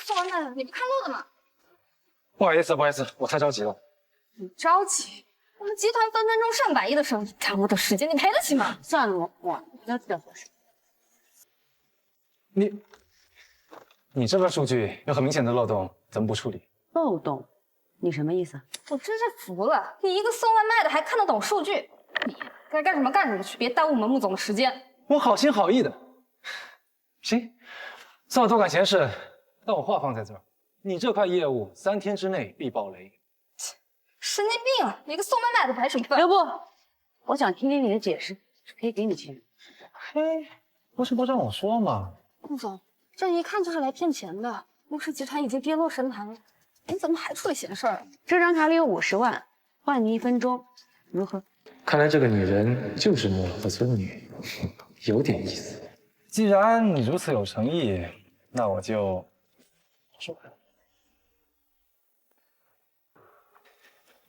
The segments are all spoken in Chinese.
送完卖了，你不看漏的吗？不好意思，不好意思，我太着急了。你着急？我们集团分钟上百亿的生意，耽误的时间，你赔得起吗？算了，我不要计较合适。你这份数据有很明显的漏洞，怎么不处理？漏洞？你什么意思？我真是服了，你一个送外卖的还看得懂数据？你该干什么干什么去，别耽误我们穆总的时间。我好心好意的。行，算我多管闲事，但我话放在这儿，你这块业务3天之内必爆雷。神经病啊！你一个送外卖的排什么分？刘部，我想听听你的解释，可以给你钱。嘿，不是都让我说吗？穆总，这一看就是来骗钱的。穆氏集团已经跌落神坛了，你怎么还处理闲事儿？这张卡里有50万，换你1分钟，如何？看来这个女人就是穆老的孙女，有点意思。既然你如此有诚意，那我就说吧。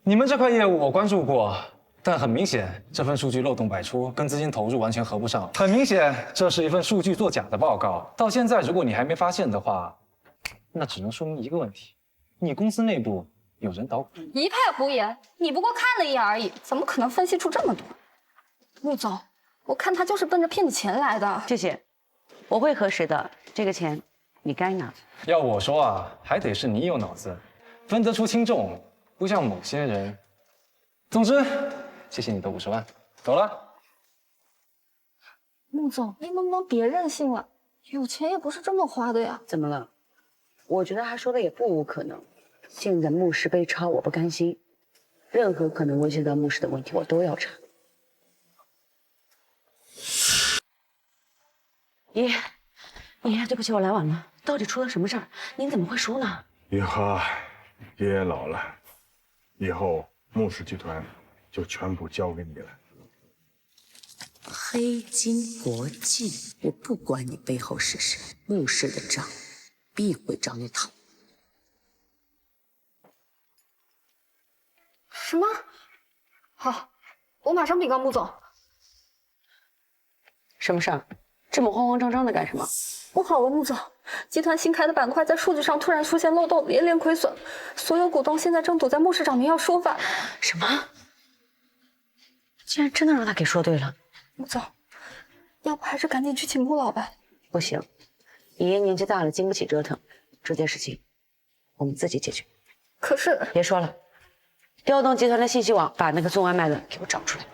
你们这块业务我关注过，但很明显，这份数据漏洞百出，跟资金投入完全合不上。很明显，这是一份数据作假的报告。到现在，如果你还没发现的话，那只能说明一个问题：你公司内部有人捣鬼。一派胡言！你不过看了一眼而已，怎么可能分析出这么多？穆总，我看他就是奔着骗你钱来的。谢谢，我会核实的。这个钱你该拿。要我说啊，还得是你有脑子，分得出轻重，不像某些人。总之，谢谢你的50万，走了。穆总，你能不能别任性了？有钱也不是这么花的呀。怎么了？我觉得他说的也不无可能。现在穆氏被抄，我不甘心，任何可能威胁到穆氏的问题，我都要查。爷爷，对不起，我来晚了。到底出了什么事儿？您怎么会输呢？雨禾，爷爷老了，以后穆氏集团就全部交给你了。黑金国际，我不管你背后是谁，穆氏的账必会找你讨。什么？好，我马上禀告穆总。什么事儿？这么慌慌张张的干什么？不好了，穆总，集团新开的板块在数据上突然出现漏洞，连连亏损，所有股东现在正堵在穆市长您要说法。什么？竟然真的让他给说对了。穆总，要不还是赶紧去请穆老吧。不行，爷爷年纪大了，经不起折腾。这件事情我们自己解决。可是，别说了，调动集团的信息网，把那个送外卖的给我找出来。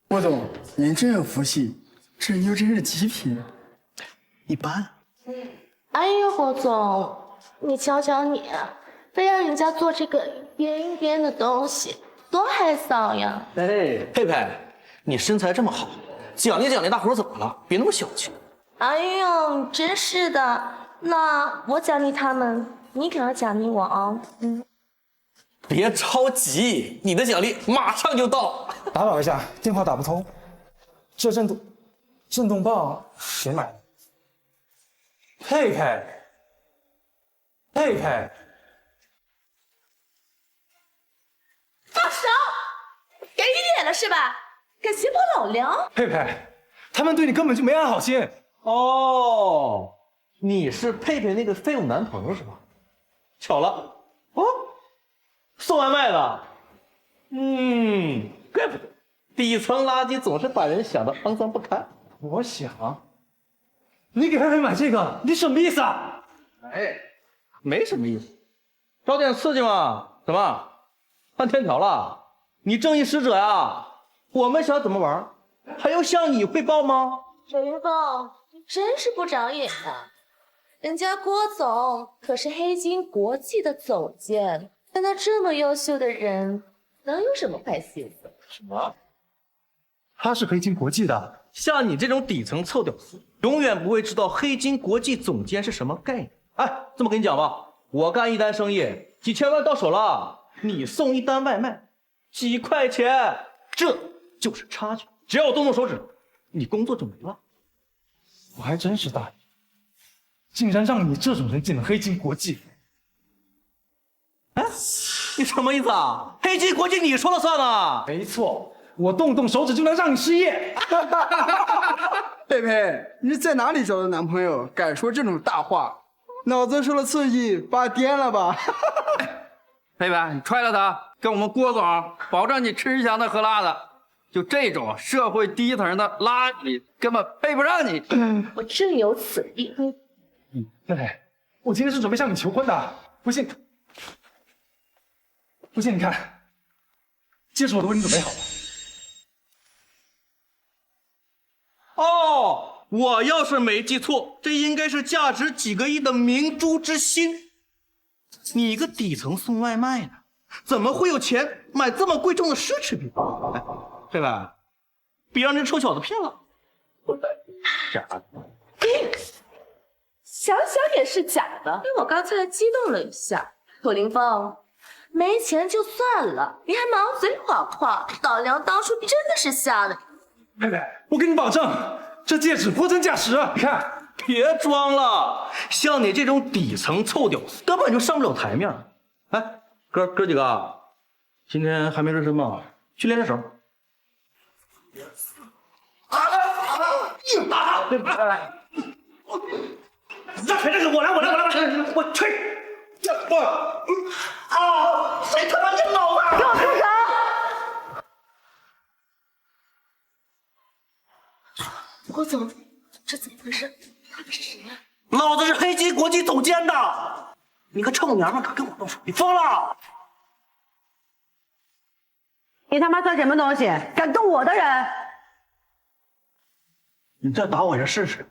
穆总，您真有福气，这人又真是极品。一般。哎呦，霍总，你瞧瞧你，非让人家做这个一边一边的东西，多害臊呀！哎，佩佩，你身材这么好，奖励奖励大伙怎么了？别那么小气。哎呦，真是的，那我奖励他们，你可要奖励我哦。别着急，你的奖励马上就到。打扰一下，电话打不通。这震动棒谁买的？佩佩，放手！给你脸了是吧？敢胁迫老梁？佩佩，他们对你根本就没安好心。哦，你是佩佩那个废物男朋友是吧？巧了，哦，送外卖的。怪不得，底层垃圾总是把人想得肮脏不堪。我想，你给佩佩买这个，你什么意思啊？哎，没什么意思，找点刺激嘛。怎么，翻天条了？你正义使者呀？我们想怎么玩，还用向你汇报吗？陈峰，你真是不长眼啊！人家郭总可是黑金国际的总监，像他这么优秀的人，能有什么坏心思？什么？他是黑金国际的？像你这种底层臭屌丝，永远不会知道黑金国际总监是什么概念。哎，这么跟你讲吧，我干一单生意几千万到手了，你送一单外卖几块钱，这就是差距。只要我动动手指，你工作就没了。我还真是大意，竟然让你这种人进了黑金国际。哎，你什么意思啊？黑金国际你说了算啊？没错，我动动手指就能让你失业。佩佩，你是在哪里找的男朋友？敢说这种大话？脑子受了刺激，把颠了吧？佩佩，你踹了他，跟我们郭总保证你吃香的喝辣的。就这种社会低层的垃圾，根本配不上你。我正有此意。佩佩，我今天是准备向你求婚的，不信你看，戒指我都为你准备好了。哦，我要是没记错，这应该是价值几个亿的明珠之心。你一个底层送外卖的，怎么会有钱买这么贵重的奢侈品？哎，佩佩，别让这臭小子骗了。傻的。想想也是假的，因为我刚才激动了一下。楚凌风，没钱就算了，你还满嘴谎话，老娘当初真的是瞎了。佩佩，我给你保证，这戒指货真价实。你看，别装了，像你这种底层臭屌丝，根本就上不了台面。哎，哥几个，今天还没热身吗？去练练手。让谁这个我来，我吹！谁他妈硬老子？给我住手！郭总，这怎么回事？他们是谁呀？老子是黑金国际总监的，你个臭娘们敢跟我动手，你疯了！你他妈算什么东西？敢动我的人？你再打我一下试试。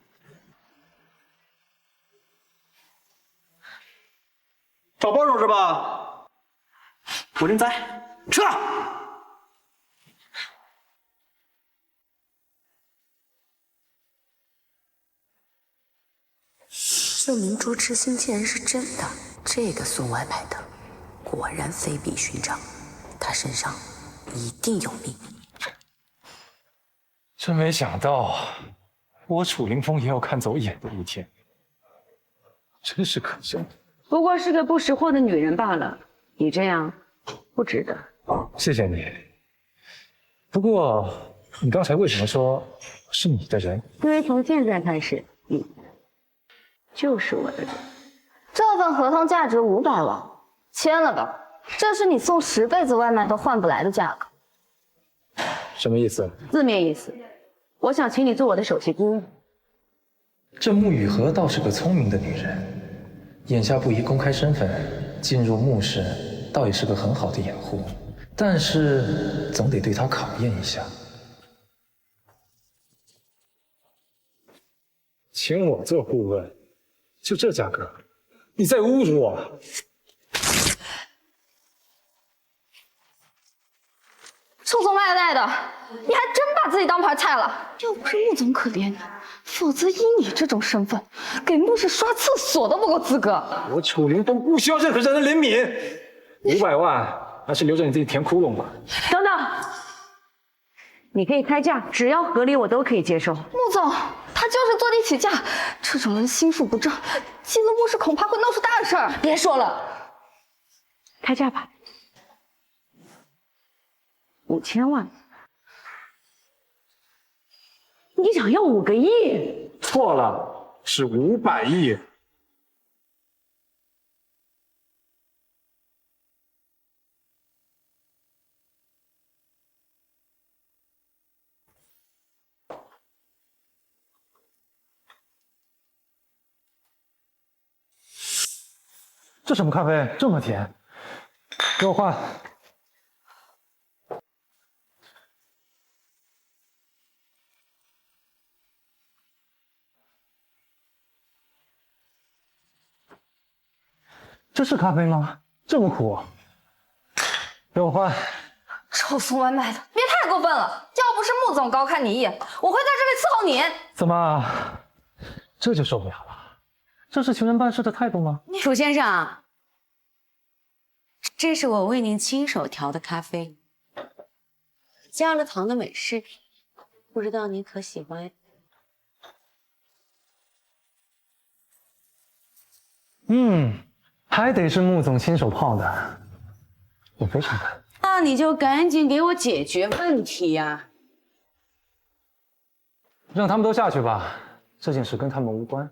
找帮手是吧？我认栽，撤！这明珠之心竟然是真的，这个送外卖的果然非比寻常，他身上一定有秘密。真没想到，我楚凌风也有看走眼的一天，真是可笑。不过是个不识货的女人罢了，你这样不值得。谢谢你。不过，你刚才为什么说是你的人？因为从现在开始，你就是我的人。这份合同价值500万，签了吧。这是你送10辈子外卖都换不来的价格。什么意思？字面意思，我想请你做我的首席顾问。这穆雨禾倒是个聪明的女人。眼下不宜公开身份，进入穆氏倒也是个很好的掩护，但是总得对她考验一下。请我做顾问，就这价格，你在侮辱我！送外卖的，你还真把自己当盘菜了。要不是穆总可怜你，否则以你这种身份，给穆氏刷厕所都不够资格。我楚凌风不需要任何人的怜悯，500万还是留着你自己填窟窿吧。等等，你可以开价，只要合理，我都可以接受。穆总，他就是坐地起价，这种人心术不正，进了穆氏恐怕会闹出大事儿。别说了，开价吧，5000万。你想要5个亿？错了，是500亿。这什么咖啡这么甜？给我换。这是咖啡吗？这么苦，给我换。臭送外卖的，别太过分了！要不是穆总高看你一眼，我会在这里伺候你。怎么，这就受不了了？这是求人办事的态度吗？楚先生，这是我为您亲手调的咖啡，加了糖的美式，不知道您可喜欢？还得是穆总亲手泡的，我非常看。那你就赶紧给我解决问题呀！让他们都下去吧，这件事跟他们无关。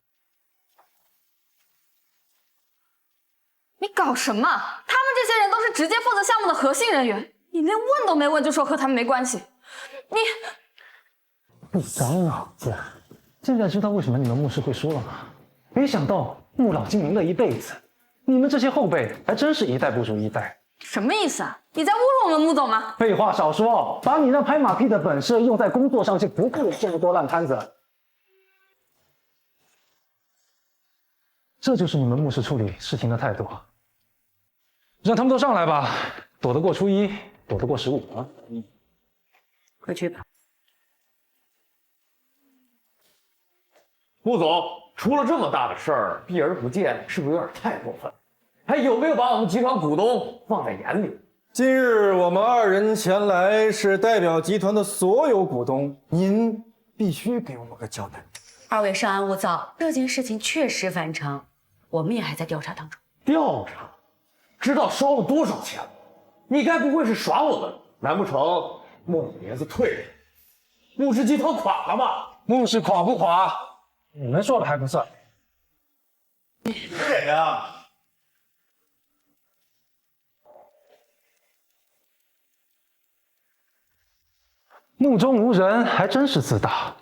你搞什么？他们这些人都是直接负责项目的核心人员，你连问都没问就说和他们没关系，你不长脑子！现在知道为什么你们牧师会输了吗？没想到穆老经营了一辈子，你们这些后辈还真是一代不如一代。什么意思啊？你在侮辱我们穆总吗？废话少说，把你那拍马屁的本事用在工作上，就不会有这么多烂摊子。这就是你们牧师处理事情的态度。让他们都上来吧，躲得过初一，躲得过15啊！快去吧。穆总出了这么大的事儿，避而不见，是不是有点太过分？还有没有把我们集团股东放在眼里？今日我们2人前来，是代表集团的所有股东，您必须给我们个交代。2位稍安勿躁，这件事情确实反常，我们也还在调查当中。调查？知道烧了多少钱吗？你该不会是耍我们？难不成穆老爷子退了，穆氏集团垮了吗？穆氏垮不垮，你们说的还不算。你是谁呀？目中无人，还真是自大。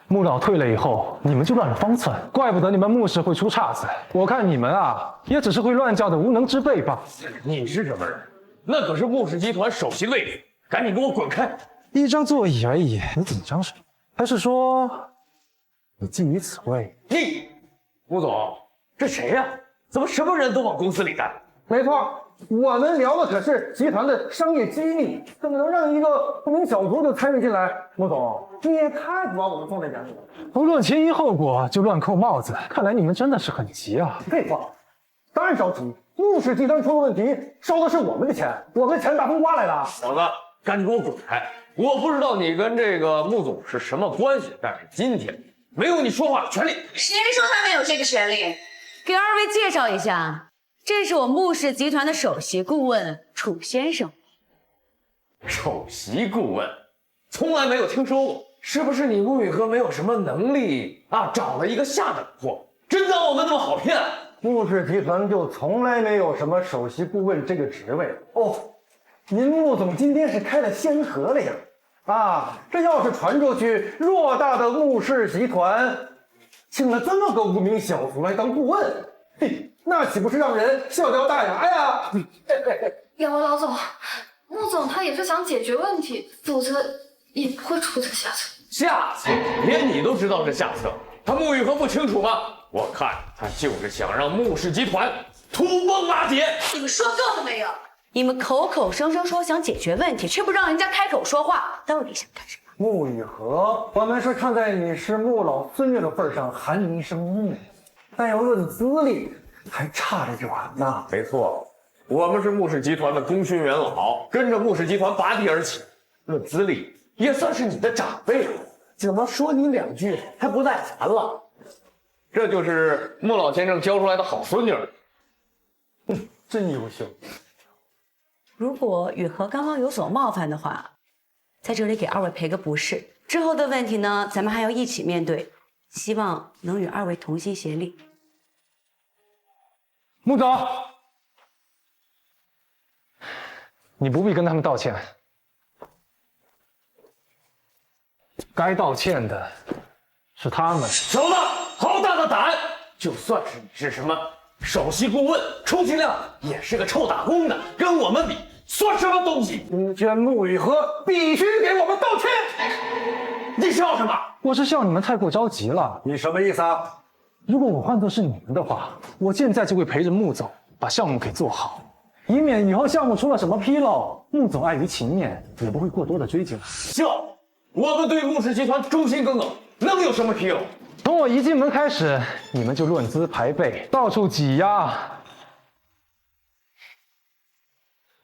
穆老退了以后，你们就乱了方寸，怪不得你们穆氏会出岔子。我看你们啊，也只是会乱叫的无能之辈吧。你是什么人？那可是穆氏集团首席位置，赶紧给我滚开！一张座椅而已，你紧张什么？还是说你觊觎此位？你，穆总，这谁呀？怎么什么人都往公司里带？没错，我们聊的可是集团的商业机密，怎么能让一个不明小卒就参与进来？穆总，你也太不把我们放在眼里了。不论前因后果就乱扣帽子，看来你们真的是很急啊！废话，当然着急。穆氏集团出了问题，烧的是我们的钱，我们的钱打风刮来的。小子，赶紧给我滚开！我不知道你跟这个穆总是什么关系，但是今天没有你说话的权利。谁说他没有这个权利？给2位介绍一下，这是我穆氏集团的首席顾问楚先生。首席顾问，从来没有听说过，是不是你穆雨禾没有什么能力啊？找了一个下等货，真当我们那么好骗？穆氏集团就从来没有什么首席顾问这个职位哦。您穆总今天是开了先河了呀！啊，这要是传出去，偌大的穆氏集团请了这么个无名小卒来当顾问，嘿，那岂不是让人笑掉大牙呀？有老总，穆总他也是想解决问题，否则也不会出此下策。下策？连你都知道是下策，他穆雨禾不清楚吗？我看他就是想让穆氏集团土崩瓦解。你们说够了没有？你们口口声声说想解决问题，却不让人家开口说话，到底想干什么？穆雨禾，我们是看在你是穆老孙女的份上喊你一声穆，但要论资历，还差着远呢。没错，我们是穆氏集团的功勋元老，跟着穆氏集团拔地而起，论资历也算是你的长辈了。怎么说你2句还不耐烦了？这就是穆老先生教出来的好孙女。真优秀。如果雨禾刚刚有所冒犯的话，在这里给2位赔个不是。之后的问题呢，咱们还要一起面对，希望能与2位同心协力。穆总，你不必跟他们道歉，该道歉的是他们。小子，好大的胆！就算是你是什么首席顾问，充其量也是个臭打工的，跟我们比算什么东西？杜鹃穆雨禾必须给我们道歉！你笑什么？我是笑你们太过着急了。你什么意思啊？如果我换作是你们的话，我现在就会陪着穆总把项目给做好，以免以后项目出了什么纰漏，穆总碍于情面也不会过多的追究。笑！我们对穆氏集团忠心耿耿，能有什么纰漏？从我一进门开始，你们就论资排辈，到处挤压。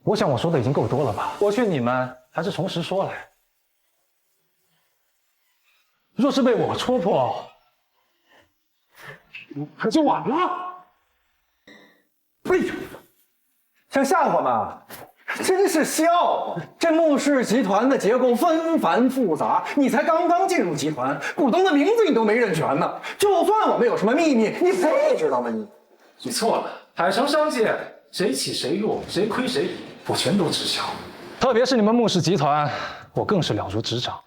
我想我说的已经够多了吧？我劝你们还是从实说来。若是被我戳破，可就晚了。哎呦，想吓唬我们？真是笑！这穆氏集团的结构纷繁复杂，你才刚刚进入集团，股东的名字你都没认全呢。就算我们有什么秘密，你配知道吗？你错了，海城商界谁起谁落，谁亏谁赢，我全都知晓。特别是你们穆氏集团，我更是了如指掌。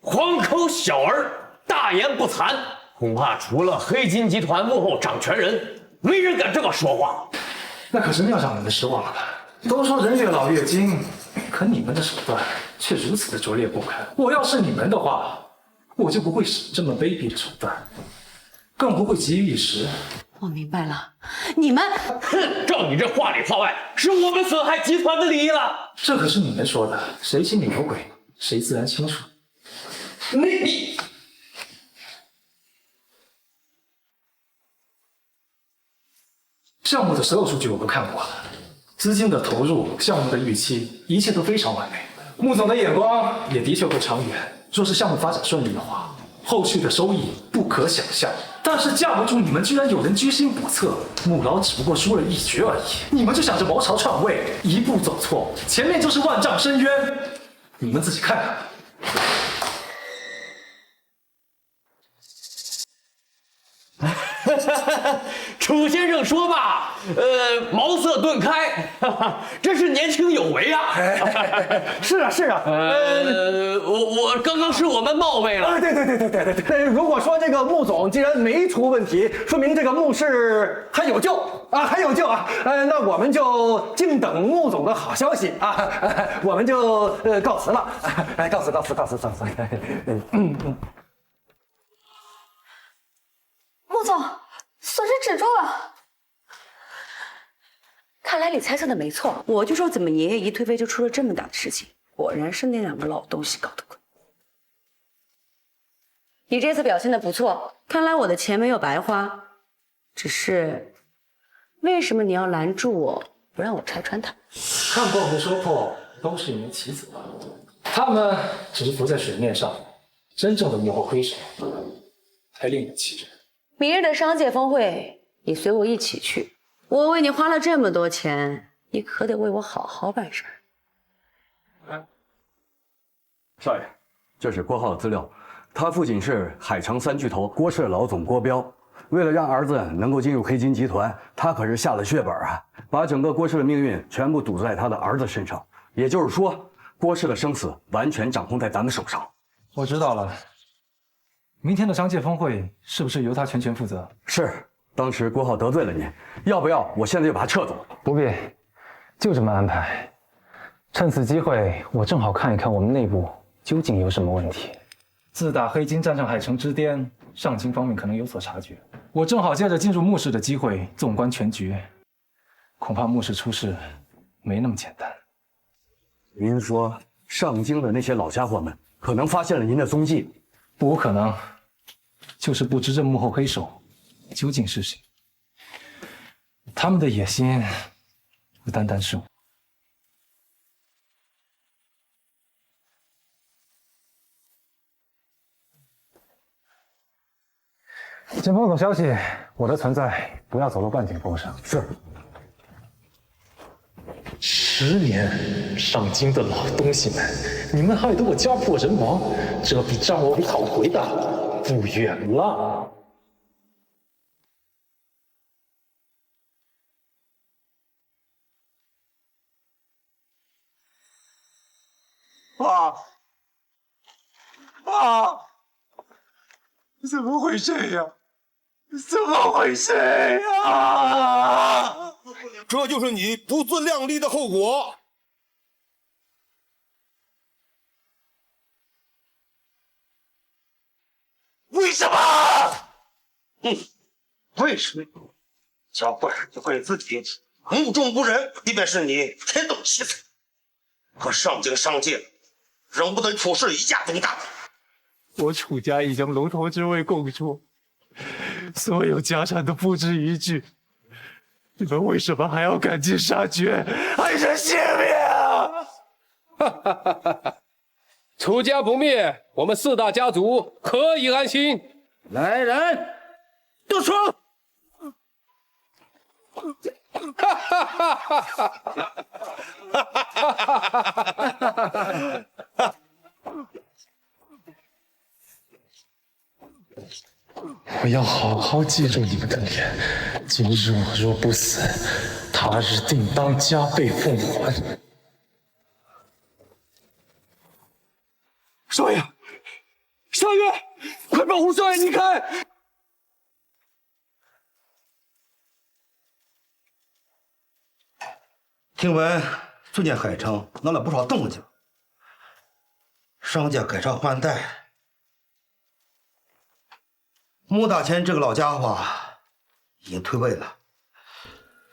黄口小儿，大言不惭，恐怕除了黑金集团幕后掌权人，没人敢这么说话。那可是要让你们失望了。都说人越老越精，可你们的手段却如此的拙劣不堪。我要是你们的话，我就不会使这么卑鄙的手段，更不会急于一时。我明白了，你们，哼，照你这话里话外，是我们损害集团的利益了。这可是你们说的，谁心里有鬼，谁自然清楚。你。项目的所有数据我都看过了，资金的投入、项目的预期，一切都非常完美。穆总的眼光也的确够长远。若是项目发展顺利的话，后续的收益不可想象。但是架不住你们居然有人居心叵测，穆老只不过输了一局而已，你们就想着谋朝篡位，一步走错，前面就是万丈深渊。你们自己看看。楚先生说吧，茅塞顿开，真是年轻有为啊！是啊，是啊。我刚刚是我们冒昧了。对。如果说这个穆总既然没出问题，说明这个穆氏还有救啊，还有救啊！那我们就静等穆总的好消息啊！我们就告辞了，告辞。穆总，损失止住了。看来你猜测的没错，我就说怎么爷爷一退位就出了这么大的事情，果然是那两个老东西搞的鬼。你这次表现的不错，看来我的钱没有白花。只是，为什么你要拦住我，不让我拆穿他？看破不说破，都是一名棋子吧。他们只是浮在水面上，真正的幕后黑手才令人气人。明日的商界峰会，你随我一起去。我为你花了这么多钱，你可得为我好好办事儿。少爷，这是郭浩的资料。他父亲是海城三巨头郭氏老总郭彪，为了让儿子能够进入黑金集团，他可是下了血本啊，把整个郭氏的命运全部赌在他的儿子身上。也就是说，郭氏的生死完全掌控在咱们手上。我知道了。明天的商界峰会是不是由他全权负责？是，当时郭浩得罪了你，要不要我现在就把他撤走？不必，就这么安排。趁此机会，我正好看一看我们内部究竟有什么问题。自打黑金站上海城之巅，上京方面可能有所察觉，我正好借着进入穆氏的机会，纵观全局。恐怕穆氏出事没那么简单。您说上京的那些老家伙们可能发现了您的踪迹？不可能，就是不知这幕后黑手究竟是谁。他们的野心不单单是我。前方总消息，我的存在不要走漏半点风声。是。10年上京的老东西们，你们害得我家破人亡，这笔账我讨回的不远了。怎么会这样？怎么会这样？这就是你不自量力的后果。为什么？为什么？要不然就怪自己目中无人，即便是你天斗奇才，可上京商界仍不能处事一家独大。我楚家已将龙头之位供出，所有家产都付之一炬。你们为什么还要赶尽杀绝，害人性命啊？楚家不灭，我们4大家族可以安心。来人，动手！我要好好记住你们的脸。今日我若不死，他日定当加倍奉还。少爷，少爷，快把胡少爷离开！听闻最近海城闹了不少动静，商家改朝换代，穆大钱这个老家伙已经退位了，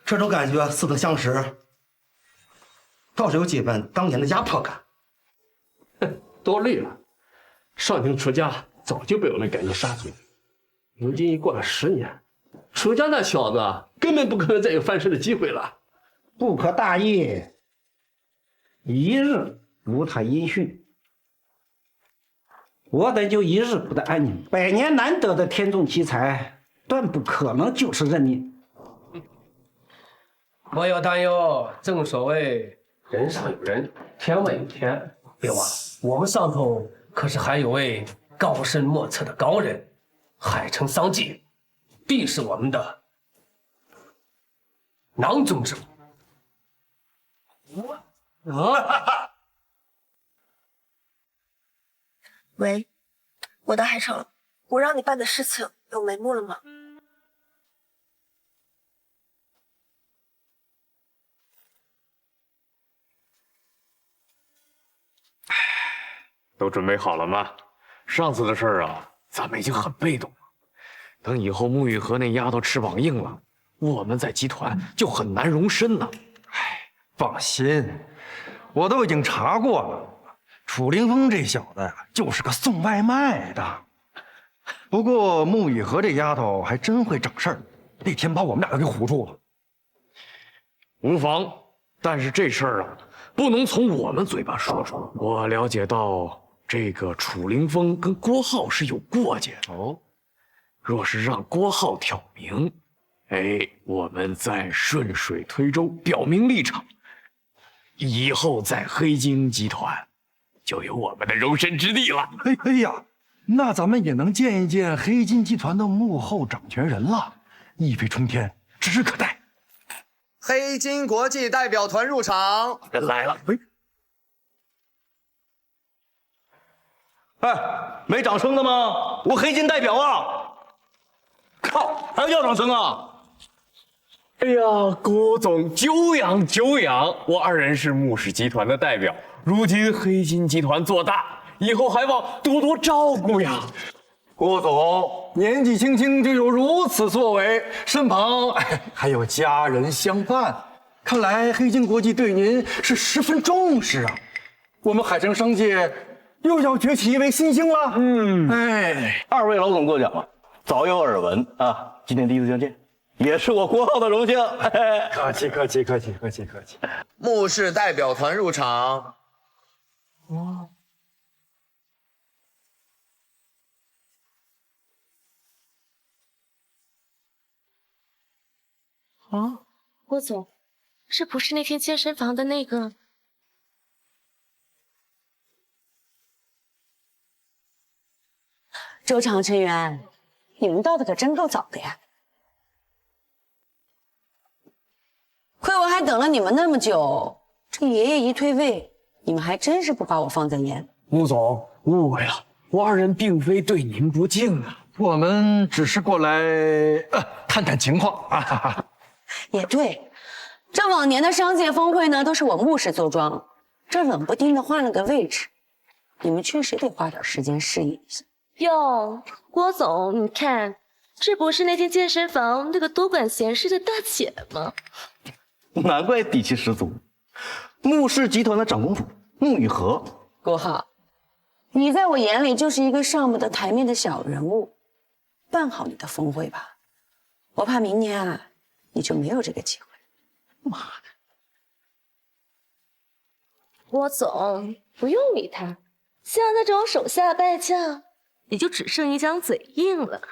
这种感觉似曾相识，倒是有几分当年的压迫感。多虑了，上庭出家早就被我们赶尽杀绝，如今已过了10年，出家那小子根本不可能再有翻身的机会了。不可大意，一日如他音讯，我等就一日不得安宁。百年难得的天纵奇才，断不可能就是任命。莫要担忧，正所谓人上有人，天外有天。别忘了，我们上头可是还有位高深莫测的高人，海城桑介，必是我们的囊中之物。喂，我到海城了，我让你办的事情有眉目了吗？都准备好了吗？上次的事儿啊，咱们已经很被动了。等以后沐雨河那丫头翅膀硬了，我们在集团就很难容身了。放心，我都已经查过了，楚凌风这小子呀，就是个送外卖的。不过沐雨河这丫头还真会整事儿，那天把我们俩给唬住了。无妨，但是这事儿啊，不能从我们嘴巴说出。我了解到，这个楚凌风跟郭浩是有过节的哦。若是让郭浩挑明，我们再顺水推舟，表明立场。以后在黑金集团就有我们的容身之地了。哎呀，那咱们也能见一见黑金集团的幕后掌权人了，一飞冲天，指日可待。黑金国际代表团入场，人来了。没掌声的吗？我黑金代表啊！靠，还要掌声啊！哎呀，郭总久仰久仰，我二人是穆氏集团的代表，如今黑金集团做大，以后还望多多照顾呀。郭总年纪轻轻就有如此作为，身旁还有家人相伴，看来黑金国际对您是十分重视啊。我们海城商界又要崛起一位新星了。二位老总过奖了，早有耳闻啊，今天第一次相见。也是我郭浩的荣幸。客气客气客气客气客气。穆氏代表团入场。哇！啊，郭总，这不是那天健身房的那个？周长、陈元，你们到的可真够早的呀！亏我还等了你们那么久，这爷爷一退位，你们还真是不把我放在眼里。穆总误会了，我二人并非对您不敬啊，我们只是过来探探情况啊。也对，这往年的商界峰会呢，都是我穆氏坐庄，这冷不丁的换了个位置，你们确实得花点时间适应一下。哟，郭总，你看，这不是那天健身房那个多管闲事的大姐吗？难怪底气十足。穆氏集团的长公主穆雨荷。郭浩，你在我眼里就是一个上不得台面的小人物，办好你的峰会吧，我怕明年啊，你就没有这个机会。妈的！郭总，不用理他，像那种手下败将，也就只剩一张嘴硬了。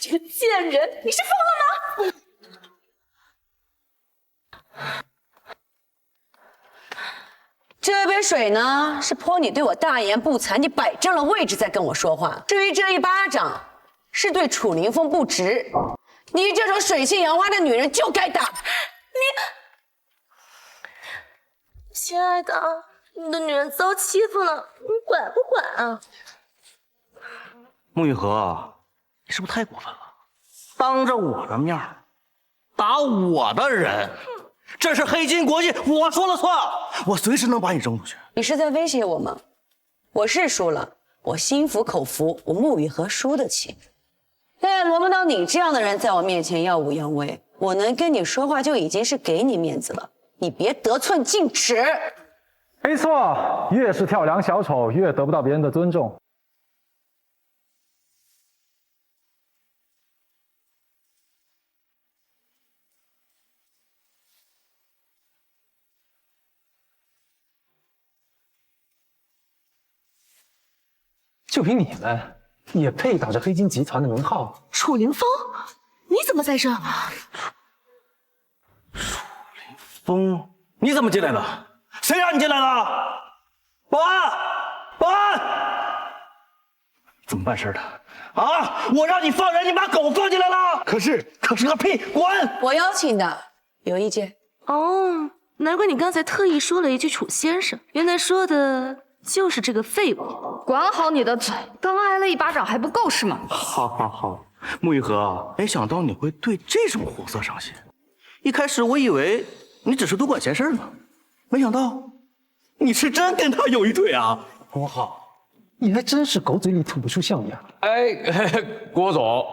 这个贱人，你是疯了吗？这杯水呢，是泼你对我大言不惭，你摆正了位置再跟我说话。至于这一巴掌，是对楚凌风不值。你这种水性杨花的女人就该打。亲爱的，你的女人遭欺负了，你管不管啊？穆雨禾，你是不是太过分了？当着我的面打我的人，这是黑金国际，我说了算，我随时能把你扔出去。你是在威胁我吗？我是输了，我心服口服，我穆雨禾输得起。但轮不到你这样的人在我面前耀武扬威。我能跟你说话就已经是给你面子了，你别得寸进尺。没错，越是跳梁小丑，越得不到别人的尊重。就凭你们，也配打着黑金集团的名号？楚凌风，你怎么在这？风，你怎么进来的？谁让你进来的？保安，保安，怎么办事的？啊！我让你放人，你把狗放进来了。可是个屁！滚！我邀请的，有意见？哦，难怪你刚才特意说了一句楚先生，原来说的就是这个废物。管好你的嘴，刚挨了一巴掌还不够是吗？好，穆雨禾，没想到你会对这种货色上心。一开始我以为你只是多管闲事呢，没想到你是真跟他有一腿啊！郭浩，你还真是狗嘴里吐不出象牙。哎，郭总，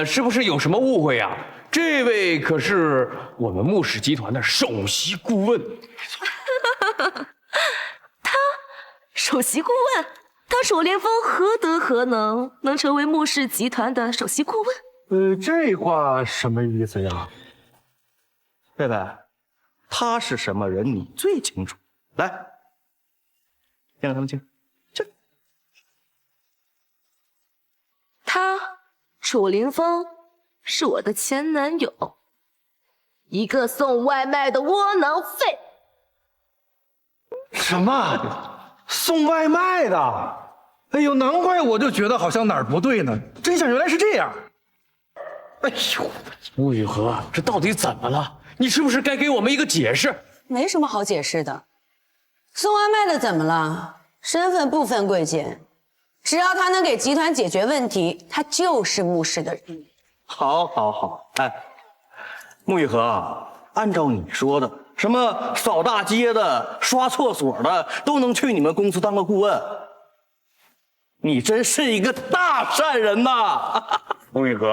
是不是有什么误会呀？这位可是我们穆氏集团的首席顾问。他首席顾问，他楚凌风何德何能，能成为穆氏集团的首席顾问？这话什么意思呀？贝贝，他是什么人你最清楚。来，先让他们进。他楚凌风是我的前男友，一个送外卖的窝囊废。什么？送外卖的？哎呦，难怪我就觉得好像哪儿不对呢。真相原来是这样。哎呦，穆雨禾，这到底怎么了？你是不是该给我们一个解释？没什么好解释的。送外卖的怎么了？身份不分贵贱，只要他能给集团解决问题，他就是穆氏的人。好，哎，穆雨禾，按照你说的，什么扫大街的、刷厕所的，都能去你们公司当个顾问。你真是一个大善人呐！穆雨禾，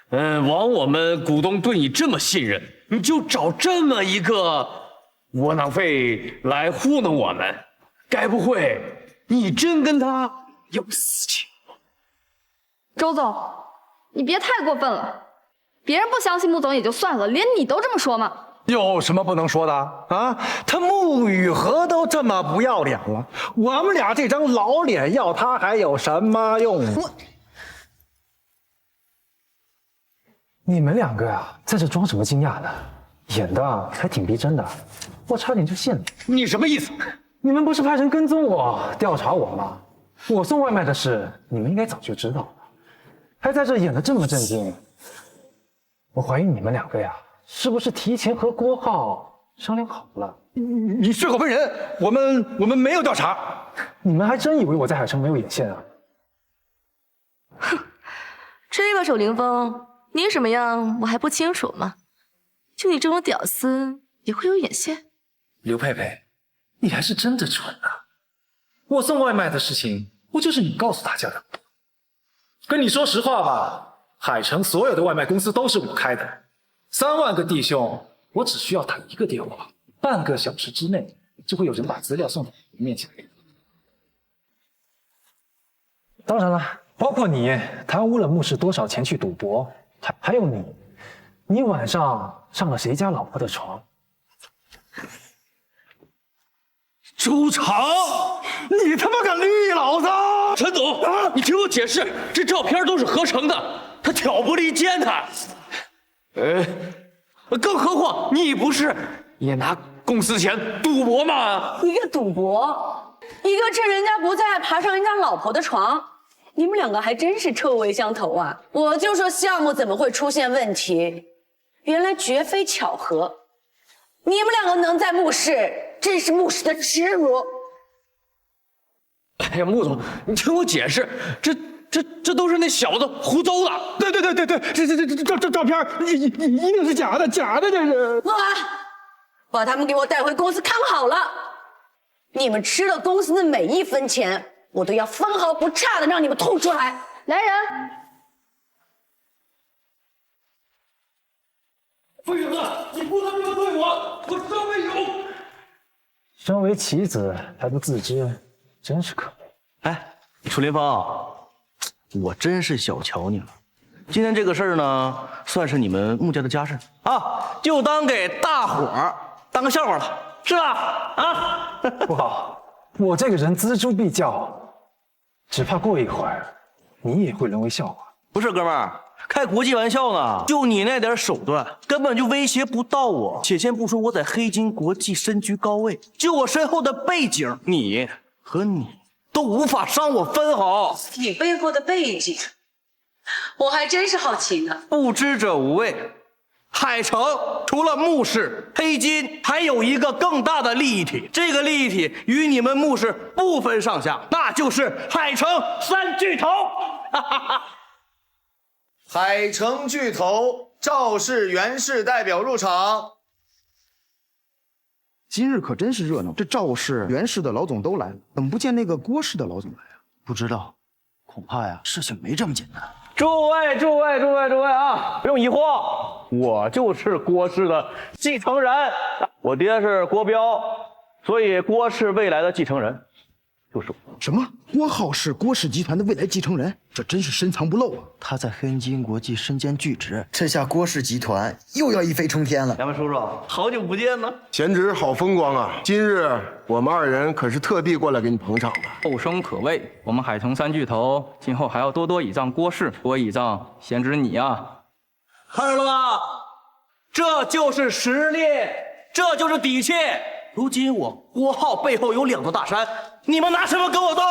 枉我们股东对你这么信任，你就找这么一个窝囊废来糊弄我们，该不会你真跟他有私情？周总，你别太过分了。别人不相信穆总也就算了，连你都这么说吗？有什么不能说的啊？他穆雨禾都这么不要脸了，我们俩这张老脸要他还有什么用？你们两个呀，在这装什么惊讶呢？演的还挺逼真的，我差点就信了。你什么意思？你们不是派人跟踪我、调查我吗？我送外卖的事，你们应该早就知道了，还在这演得这么震惊。我怀疑你们两个呀，是不是提前和郭浩商量好了？你血口喷人，我们没有调查。你们还真以为我在海城没有眼线啊？哼，这个楚凌风，你什么样我还不清楚吗？就你这种屌丝也会有眼线？刘佩佩，你还是真的蠢啊！我送外卖的事情，不就是你告诉大家的？跟你说实话吧，海城所有的外卖公司都是我开的，3万个弟兄，我只需要打一个电话，半个小时之内就会有人把资料送到你面前。当然了，包括你贪污了穆氏多少钱去赌博，还有你晚上上了谁家老婆的床？朱常，你他妈敢绿老子！陈总，你听我解释，这照片都是合成的，他挑拨离间他。更何况你不是也拿公司钱赌博吗？一个赌博，一个趁人家不在爬上人家老婆的床，你们两个还真是臭味相投啊！我就说项目怎么会出现问题，原来绝非巧合。你们两个能在墓室，真是墓室的耻辱。哎呀，穆总，你听我解释，这都是那小子胡诌的。对，这照片一定是假的，假的这是。诺安，把他们给我带回公司看好了。你们吃了公司的每一分钱，我都要分毫不差的让你们吐出来。来人！傅影子，你不能这么对我，我身为勇。身为棋子还不自知，真是可悲。哎，楚林芳，我真是小瞧你了。今天这个事儿呢，算是你们穆家的家事啊，就当给大伙儿当个笑话了，是吧？啊，不好，我这个人锱铢必较，只怕过一会儿你也会沦为笑话。不是，哥们儿，开国际玩笑呢，就你那点手段，根本就威胁不到我。且先不说我在黑金国际身居高位，就我身后的背景，你和你都无法伤我分毫。你背后的背景，我还真是好奇呢。不知者无畏。海城除了穆氏、黑金，还有一个更大的利益体，这个利益体与你们穆氏不分上下，那就是海城三巨头。海城巨头赵氏、袁氏代表入场。今日可真是热闹，这赵氏、袁氏的老总都来了，怎么不见那个郭氏的老总来啊？不知道，恐怕呀，事情没这么简单。诸位啊，不用疑惑，我就是郭氏的继承人，我爹是郭彪，所以郭氏未来的继承人就是我。什么？郭浩是郭氏集团的未来继承人？这真是深藏不露啊！他在黑金国际身兼巨职，这下郭氏集团又要一飞冲天了。两位叔叔，好久不见呢！贤侄好风光啊！今日我们二人可是特地过来给你捧场的。后生可畏，我们海城三巨头今后还要多多倚仗郭氏，多倚仗贤侄你啊！看着了吧，这就是实力，这就是底气。如今我郭浩背后有两座大山，你们拿什么跟我斗？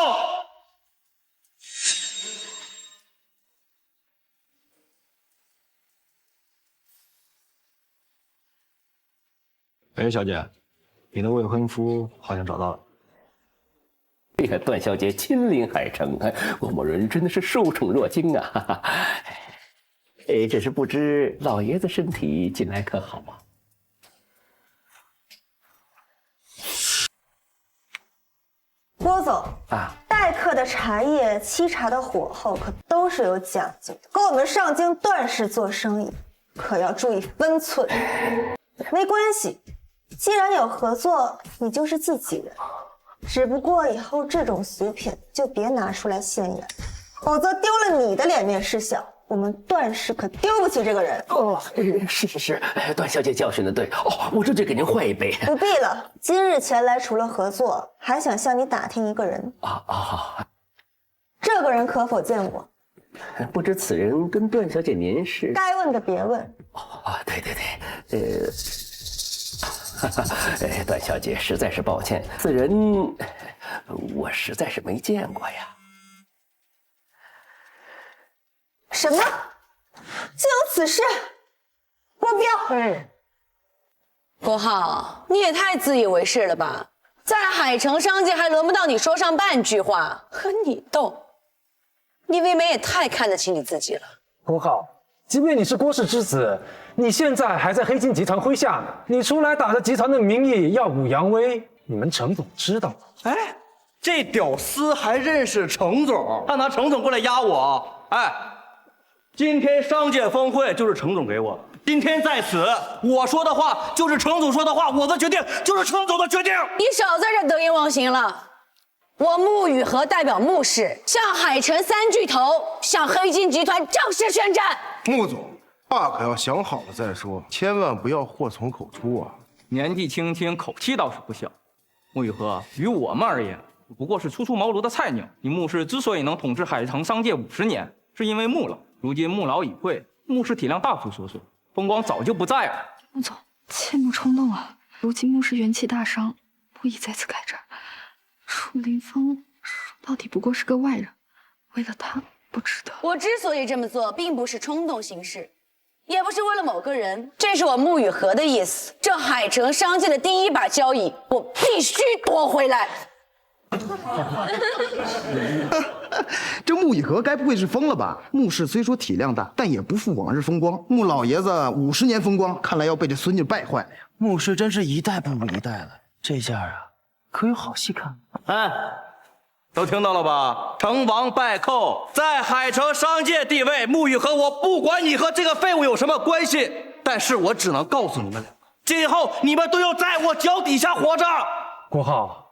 哎，小姐，你的未婚夫好像找到了。哎呀，段小姐亲临海城，我某人真的是受宠若惊啊！哈哈，哎，只是不知老爷子身体近来可好啊？郭总啊，待客的茶叶、沏茶的火候可都是有讲究的，跟我们上京段氏做生意可要注意分寸。没关系，既然有合作，你就是自己人。只不过以后这种俗品就别拿出来现眼，否则丢了你的脸面事小，我们段氏可丢不起这个人。哦，是，段小姐教训的对。哦，我这就给您换一杯。不必了，今日前来除了合作，还想向你打听一个人。这个人可否见过？不知此人跟段小姐您是？该问的别问。对，段小姐实在是抱歉，此人我实在是没见过呀。什么？竟有此事？郭彪，郭浩，你也太自以为是了吧？在海城商界还轮不到你说上半句话，和你斗，你未免也太看得起你自己了。郭浩，即便你是郭氏之子，你现在还在黑金集团麾下，你出来打着集团的名义耀武扬威，你们程总知道吗？哎，这屌丝还认识程总，他拿程总过来压我。哎，今天商界峰会就是程总给我，今天在此，我说的话就是程总说的话，我的决定就是程总的决定。你少在这得意忘形了。我穆雨禾代表穆氏向海城三巨头、向黑金集团正式宣战。穆总，话可要想好了再说，千万不要祸从口出啊！年纪轻轻，口气倒是不小。穆雨禾，于我们而言，不过是初出茅庐的菜鸟。你穆氏之所以能统治海城商界50年，是因为穆老。如今穆老已退，穆氏体量大幅缩水，风光早就不在了。穆总，切莫冲动啊！如今穆氏元气大伤，不宜再次开战。楚林风说到底不过是个外人，为了他不值得。我之所以这么做，并不是冲动行事，也不是为了某个人，这是我穆雨禾的意思。这海城商界的第一把交椅，我必须夺回来。这穆雨禾该不会是疯了吧？穆氏虽说体量大，但也不负往日风光。穆老爷子50年风光，看来要被这孙女败坏了呀。穆氏真是一代不如一代了，这下啊，可有好戏看。哎，都听到了吧？成王败寇，在海城商界地位，穆雨禾，我不管你和这个废物有什么关系，但是我只能告诉你们两个，今后你们都要在我脚底下活着。国浩，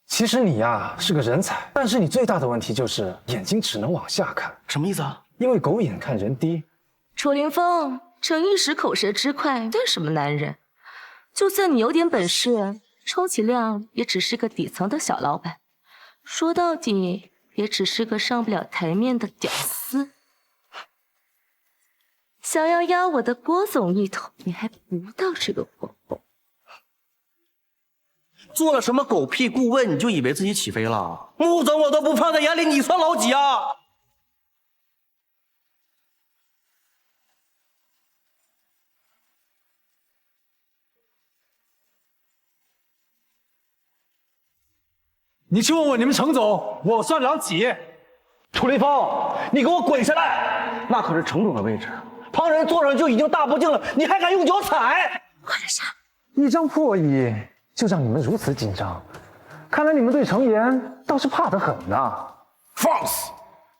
其实你呀是个人才，但是你最大的问题就是眼睛只能往下看。什么意思啊？因为狗眼看人低。楚凌风，逞一时口舌之快，算什么男人？就算你有点本事，充其量也只是个底层的小老板，说到底也只是个上不了台面的屌丝。想要压我的郭总一头，你还不到这个火候。做了什么狗屁顾问，你就以为自己起飞了？穆总我都不放在眼里，你算老几啊？你去问问你们程总，我算老几？楚林风，你给我滚下来！那可是程总的位置，旁人坐上就已经大不敬了，你还敢用脚踩？快点下！一张破椅就让你们如此紧张，看来你们对程岩倒是怕得很呐！放肆！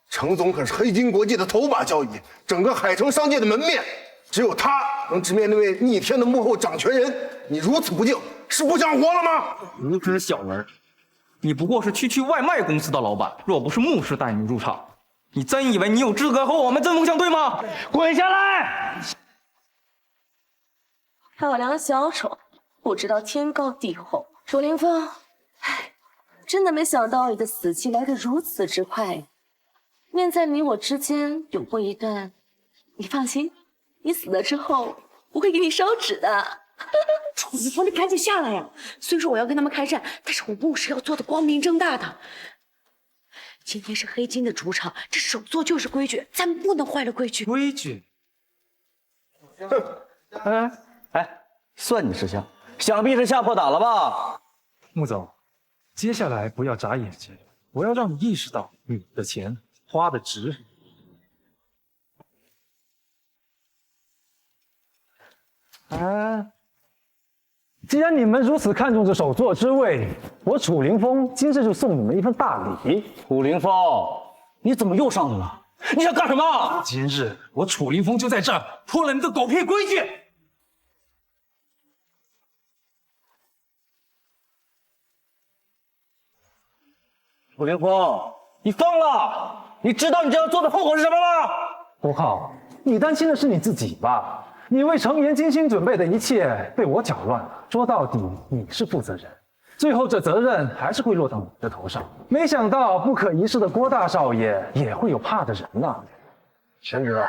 程总可是黑金国际的头把交椅，整个海城商界的门面，只有他能直面那位逆天的幕后掌权人。你如此不敬，是不想活了吗？无知小人，你不过是区外卖公司的老板，若不是穆氏带你入场，你真以为你有资格和我们针锋相对吗？滚下来！漂亮小丑，不知道天高地厚。楚凌风，唉，真的没想到你的死期来得如此之快。念在你我之间有过一段，你放心，你死了之后，我会给你烧纸的。楚凌风，你赶紧下来呀！虽说我要跟他们开战，但是我穆氏要做的光明正大的。今天是黑金的主场，这手做就是规矩，咱们不能坏了规矩。规矩？哎，算你识相，想必是吓破胆了吧？穆总，接下来不要眨眼睛，我要让你意识到你的钱花的值。既然你们如此看重这首座之位，我楚凌风今日就送你们一份大礼。楚凌风，你怎么又上来了？你想干什么？今日我楚凌风就在这儿破了你的狗屁规矩！楚凌风，你疯了！你知道你这样做的后果是什么吗？国浩，你担心的是你自己吧？你为程岩精心准备的一切被我搅乱了。说到底，你是负责人，最后这责任还是会落到你的头上。没想到不可一世的郭大少爷也会有怕的人呐。贤侄，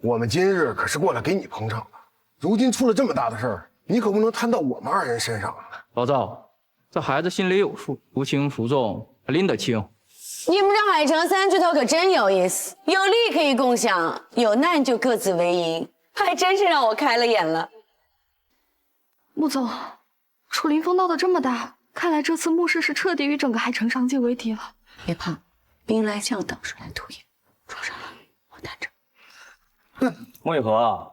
我们今日可是过来给你捧场的，如今出了这么大的事儿，你可不能摊到我们二人身上啊！老赵，这孩子心里有数，孰轻孰重拎得清。你们这海城三巨头可真有意思，有利可以共享，有难就各自为营，还真是让我开了眼了。穆总，楚凌风闹得这么大，看来这次穆氏是彻底与整个海城商界为敌了。别怕，兵来将挡，水来土掩，出事了我担着。穆雨禾，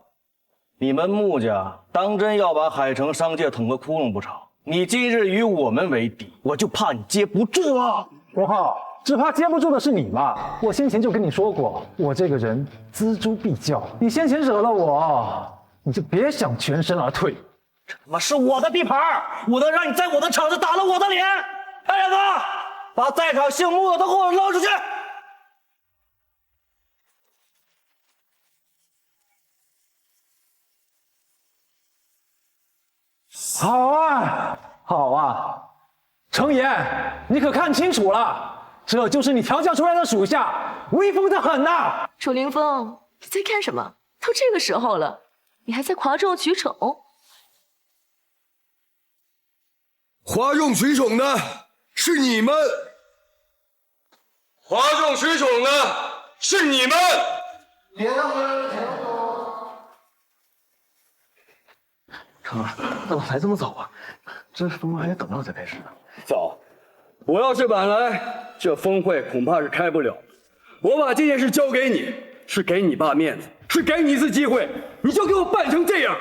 你们穆家当真要把海城商界捅个窟窿不成？你今日与我们为敌，我就怕你接不住啊！国浩，只怕接不住的是你吧？我先前就跟你说过，我这个人锱铢必较，你先前惹了我，你就别想全身而退。这他妈是我的地盘，我能让你在我的场子打了我的脸？大燕子，把在场姓穆的都给我捞出去！好啊，好啊，程岩，你可看清楚了，这就是你调教出来的属下，威风得很呐！楚凌风，你在干什么？都这个时候了，你还在哗众取宠？哗众取宠的是你们，哗众取宠的是你们。成儿，怎么来这么早啊？这峰会还得等到才开始呢。早，我要是晚来，这峰会恐怕是开不了。我把这件事交给你，是给你爸面子，是给你一次机会，你就给我办成这样。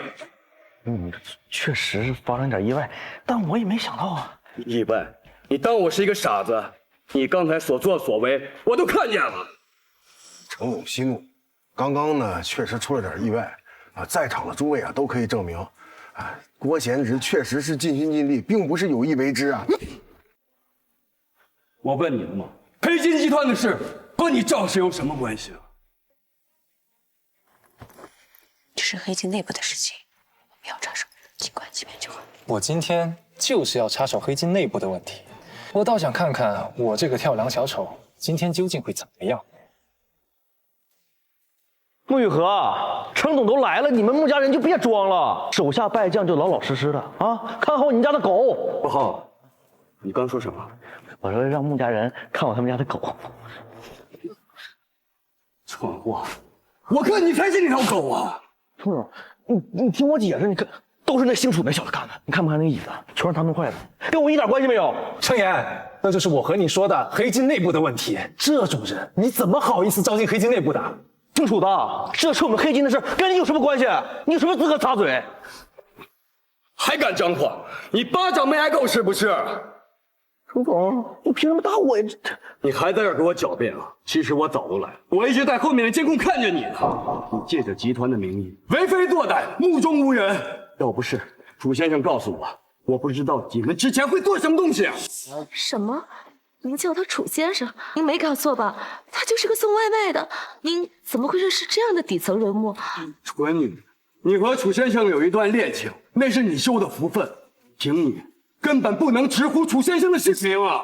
确实发生点意外，但我也没想到啊。意外？你当我是一个傻子？你刚才所作所为，我都看见了。程总息怒，刚刚呢确实出了点意外啊，在场的诸位啊都可以证明，啊，郭贤侄确实是尽心尽力，并不是有意为之啊。我问你了吗？黑金集团的事和你赵氏有什么关系啊？这是黑金内部的事情，我不要插手，静观其变就好。我今天就是要插手黑金内部的问题，我倒想看看我这个跳梁小丑今天究竟会怎么样。穆雨禾，程总都来了，你们穆家人就别装了，手下败将就老老实实的啊，看好你家的狗。不好，你刚说什么？我说让穆家人看好他们家的狗。蠢货，我看你才是那条狗啊！程总，你听我解释，你看都是那姓楚那小子干的，你看不看那个椅子，全是他弄坏的，跟我一点关系没有。程岩，那就是我和你说的黑金内部的问题。这种人你怎么好意思招进黑金内部的？姓楚的，这是我们黑金的事，跟你有什么关系？你有什么资格插嘴？还敢张狂？你巴掌没挨够是不是？程总，你凭什么打我呀？你还在这给我狡辩啊？其实我早都来了，我一直在后面的监控看见你呢。你借着集团的名义为非作歹，目中无人。要不是楚先生告诉我，我不知道你们之前会做什么东西。什么？您叫他楚先生？您没搞错吧？他就是个送外卖的。您怎么会认识这样的底层人物？蠢女，你和楚先生有一段恋情，那是你修的福分，凭你根本不能直呼楚先生的事情啊！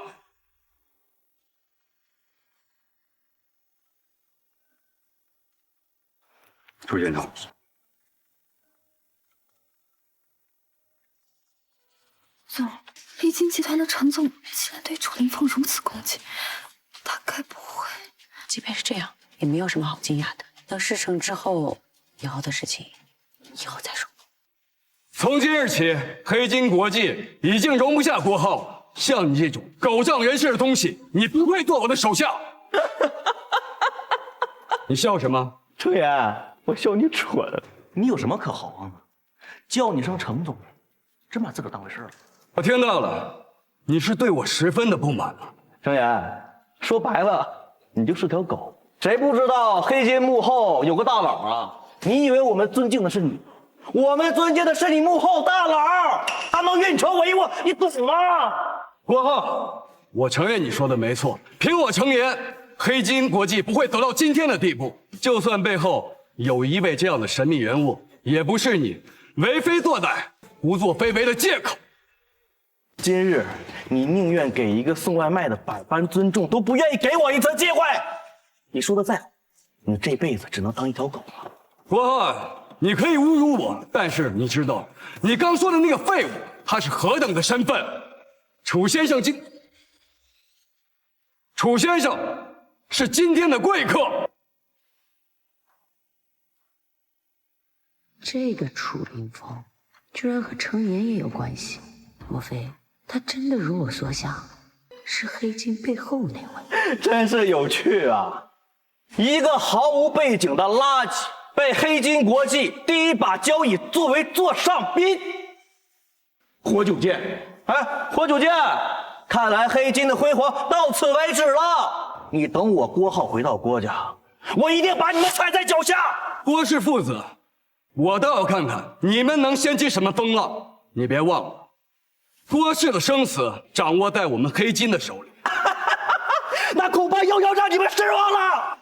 楚先生，总，黑金集团的陈总竟然对楚凌风如此攻击，他该不会……即便是这样，也没有什么好惊讶的。等事成之后，以后的事情以后再说。从今日起，黑金国际已经容不下郭浩了。像你这种狗仗人势的东西，你不配做我的手下。你笑什么？程岩，我笑你蠢。你有什么可豪横的？叫你声程总，真把自个儿当回事了。我听到了，你是对我十分的不满啊。程岩，说白了，你就是条狗。谁不知道黑金幕后有个大佬啊？你以为我们尊敬的是你？我们尊敬的是你幕后大佬，他能运筹帷幄，你懂吗？郭浩，我承认你说的没错。凭我程岩，黑金国际不会走到今天的地步。就算背后有一位这样的神秘人物，也不是你为非作歹、胡作非为的借口。今日你宁愿给一个送外卖的百般尊重，都不愿意给我一次机会。你说的再好，你这辈子只能当一条狗了。郭浩，你可以侮辱我，但是你知道你刚说的那个废物他是何等的身份？楚先生是今天的贵客。这个楚凌风居然和程岩也有关系，莫非他真的如我所想，是黑金背后那位？真是有趣啊！一个毫无背景的垃圾，被黑金国际第一把交椅作为座上宾。活久见，哎，活久见！看来黑金的辉煌到此为止了。你等我郭浩回到郭家，我一定把你们踩在脚下。郭氏父子，我倒要看看你们能掀起什么风浪。你别忘了，郭氏的生死掌握在我们黑金的手里。那恐怕又要让你们失望了。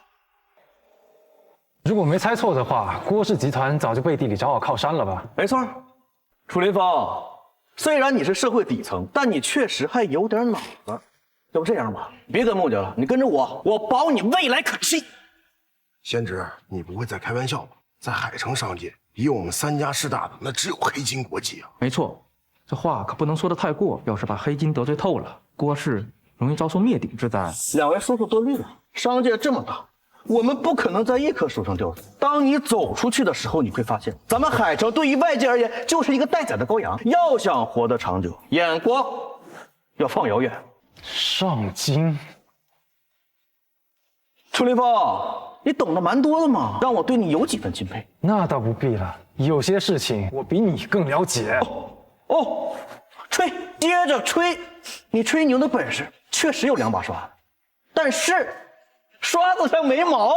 如果没猜错的话，郭氏集团早就背地里找好靠山了吧？没错，楚凌风，虽然你是社会底层，但你确实还有点脑子。要不这样吧，别跟穆家了，你跟着我，我保你未来可期。贤侄，你不会在开玩笑吧？在海城商界，以我们3家势大的，那只有黑金国际啊。没错，这话可不能说得太过，要是把黑金得罪透了，郭氏容易遭受灭顶之灾。两位叔叔多虑了，商界这么大，我们不可能在一棵树上吊死。当你走出去的时候，你会发现，咱们海城对于外界而言就是一个待宰的羔羊。要想活得长久，眼光要放遥远。上京，楚林峰，你懂得蛮多的嘛，让我对你有几分钦佩。那倒不必了，有些事情我比你更了解。哦，吹，接着吹，你吹牛的本事确实有2把刷子，但是刷子上没毛。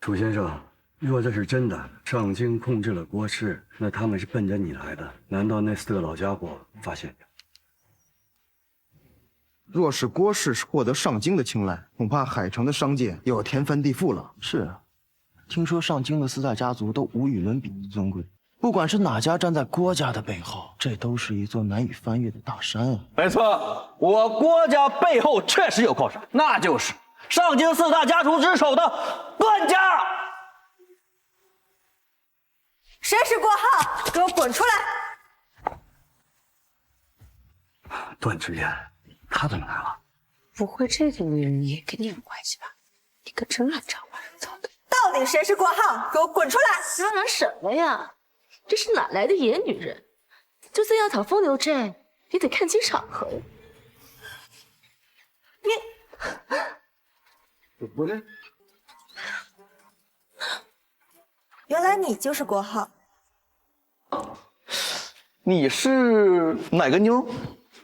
楚先生，若这是真的，上京控制了郭氏，那他们是奔着你来的，难道那4个老家伙发现你？若是郭氏获得上京的青睐，恐怕海城的商界又要天翻地覆了。是啊，听说上京的4大家族都无与伦比的尊贵，不管是哪家站在郭家的背后，这都是一座难以翻越的大山啊。没错，我郭家背后确实有靠山，那就是上京4大家族之首的段家。谁是郭浩？给我滚出来！段志言，他怎么来了？不会这个女人也跟你有关系吧？你可真爱找花惹草的。到底谁是郭浩？给我滚出来！嚷嚷什么呀？这是哪来的野女人？就算要讨风流债，也得看清场合呀。不对，原来你就是郭浩。你是哪个妞？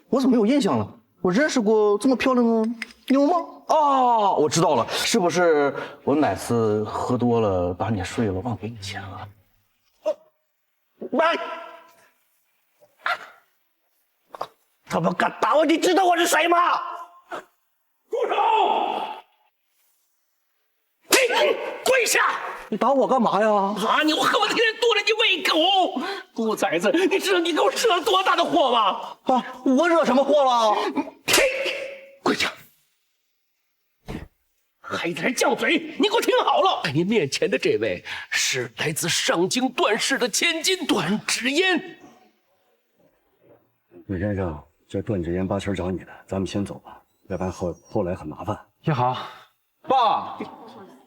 我怎么没有印象了？我认识过这么漂亮的妞吗？哦，我知道了，是不是我哪次喝多了把你睡了，忘给你钱了？妈！怎么敢打我？你知道我是谁吗？住手！你跪下！你打我干嘛呀？啊！你我恨不得天天剁了你喂狗！兔崽子，你知道你给我惹了多大的祸吗？啊！我惹什么祸了？跪下！还在这犟嘴！你给我听好了，在您面前的这位是来自上京段氏的千金段芷嫣。吕先生，这段芷嫣八成找你的，咱们先走吧，要不然后来很麻烦。也好，爸，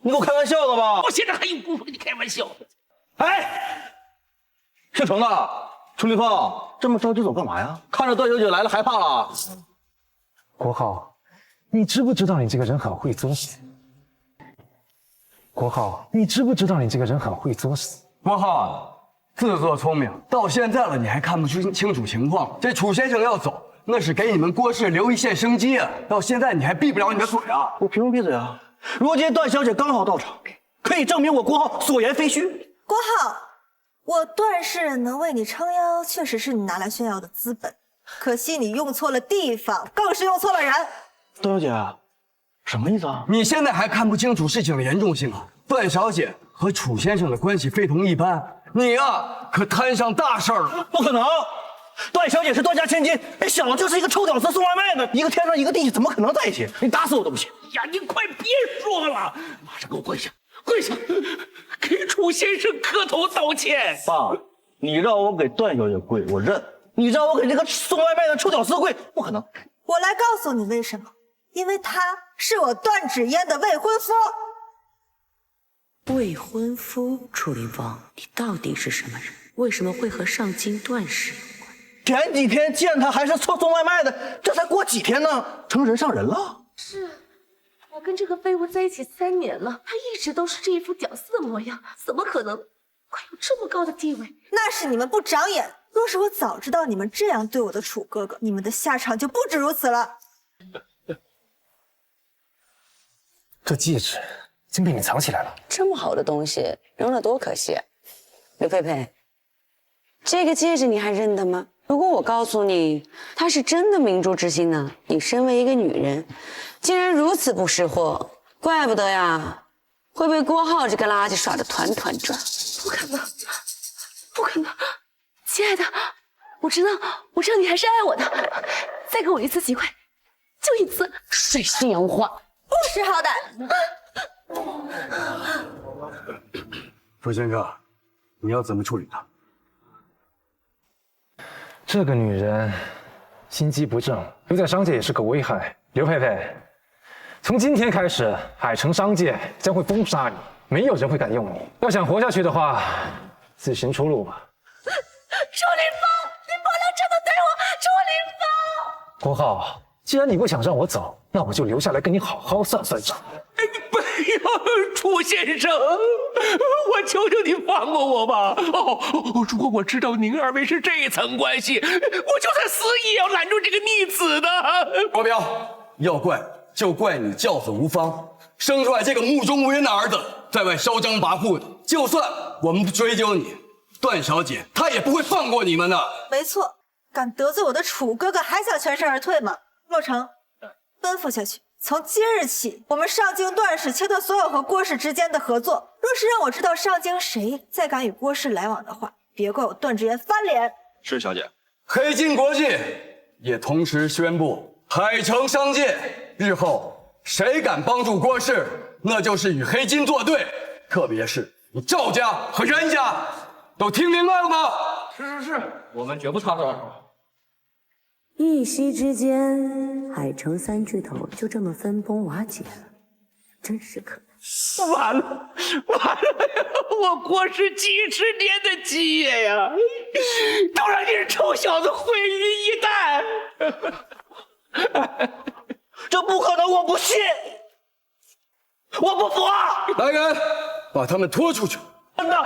你给我开玩笑呢吧？我现在还有功夫跟你开玩笑？哎，姓程的，楚立凤，这么着急走干嘛呀？看着段小姐来了，害怕了？国浩，你知不知道你这个人很会作死？国浩，你知不知道你这个人很会作死？国浩，自作聪明，到现在了你还看不清楚情况。这楚先生要走，那是给你们郭氏留一线生机啊！到现在你还闭不了你的嘴啊！我凭什么闭嘴啊？如今段小姐刚好到场，可以证明我郭浩所言非虚。郭浩，我段氏能为你撑腰，确实是你拿来炫耀的资本。可惜你用错了地方，更是用错了人。段小姐，什么意思啊？你现在还看不清楚事情的严重性啊！段小姐和楚先生的关系非同一般，你呀可摊上大事了。不可能！段小姐是段家千金，这小子就是一个臭屌丝送外卖的，一个天上一个地下，怎么可能在一起？你打死我都不信！呀，你快别说了，马上给我跪下，跪下，给楚先生磕头道歉。爸，你让我给段小姐跪，我认；你让我给这个送外卖的臭屌丝跪，不可能。我来告诉你为什么，因为他是我段芷嫣的未婚夫。未婚夫？楚林峰，你到底是什么人？为什么会和上京段氏有关？前几天见他还是送外卖的，这才过几天呢，成人上人了。是，我跟这个废物在一起3年了，他一直都是这一副屌丝的模样，怎么可能会有这么高的地位？那是你们不长眼。若是我早知道你们这样对我的楚哥哥，你们的下场就不止如此了。这戒指竟被你藏起来了，这么好的东西扔了多可惜啊！刘佩佩，这个戒指你还认得吗？如果我告诉你它是真的明珠之心呢？你身为一个女人，竟然如此不识货，怪不得呀，会被郭浩这个垃圾耍得团团转。不可能，不可能！亲爱的，我知道你还是爱我的，再给我一次机会，就一次。水性杨花，不识好歹。楚先生，你要怎么处理他？这个女人心机不正，留在商界也是个危害。刘佩佩，从今天开始，海城商界将会封杀你，没有人会敢用你。要想活下去的话，自行出路吧。楚林峰，你不能这么对我，楚林峰。国浩，既然你不想让我走，那我就留下来跟你好好算算账。不要，楚先生，我求求你放过我吧！如果我知道您二位是这层关系，我就算死也要拦住这个逆子的。国彪，要怪就怪你教子无方，生出来这个目中无人的儿子，在外嚣张跋扈的。就算我们不追究你，段小姐她也不会放过你们的。没错，敢得罪我的楚哥哥，还想全身而退吗？洛城，吩咐下去。从今日起，我们上京段氏切断所有和郭氏之间的合作。若是让我知道上京谁再敢与郭氏来往的话，别怪我段之言翻脸。是小姐。黑金国际也同时宣布，海城商界日后谁敢帮助郭氏，那就是与黑金作对。特别是你赵家和袁家，都听明白了吗？是，我们绝不插手。一夕之间，海城三巨头就这么分崩瓦解了，真是可恶。完了呀！我郭氏几十年的基业呀，都让你这臭小子毁于一旦！这不可能，我不信，我不服啊！来人，把他们拖出去！真的，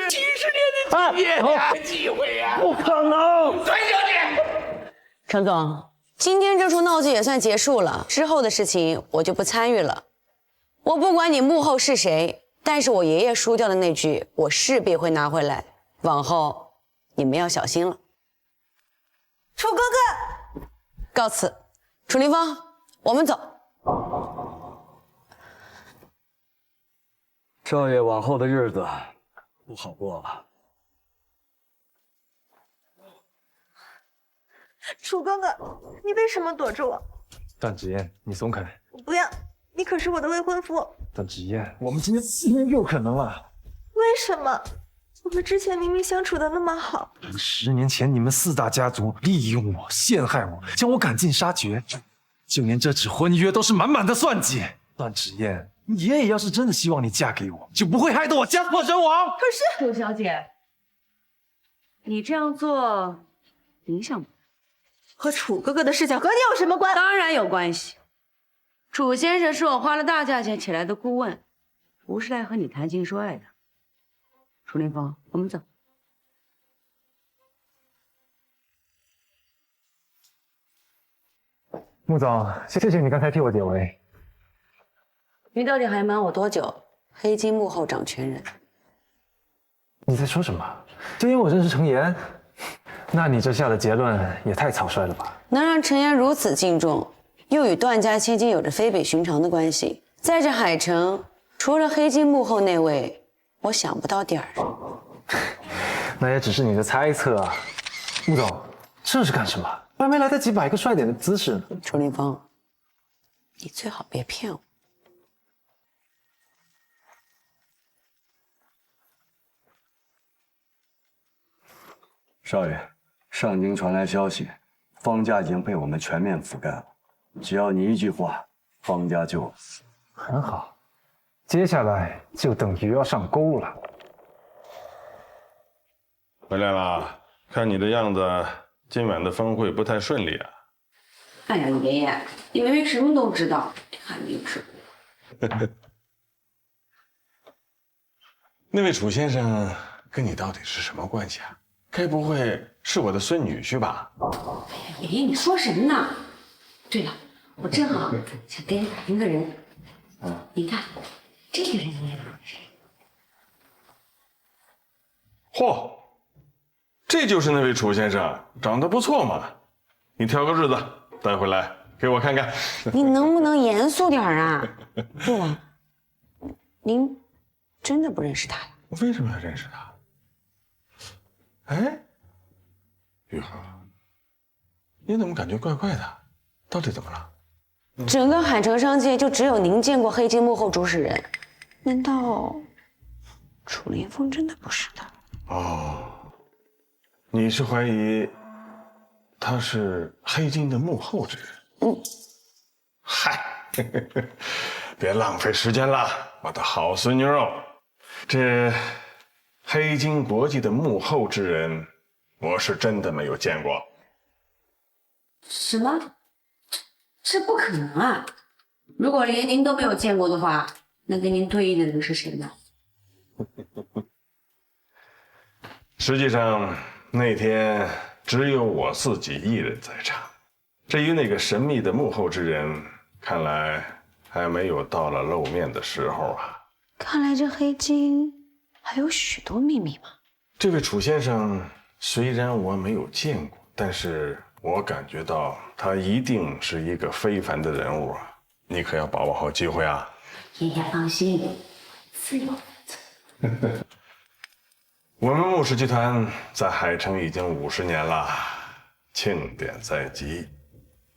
几十年的基业呀，机会呀，不可能！退下去！陈总，今天这出闹剧也算结束了，之后的事情我就不参与了。我不管你幕后是谁，但是我爷爷输掉的那句，我势必会拿回来。往后你们要小心了。楚哥哥，告辞。楚林芳，我们走。少爷往后的日子不好过了。楚哥哥，你为什么躲着我？段芷嫣，你松开！我不要，你可是我的未婚夫。段芷嫣，我们今天又可能了。为什么？我们之前明明相处的那么好。10年前，你们4大家族利用我、陷害我，将我赶尽杀绝，就连这纸婚约都是满满的算计。段芷嫣，你爷爷要是真的希望你嫁给我，就不会害得我家破人亡。可是，楚小姐，你这样做影响不大？和楚哥哥的事情和你有什么关？当然有关系。楚先生是我花了大价钱请来的顾问，不是来和你谈情说爱的。楚林峰，我们走。穆总，谢谢你刚才替我解围。你到底还瞒我多久？黑金幕后掌权人。你在说什么？就因为我认识程岩？那你这下的结论也太草率了吧？能让程岩如此敬重，又与段家千金有着非比寻常的关系，在这海城，除了黑金幕后那位，我想不到第二人。那也只是你的猜测啊。穆总，这是干什么？我还没来得及摆个帅点的姿势呢。楚林峰，你最好别骗我。少爷，上京传来消息，方家已经被我们全面覆盖了。只要你一句话，方家就很好。接下来就等于要上钩了。回来了，看你的样子，今晚的峰会不太顺利啊。哎呀，爷爷，你明明什么都知道，还明知故问。那位楚先生跟你到底是什么关系啊？该不会是我的孙女婿吧？哎呀，爷爷，你说什么呢？对了，我正好想跟你打听个人。你看，这个人你也不认识。嚯，这就是那位楚先生，长得不错嘛。你挑个日子带回来给我看看。你能不能严肃点啊？对了，您真的不认识他呀？我为什么要认识他？哎，玉和，你怎么感觉怪怪的？到底怎么了？整个海城商界就只有您见过黑金幕后主使人，难道楚林峰真的不是他？哦，你是怀疑他是黑金的幕后之人？嗯，嗨，别浪费时间了，我的好孙女肉。这黑金国际的幕后之人，我是真的没有见过。什么？这不可能啊！如果连您都没有见过的话，那跟您对应的人是谁呢？实际上那天只有我自己一人在场。至于那个神秘的幕后之人，看来还没有到了露面的时候啊。看来这黑金还有许多秘密嘛。这位楚先生虽然我没有见过，但是我感觉到他一定是一个非凡的人物啊！你可要把握好机会啊！爷爷放心，自有分寸。我们穆氏集团在海城已经50年了，庆典在即。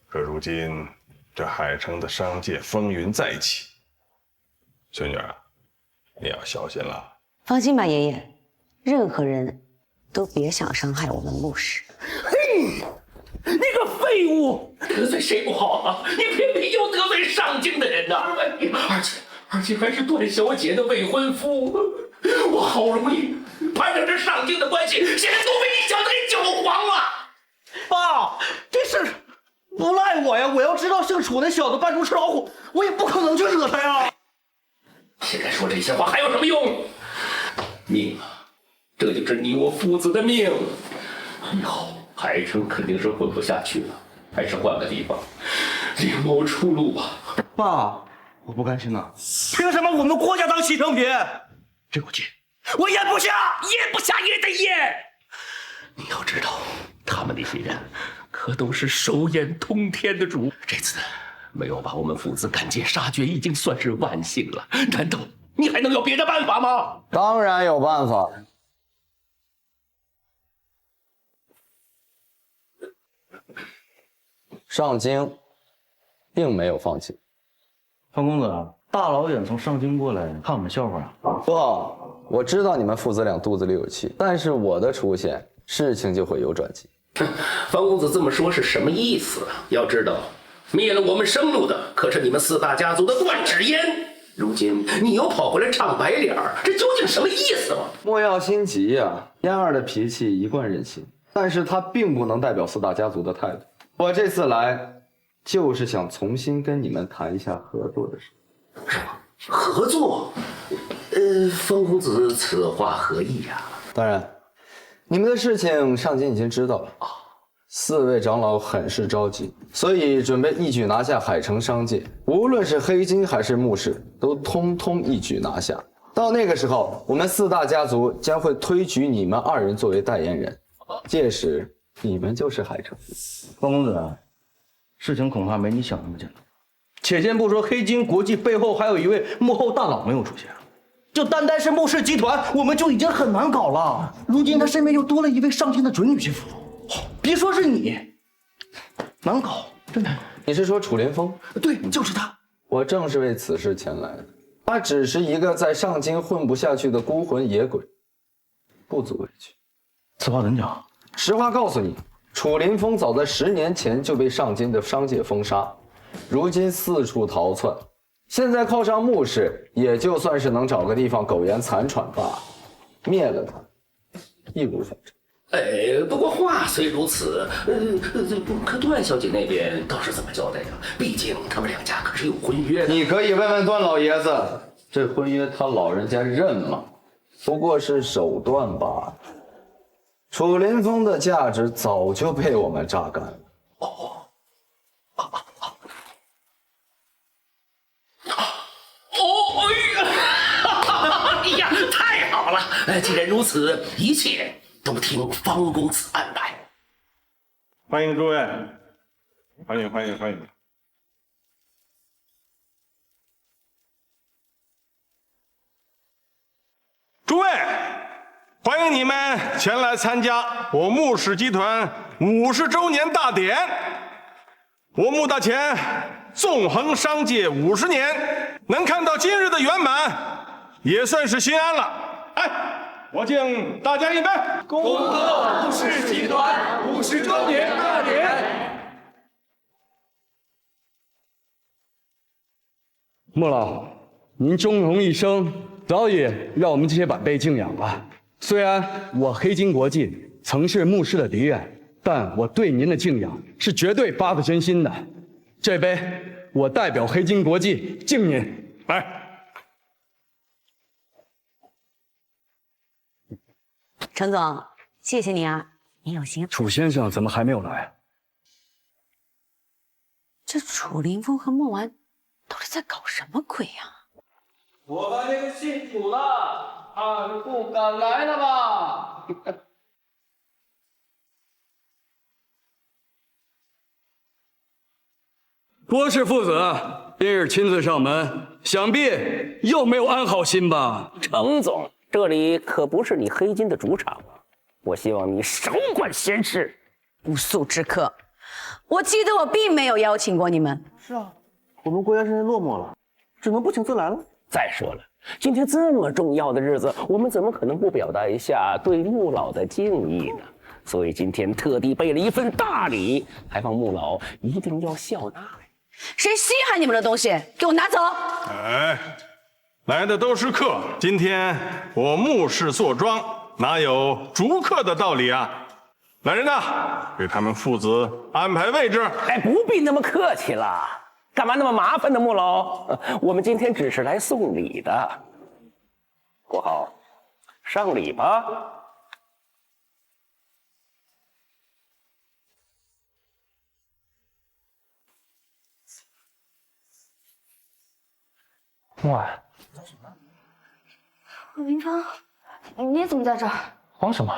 可如今这海城的商界风云再起，孙女儿，你要小心了。放心吧，爷爷，任何人都别想伤害我们穆氏。嘿，你个废物，得罪谁不好啊？你偏偏又得罪上京的人呐！而且还是段小姐的未婚夫，我好容易攀上这上京的关系，现在都被你小子给搅黄了。爸，这事不赖我呀！我要知道姓楚那小子扮猪吃老虎，我也不可能去惹他呀。现在说这些话还有什么用？命啊，这就是你我父子的命。以后海城肯定是混不下去了，还是换个地方另谋出路吧。爸，我不甘心呐！凭什么我们郭家当牺牲品？这口气我咽不下，咽不下也得咽。你要知道，他们那些人可都是手眼通天的主，这次没有把我们父子赶尽杀绝，已经算是万幸了。难道你还能有别的办法吗？当然有办法。上京并没有放弃。方公子，大老远从上京过来看我们笑话啊？不好，我知道你们父子俩肚子里有气，但是我的出现，事情就会有转机。方公子这么说是什么意思？要知道，灭了我们生路的可是你们4大家族的段芷嫣，如今你又跑回来唱白脸儿，这究竟什么意思嘛？莫要心急呀，嫣儿的脾气一贯任性，但是她并不能代表4大家族的态度。我这次来，就是想重新跟你们谈一下合作的事。合作？方公子此话何意呀？当然，你们的事情上京已经知道了。4位长老很是着急，所以准备一举拿下海城商界，无论是黑金还是穆氏，都通通一举拿下。到那个时候，我们4大家族将会推举你们2人作为代言人，届时你们就是海城。方公子，事情恐怕没你想那么简单。且先不说黑金国际背后还有一位幕后大佬没有出现，就单单是穆氏集团，我们就已经很难搞了。如今他身边又多了一位上京的准女婿辅助，别说是你，难搞，真难搞。你是说楚林峰？对，就是他。我正是为此事前来的。他只是一个在上京混不下去的孤魂野鬼，不足为惧。此话怎讲？实话告诉你，楚林峰早在10年前就被上京的商界封杀，如今四处逃窜。现在靠上穆氏，也就算是能找个地方苟延残喘罢了。灭了他，易如反掌。不过话虽如此，可段小姐那边倒是怎么交代呀？毕竟他们2家可是有婚约的。你可以问问段老爷子，这婚约他老人家认吗？不过是手段罢了。楚林峰的价值早就被我们榨干了。哎呀，太好了！既然如此，一切都听方公子安排。欢迎诸位，欢迎欢迎欢迎！诸位，欢欢迎你们前来参加我穆氏集团50周年大典。我穆大前纵横商界50年，能看到今日的圆满，也算是心安了。哎，我敬大家一杯，恭贺穆氏集团50周年大典。穆老，您峥嵘一生，早已让我们这些晚辈敬仰了。虽然我黑金国际曾是穆氏的敌人，但我对您的敬仰是绝对发自真心的。这杯，我代表黑金国际敬您。来，程总，谢谢你啊，你有心。楚先生怎么还没有来？这楚凌风和孟完都是在搞什么鬼呀？我把这个信补了，二不敢来了吧？郭氏父子今日亲自上门，想必又没有安好心吧？程总，这里可不是你黑金的主场啊！我希望你少管闲事。不速之客，我记得我并没有邀请过你们。是啊，我们郭家深深落寞了，只能不请自来了。再说了，今天这么重要的日子，我们怎么可能不表达一下对穆老的敬意呢？所以今天特地备了一份大礼，还望穆老一定要笑纳。谁稀罕你们的东西？给我拿走！哎，来的都是客，今天我穆氏坐庄，哪有逐客的道理啊？来人呐，给他们父子安排位置。哎，不必那么客气了，干嘛那么麻烦呢，穆老？我们今天只是来送礼的。国豪，上礼吧。孟晚，林芳，你怎么在这儿？慌什么？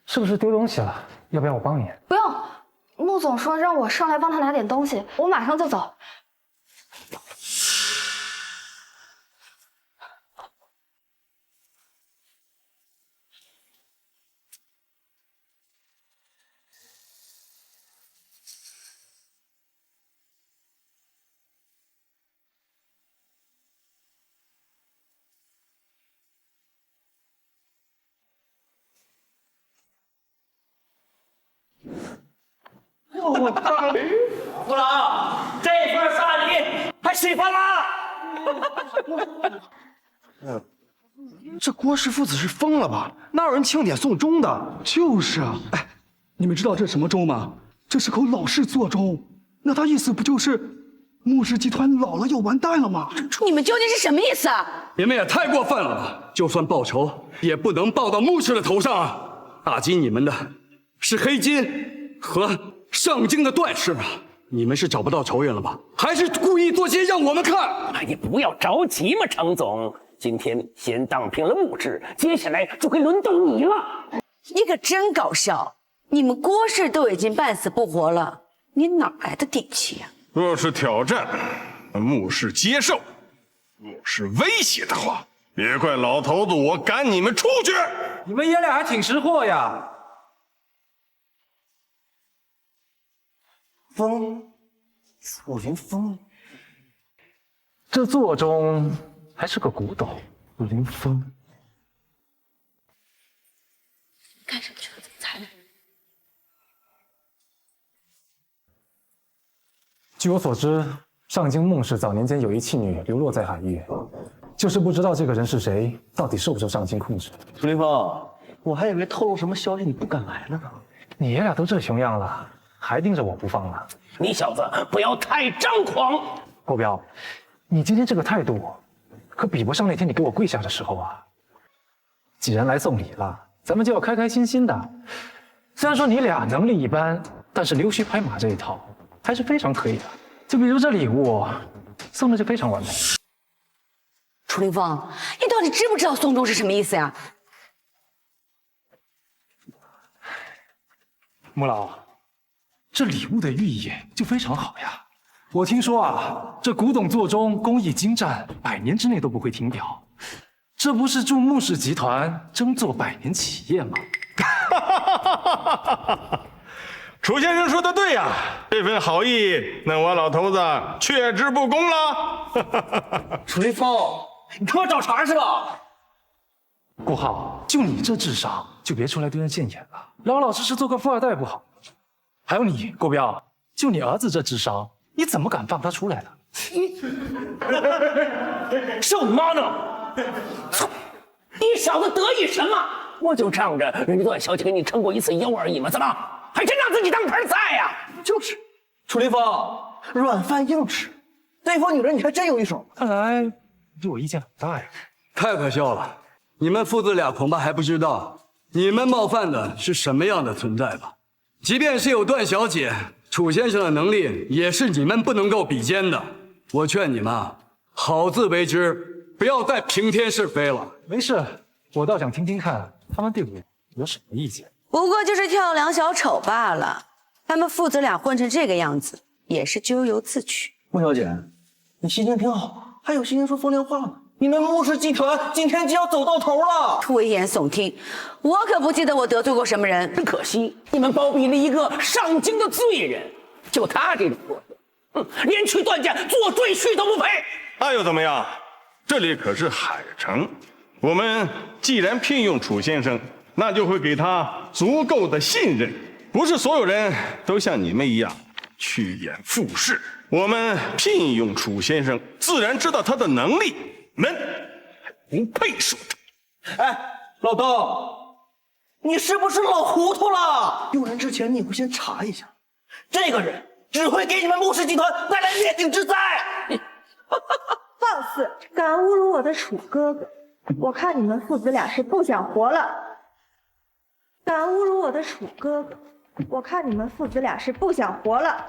是不是丢东西了？要不要我帮你？不用，穆总说让我上来帮他拿点东西，我马上就走。穆老，这份大礼还喜欢吗？这郭氏父子是疯了吧？哪有人庆典送钟的？就是啊，哎，你们知道这是什么钟吗？这是口老式座钟。那他意思不就是穆氏集团老了要完蛋了吗？你们究竟是什么意思啊？你们也太过分了吧！就算报仇，也不能报到穆氏的头上啊！打击你们的是黑金和上京的段氏啊！你们是找不到仇人了吧？还是故意做些让我们看？哎，你不要着急嘛，程总。今天先荡平了穆氏，接下来就会轮到你了。你可真搞笑！你们郭氏都已经半死不活了，你哪来的底气呀？若是挑战，穆氏接受；若是威胁的话，别怪老头子我赶你们出去。你们爷俩还挺识货呀！风，楚云风，这座钟还是个古董，林峰。干什么去了？怎么才来？据我所知，上京孟氏早年间有一妻女流落在海域，就是不知道这个人是谁，到底受不受上京控制。楚凌风，我还以为透露什么消息你不敢来了呢。你爷俩都这熊样了，还盯着我不放啊？你小子不要太张狂！国标，你今天这个态度，可比不上那天你给我跪下的时候啊！既然来送礼了，咱们就要开开心心的。虽然说你俩能力一般，但是溜须拍马这一套还是非常可以的。就比如这礼物，送的就非常完美。楚凌风，你到底知不知道送钟是什么意思呀？穆老，这礼物的寓意就非常好呀。我听说啊，这古董座钟工艺精湛，100年之内都不会停表。这不是祝穆氏集团争做百年企业吗？楚先生说的对呀，这份好意，那我老头子却之不恭了。楚林峰，你他妈找茬是吧？顾浩，就你这智商，就别出来对人现眼了，老老实实做个富二代不好？还有你，郭彪，就你儿子这智商，你怎么敢放他出来呢？是我妈呢！操！你小子得意什么？我就仗着人家段小姐给你撑过一次腰而已嘛，怎么还真拿自己当盆菜呀？就是，楚林峰，软饭硬吃，对付女人你还真有一手。看来你对我意见很大呀。太可笑了！你们父子俩恐怕还不知道，你们冒犯的是什么样的存在吧？即便是有段小姐，楚先生的能力也是你们不能够比肩的。我劝你们啊，好自为之，不要再平添是非了。没事，我倒想听听看他们对我有什么意见。不过就是跳梁小丑罢了。他们父子俩混成这个样子，也是咎由自取。穆小姐，你心情挺好，还有心情说风凉话呢。你们穆氏集团今天就要走到头了，危言耸听，我可不记得我得罪过什么人。真可惜，你们包庇了一个上京的罪人，就他这种货色，连去断剑做赘婿都不配。那又怎么样？这里可是海城，我们既然聘用楚先生，那就会给他足够的信任。不是所有人都像你们一样趋炎附势。我们聘用楚先生，自然知道他的能力。们不配受这。哎，老东，你是不是老糊涂了？用人之前你不先查一下，这个人只会给你们穆氏集团带来灭顶之灾。放肆，敢侮辱我的楚哥哥！我看你们父子俩是不想活了。敢侮辱我的楚哥哥！我看你们父子俩是不想活了。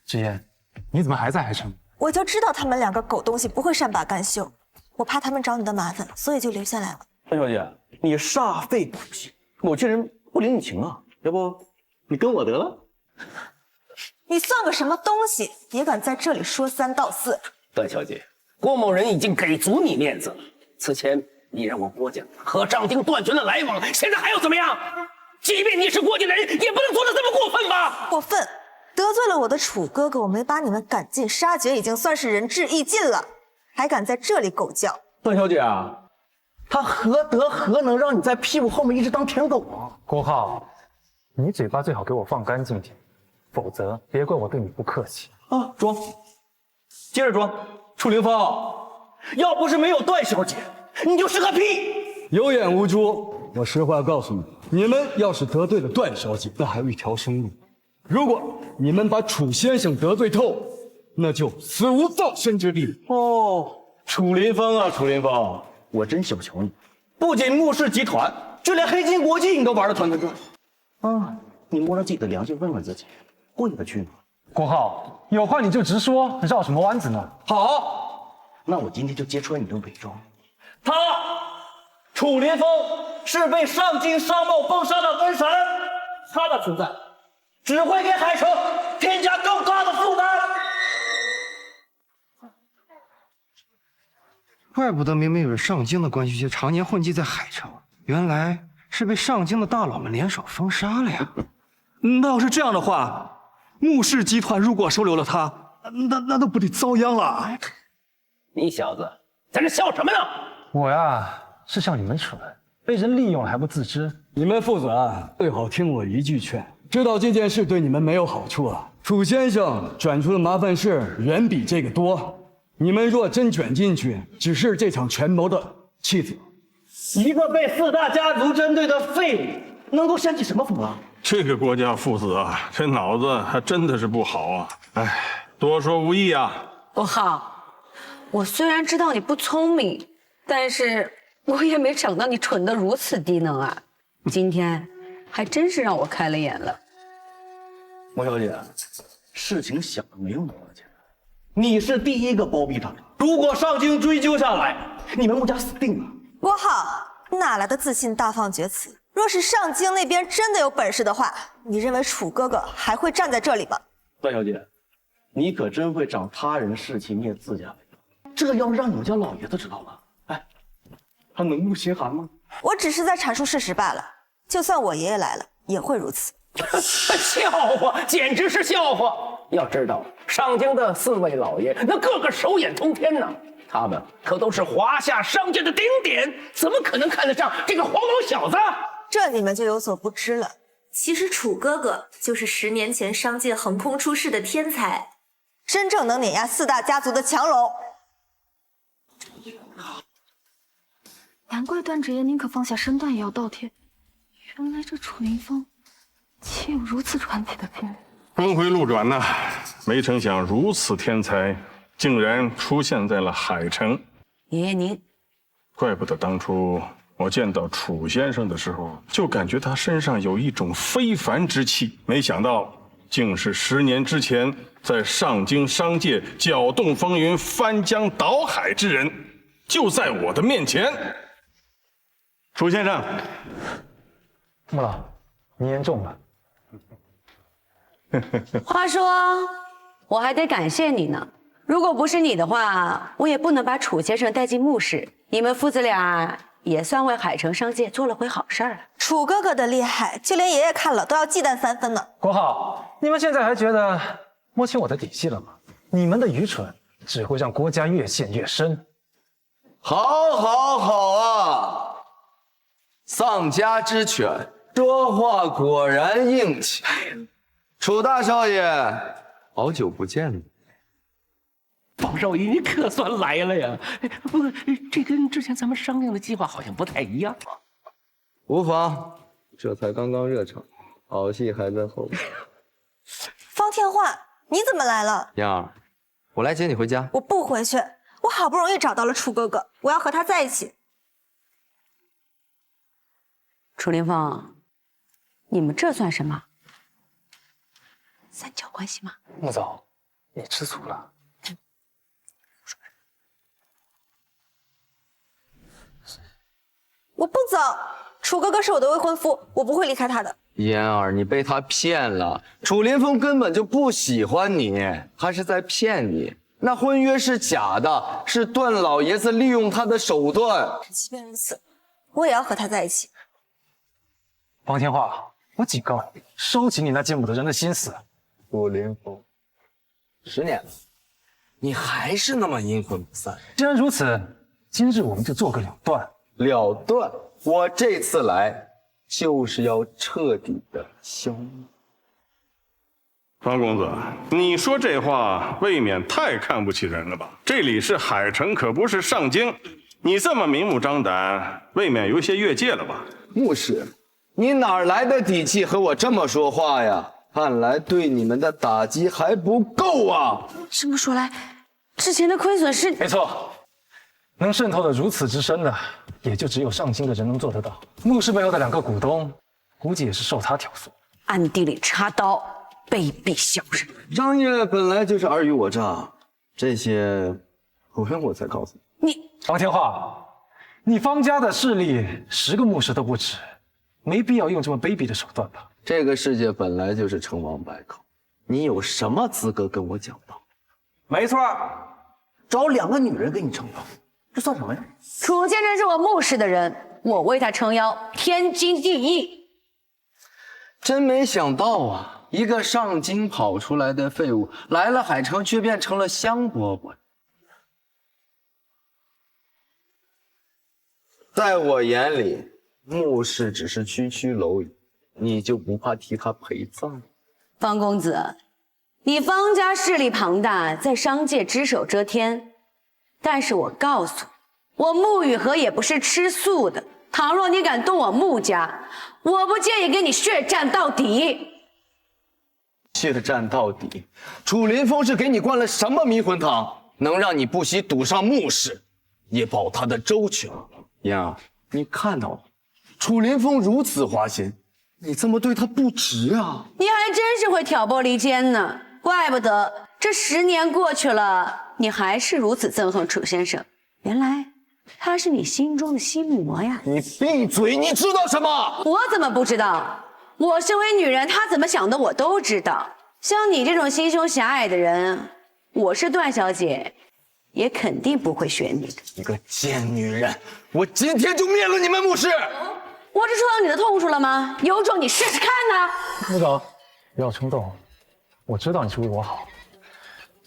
志嫣，你怎么还在海城？我就知道他们两个狗东西不会善罢甘休，我怕他们找你的麻烦，所以就留下来了。段小姐，你煞费苦心，某些人不领你情啊，要不你跟我得了？你算个什么东西，也敢在这里说三道四？段小姐，郭某人已经给足你面子了。此前你让我郭家和上京断绝了来往，现在还要怎么样？即便你是郭家的人，也不能做得这么过分吧？过分！得罪了我的楚哥哥，我没把你们赶尽杀绝，已经算是仁至义尽了，还敢在这里狗叫？段小姐啊，他何德何能让你在屁股后面一直当舔狗啊？郭浩，你嘴巴最好给我放干净点，否则别怪我对你不客气啊！装，接着装。楚凌风，要不是没有段小姐，你就是个屁！有眼无珠，我实话告诉你，你们要是得罪了段小姐，那还有一条生路。如果你们把楚先生得罪透，那就死无葬身之地。哦，楚林峰啊，楚林峰，我真小瞧你，不仅穆氏集团，就连黑金国际你都玩得团团转。啊，你摸着自己的良心问问自己，过意得去吗？郭浩，有话你就直说，绕什么弯子呢？好，那我今天就揭穿你的伪装。他，楚林峰是被上京商贸封杀的瘟神，他的存在只会给海城添加更大的负担。怪不得明明有着上京的关系，却常年混迹在海城，原来是被上京的大佬们联手封杀了呀！那要是这样的话，穆氏集团如果收留了他，那都不得遭殃了？你小子在这笑什么呢？我呀，是笑你们蠢，被人利用了还不自知。你们父子啊，最好听我一句劝，知道这件事对你们没有好处啊。楚先生转出的麻烦事远比这个多，你们若真卷进去，只是这场权谋的弃子。一个被四大家族针对的废物，能够掀起什么风浪？这个郭家父子啊，这脑子还真的是不好啊！哎，多说无益啊。郭浩，我虽然知道你不聪明，但是我也没想到你蠢得如此低能啊！今天还真是让我开了眼了。莫小姐，事情想的没有那么简单。你是第一个包庇他的，如果上京追究下来，你们穆家死定了。郭浩，哪来的自信大放厥词？若是上京那边真的有本事的话，你认为楚哥哥还会站在这里吗？段小姐，你可真会长他人士气灭自家为这要是让你们家老爷子知道了，哎，他能不心寒吗？我只是在阐述事实罢了。就算我爷爷来了，也会如此。笑话，简直是笑话！要知道，上京的4位老爷，那个个手眼通天呐，他们可都是华夏商界的顶点，怎么可能看得上这个黄毛小子？这你们就有所不知了。其实楚哥哥就是10年前商界横空出世的天才，真正能碾压4大家族的强龙。难怪段直言宁可放下身段也要倒贴，原来这楚凌风岂有如此传奇的天人？峰回路转呐，没成想如此天才竟然出现在了海城。爷爷您，怪不得当初我见到楚先生的时候，就感觉他身上有一种非凡之气，没想到竟是10年之前在上京商界搅动风云、翻江倒海之人，就在我的面前。楚先生，穆老，你言重了。话说，我还得感谢你呢。如果不是你的话，我也不能把楚先生带进墓室。你们父子俩也算为海城商界做了回好事了。楚哥哥的厉害，就连爷爷看了都要忌惮3分呢。国浩，你们现在还觉得摸清我的底细了吗？你们的愚蠢只会让国家越陷越深。好啊！丧家之犬，说话果然硬气。楚大少爷，好久不见了。方少爷，你可算来了呀！不过这跟之前咱们商量的计划好像不太一样。无妨，这才刚刚热场，好戏还在后面。方天画，你怎么来了？燕儿，我来接你回家。我不回去，我好不容易找到了楚哥哥，我要和他在一起。楚凌风，你们这算什么？三角关系吗？穆总，你吃醋了。我不走，楚哥哥是我的未婚夫，我不会离开他的。嫣儿，你被他骗了，楚凌风根本就不喜欢你，他是在骗你。那婚约是假的，是段老爷子利用他的手段。即便如此，我也要和他在一起。王天化，我警告你，收起你那见不得人的心思。楚凌风，10年了，你还是那么阴魂不散。既然如此，今日我们就做个了断。了断！我这次来就是要彻底的消灭。方公子，你说这话未免太看不起人了吧？这里是海城，可不是上京。你这么明目张胆，未免有些越界了吧？牧师，你哪来的底气和我这么说话呀？看来对你们的打击还不够啊！这么说来，之前的亏损是……没错，能渗透的如此之深的，也就只有上京的人能做得到。牧师背后的2个股东，估计也是受他挑唆，暗地里插刀，卑鄙小人。张爷本来就是尔虞我诈，这些后面我才告诉你。方天化，你方家的势力10个牧师都不止，没必要用这么卑鄙的手段吧？这个世界本来就是成王败寇，你有什么资格跟我讲道？没错，找2个女人给你撑腰，这算什么呀？楚先生是我牧师的人，我为他撑腰，天经地义。真没想到啊，一个上京跑出来的废物，来了海城却变成了香饽饽。在我眼里，牧氏只是区区蝼蚁，你就不怕替他陪葬？方公子，你方家势力庞大，在商界只手遮天，但是我告诉你，我穆雨禾也不是吃素的。倘若你敢动我穆家，我不介意跟你血战到底。血战到底？楚林峰是给你灌了什么迷魂汤，能让你不惜赌上穆氏，也保他的周全？嫣儿，你看到了，楚林峰如此花心，你这么对他不值啊！你还真是会挑拨离间呢，怪不得这10年过去了，你还是如此憎恨楚先生。原来他是你心中的心魔呀！你闭嘴！你知道什么？我怎么不知道？我身为女人，她怎么想的我都知道。像你这种心胸狭隘的人，我是段小姐，也肯定不会选你的。一个贱女人，我今天就灭了你们穆氏！我这戳到你的痛处了吗？有种你试试看呢！穆总，不要冲动，我知道你是为我好，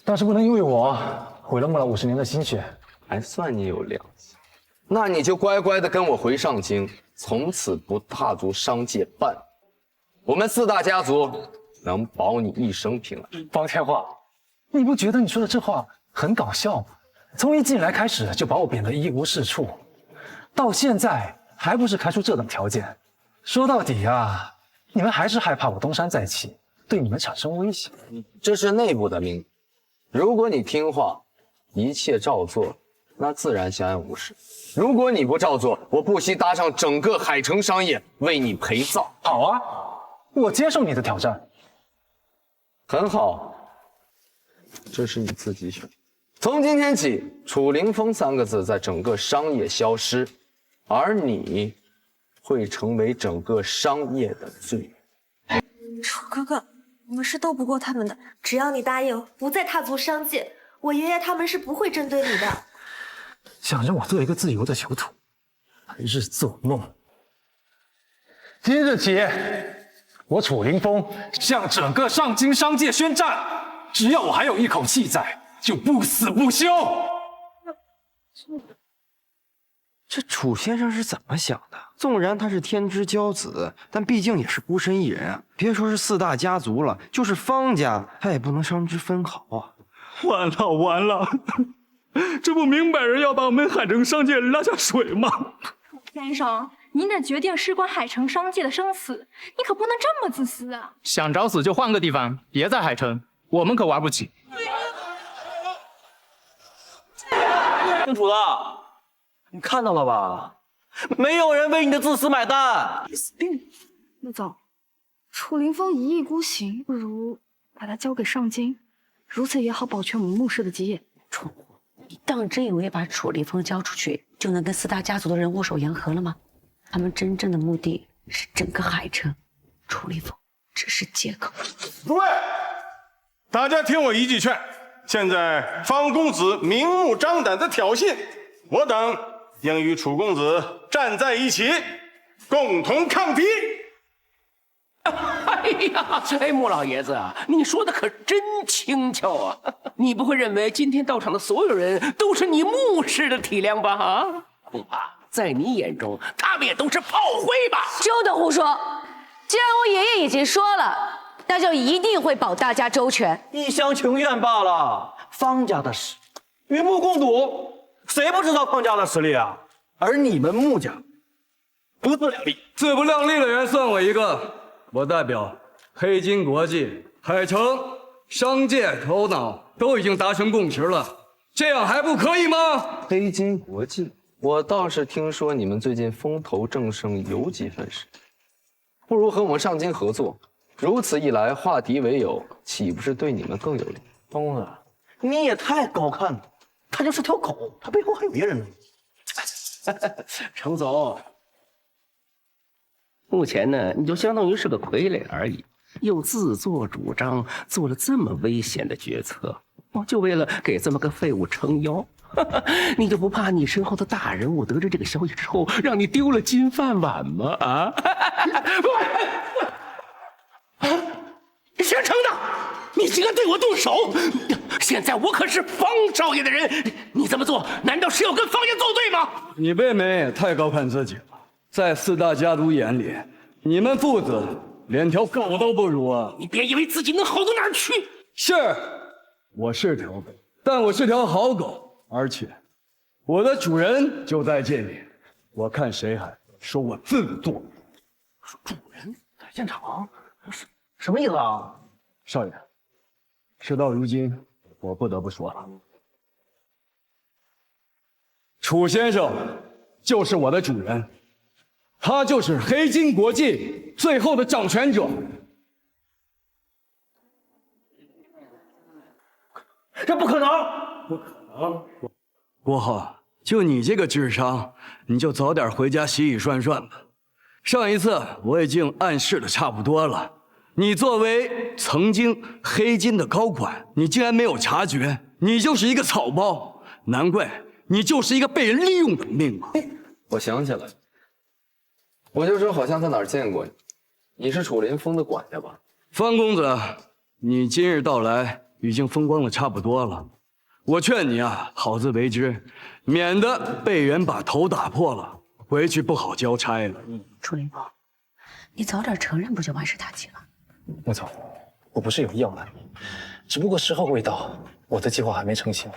但是不能因为我毁了穆老50年的心血。还算你有良心，那你就乖乖的跟我回上京，从此不踏足商界半步。我们4大家族能保你一生平安。方天画，你不觉得你说的这话很搞笑吗？从一进来开始就把我贬得一无是处，到现在还不是开出这等条件？说到底啊，你们还是害怕我东山再起，对你们产生威胁。这是内部的命令，如果你听话，一切照做，那自然相安无事。如果你不照做，我不惜搭上整个海城商业为你陪葬。好啊，我接受你的挑战。很好，这是你自己选。从今天起，楚凌风3个字在整个商业消失，而你会成为整个商业的罪人。楚哥哥，我们是斗不过他们的。只要你答应不再踏足商界，我爷爷他们是不会针对你的。想让我做一个自由的囚徒，白日做梦。今日起，我楚凌风向整个上京商界宣战，只要我还有一口气在，就不死不休。这楚先生是怎么想的？纵然他是天之骄子，但毕竟也是孤身一人啊。别说是4大家族了，就是方家，他也不能伤之分毫啊。完了完了，这不明摆着要把我们海城商界拉下水吗？先生，您的决定事关海城商界的生死，你可不能这么自私啊！想找死就换个地方，别在海城，我们可玩不起。姓楚的，你看到了吧？没有人为你的自私买单。陆总，楚凌风一意孤行，不如把他交给上京，如此也好保全我们穆氏的基业。楚，你当真以为把楚凌风交出去就能跟4大家族的人握手言和了吗？他们真正的目的是整个海城，楚凌风只是借口。诸位，大家听我一句劝，现在方公子明目张胆的挑衅，我等应与楚公子站在一起，共同抗敌。哎呀，穆老爷子啊，你说的可真轻巧啊！你不会认为今天到场的所有人都是你穆氏的体谅吧？啊，恐怕在你眼中，他们也都是炮灰吧？休得胡说！既然我爷爷已经说了，那就一定会保大家周全。一厢情愿罢了。方家的事，与穆共睹，谁不知道方家的实力啊？而你们穆家不自量力，自不量力的人算我一个。我代表黑金国际、海城商界头脑都已经达成共识了，这样还不可以吗？黑金国际，我倒是听说你们最近风头正盛，有几分实力，不如和我们上京合作。如此一来，化敌为友，岂不是对你们更有利？方公子，你也太高看了，他就是条狗，他背后还有别人呢。程总，目前呢，你就相当于是个傀儡而已，又自作主张做了这么危险的决策，就为了给这么个废物撑腰。你就不怕你身后的大人物得知这个消息之后，让你丢了金饭碗吗？啊！姓程的，你竟敢对我动手！现在我可是方少爷的人，你这么做难道是要跟方爷作对吗？你妹妹也太高看自己了，在4大家族眼里，你们父子连条狗都不如啊！你别以为自己能好到哪儿去。是，我是条狗，但我是条好狗，而且我的主人就在这里，我看谁还说我自作。主人在现场，什么意思啊？少爷，事到如今，我不得不说了，楚先生就是我的主人，他就是黑金国际最后的掌权者。这不可能！不可能！郭浩，就你这个智商，你就早点回家洗洗涮涮吧。上一次我已经暗示的差不多了。你作为曾经黑金的高管，你竟然没有察觉，你就是一个草包。难怪你就是一个被人利用的命啊！我想起来了，我就说好像在哪儿见过你，你是楚林峰的管家吧？方公子，你今日到来，已经风光的差不多了。我劝你啊，好自为之，免得被人把头打破了，回去不好交差了。楚林峰，你早点承认不就万事大吉了？穆总，我不是有意要瞒你，只不过时候未到，我的计划还没成型。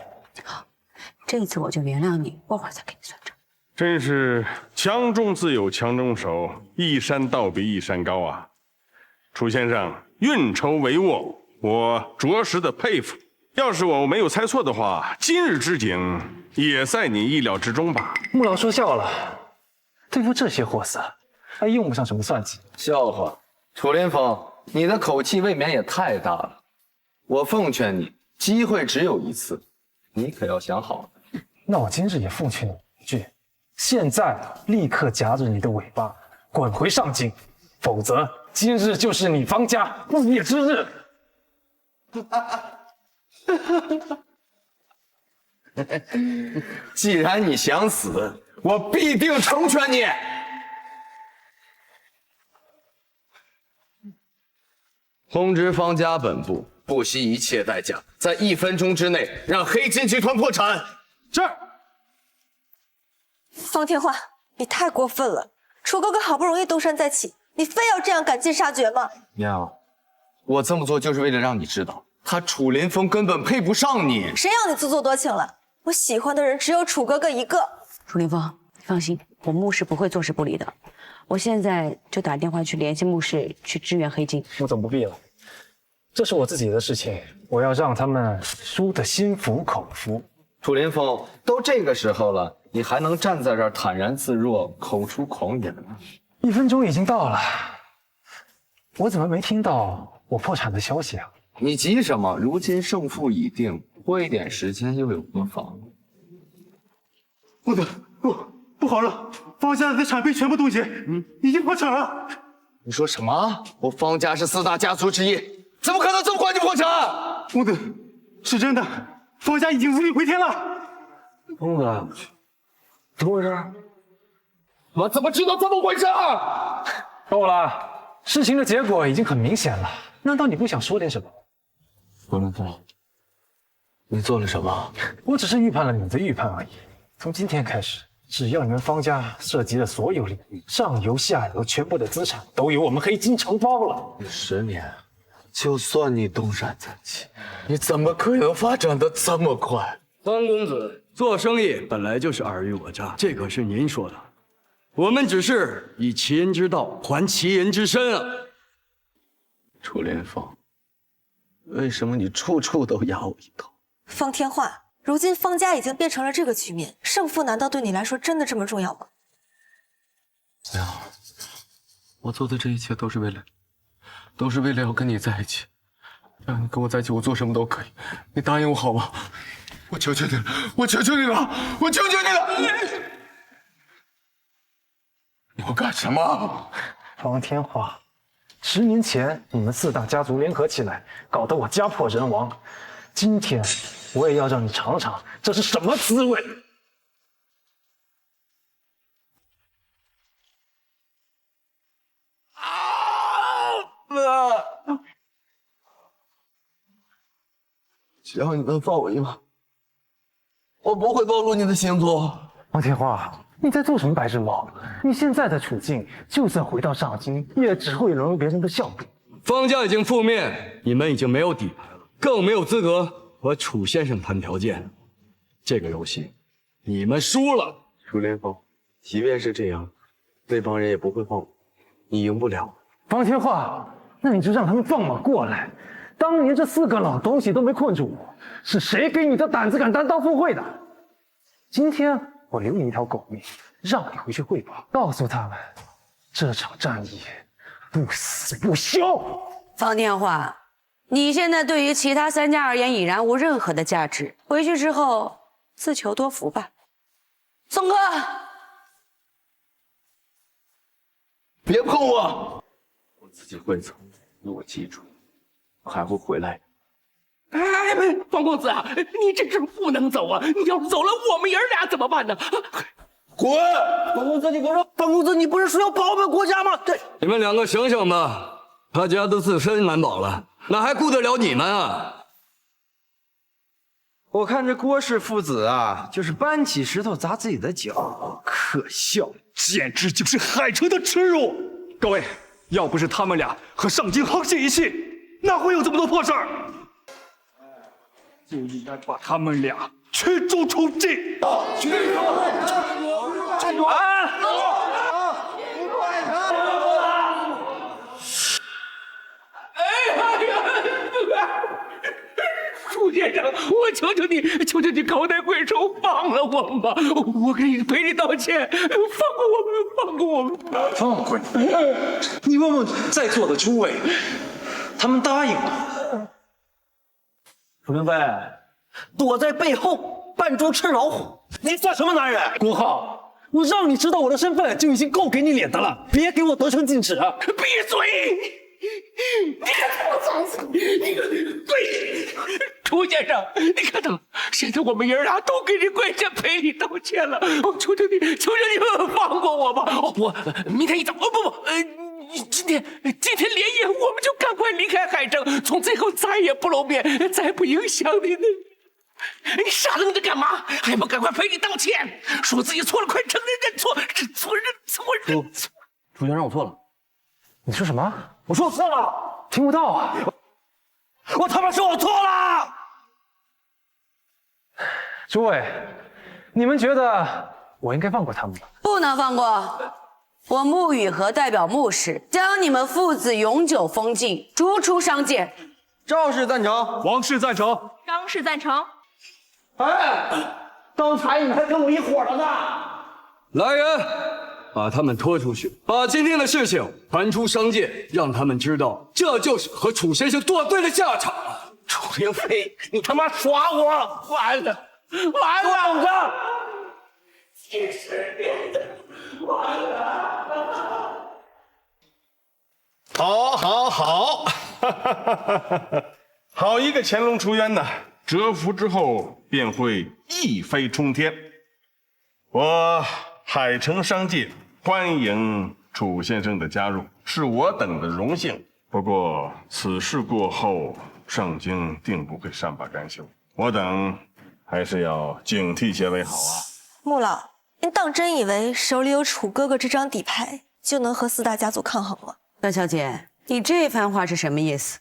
好，这次我就原谅你，过会儿再给你算账。真是强中自有强中手，一山倒比一山高啊！楚先生运筹帷幄，我着实的佩服。要是我没有猜错的话，今日之景也在你意料之中吧？穆老说笑了，对付这些货色，还用不上什么算计。笑话，楚林峰，你的口气未免也太大了。我奉劝你，机会只有一次，你可要想好了。那我今日也奉劝你一句：现在立刻夹着你的尾巴滚回上京，否则今日就是你方家不灭之日。既然你想死，我必定成全你。通知方家本部，不惜一切代价，在1分钟之内让黑金集团破产。这儿，方天画，你太过分了！楚哥哥好不容易东山再起，你非要这样赶尽杀绝吗？娘，我这么做就是为了让你知道，他楚林峰根本配不上你。谁要你自作多情了？我喜欢的人只有楚哥哥一个。楚林峰，你放心，我穆氏不会坐视不理的。我现在就打电话去联系穆氏，去支援黑金。穆总不必了，这是我自己的事情，我要让他们输得心服口服。楚林峰，都这个时候了，你还能站在这儿坦然自若，口出狂言吗？1分钟已经到了，我怎么没听到我破产的消息啊？你急什么？如今胜负已定，拖一点时间又有何妨？不好了，方家的产被全部冻结，已经破产了。你说什么？我方家是4大家族之一，怎么可能这么快就破产？公子，是真的，方家已经如履回天了。公子，怎么回事？我怎么知道这么回事？够了，事情的结果已经很明显了，难道你不想说点什么？楚林峰，你做了什么？我只是预判了你的预判而已。从今天开始，只要你们方家涉及的所有领域，上游下游全部的资产都由我们黑金承包了。10年，就算你东山再起，你怎么可能发展的这么快？方公子，做生意本来就是尔虞我诈，这可是您说的。我们只是以其人之道还其人之身啊。楚林峰，为什么你处处都压我一头？方天画，如今方家已经变成了这个局面，胜负难道对你来说真的这么重要吗？娘，我做的这一切都是为了要跟你在一起。让你跟我在一起，我做什么都可以。你答应我好吗？我求求你了，我求求你了，我求求你了！你要干什么？方天画，10年前你们4大家族联合起来，搞得我家破人亡。今天我也要让你尝尝这是什么滋味。只要你能放我一马，我不会暴露你的行踪。方天画，你在做什么白日梦？你现在的处境，就算回到上京，也只会沦为别人的笑柄。方家已经覆灭，你们已经没有底牌了，更没有资格和楚先生谈条件。这个游戏，你们输了。楚林峰，即便是这样，那帮人也不会放我，你赢不了。方天画，那你就让他们放马过来。当年这4个老东西都没困住我，是谁给你的胆子敢单刀赴会的？今天我留你一条狗命，让你回去汇报，告诉他们这场战役不死不休。方天画，你现在对于其他3家而言已然无任何的价值，回去之后自求多福吧。宋哥，别碰我！我自己会走，你我记住，我还会回来。哎，方公子啊，你这是不能走啊！你要是走了，我们爷儿俩怎么办呢？滚！方公子，你不是说要保我们国家吗？对，你们两个醒醒吧，他家都自身难保了，哪还顾得了你们啊？我看这郭氏父子啊，就是搬起石头砸自己的脚，可笑，简直就是海城的耻辱！各位，要不是他们俩和上京沆瀣一气，哪会有这么多破事儿？就应该把他们俩驱逐出境！驱逐！楚先生，我求求你高抬贵手，放了我们吧！我给你赔礼道歉，放过我们！放过你！你问问在座的诸位，他们答应了。楚明飞，躲在背后扮猪吃老虎，你算什么男人？郭浩，我让你知道我的身份就已经够给你脸的了，别给我得寸进尺啊！闭嘴！你看我脏死你！跪！楚先生，你看到了，现在我们爷儿俩都给你跪下赔礼道歉了。我求求你放过我吧！我明天一早，今天连夜我们就赶快离开海城，从此以后再也不露面，再不影响你的。你傻愣着干嘛？还不赶快赔礼道歉，说自己错了，快承认认错！楚先生，我错了。你说什么？我说我错了，听不到啊！我他妈说我错了！诸位，你们觉得我应该放过他们吗？不能放过！我穆雨禾代表穆氏，将你们父子永久封禁，逐出商界。赵氏赞成，王氏赞成，张氏赞成。哎，刚才你还跟我一伙的呢！来人，把他们拖出去，把今天的事情传出商界，让他们知道这就是和楚先生作对的下场。楚明飞，你他妈耍我！完了，放着！几十年的，完了！好，好一个乾隆出渊呐！蛰伏之后便会一飞冲天。我海城商界欢迎楚先生的加入，是我等的荣幸。不过此事过后，上京定不会善罢甘休，我等还是要警惕些为好啊。穆老，您当真以为手里有楚哥哥这张底牌就能和四大家族抗衡吗？段小姐，你这番话是什么意思？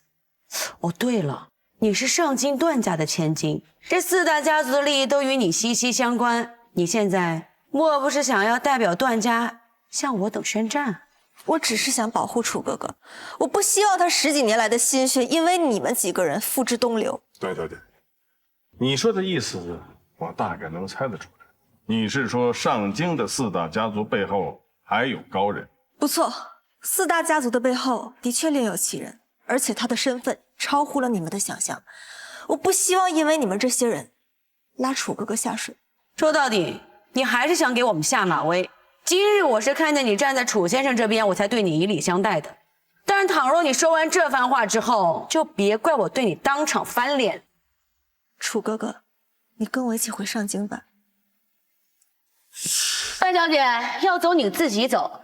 哦，对了，你是上京段家的千金，这四大家族的利益都与你息息相关。你现在莫不是想要代表段家向我等宣战？我只是想保护楚哥哥，我不希望他10几年来的心血因为你们几个人付之东流。段小姐，你说的意思我大概能猜得出来，你是说上京的四大家族背后还有高人？不错，四大家族的背后的确另有其人，而且他的身份超乎了你们的想象。我不希望因为你们这些人拉楚哥哥下水。说到底，你还是想给我们下马威。今日我是看见你站在楚先生这边，我才对你以礼相待的。但倘若你说完这番话之后，就别怪我对你当场翻脸。楚哥哥，你跟我一起回上京吧。范小姐，要走你自己走。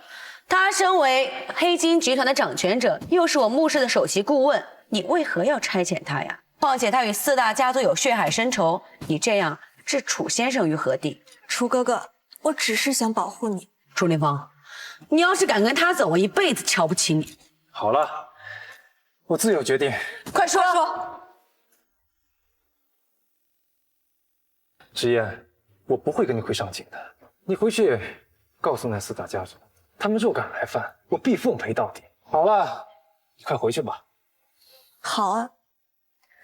他身为黑金集团的掌权者，又是我穆氏的首席顾问，你为何要差遣他呀？况且他与四大家族有血海深仇，你这样置楚先生于何地？楚哥哥，我只是想保护你。楚凌风，你要是敢跟他走，我一辈子瞧不起你。好了，我自有决定。快说！直言，我不会跟你回上京的。你回去告诉那四大家族，他们若敢来犯，我必奉陪到底。好了，你快回去吧。好啊，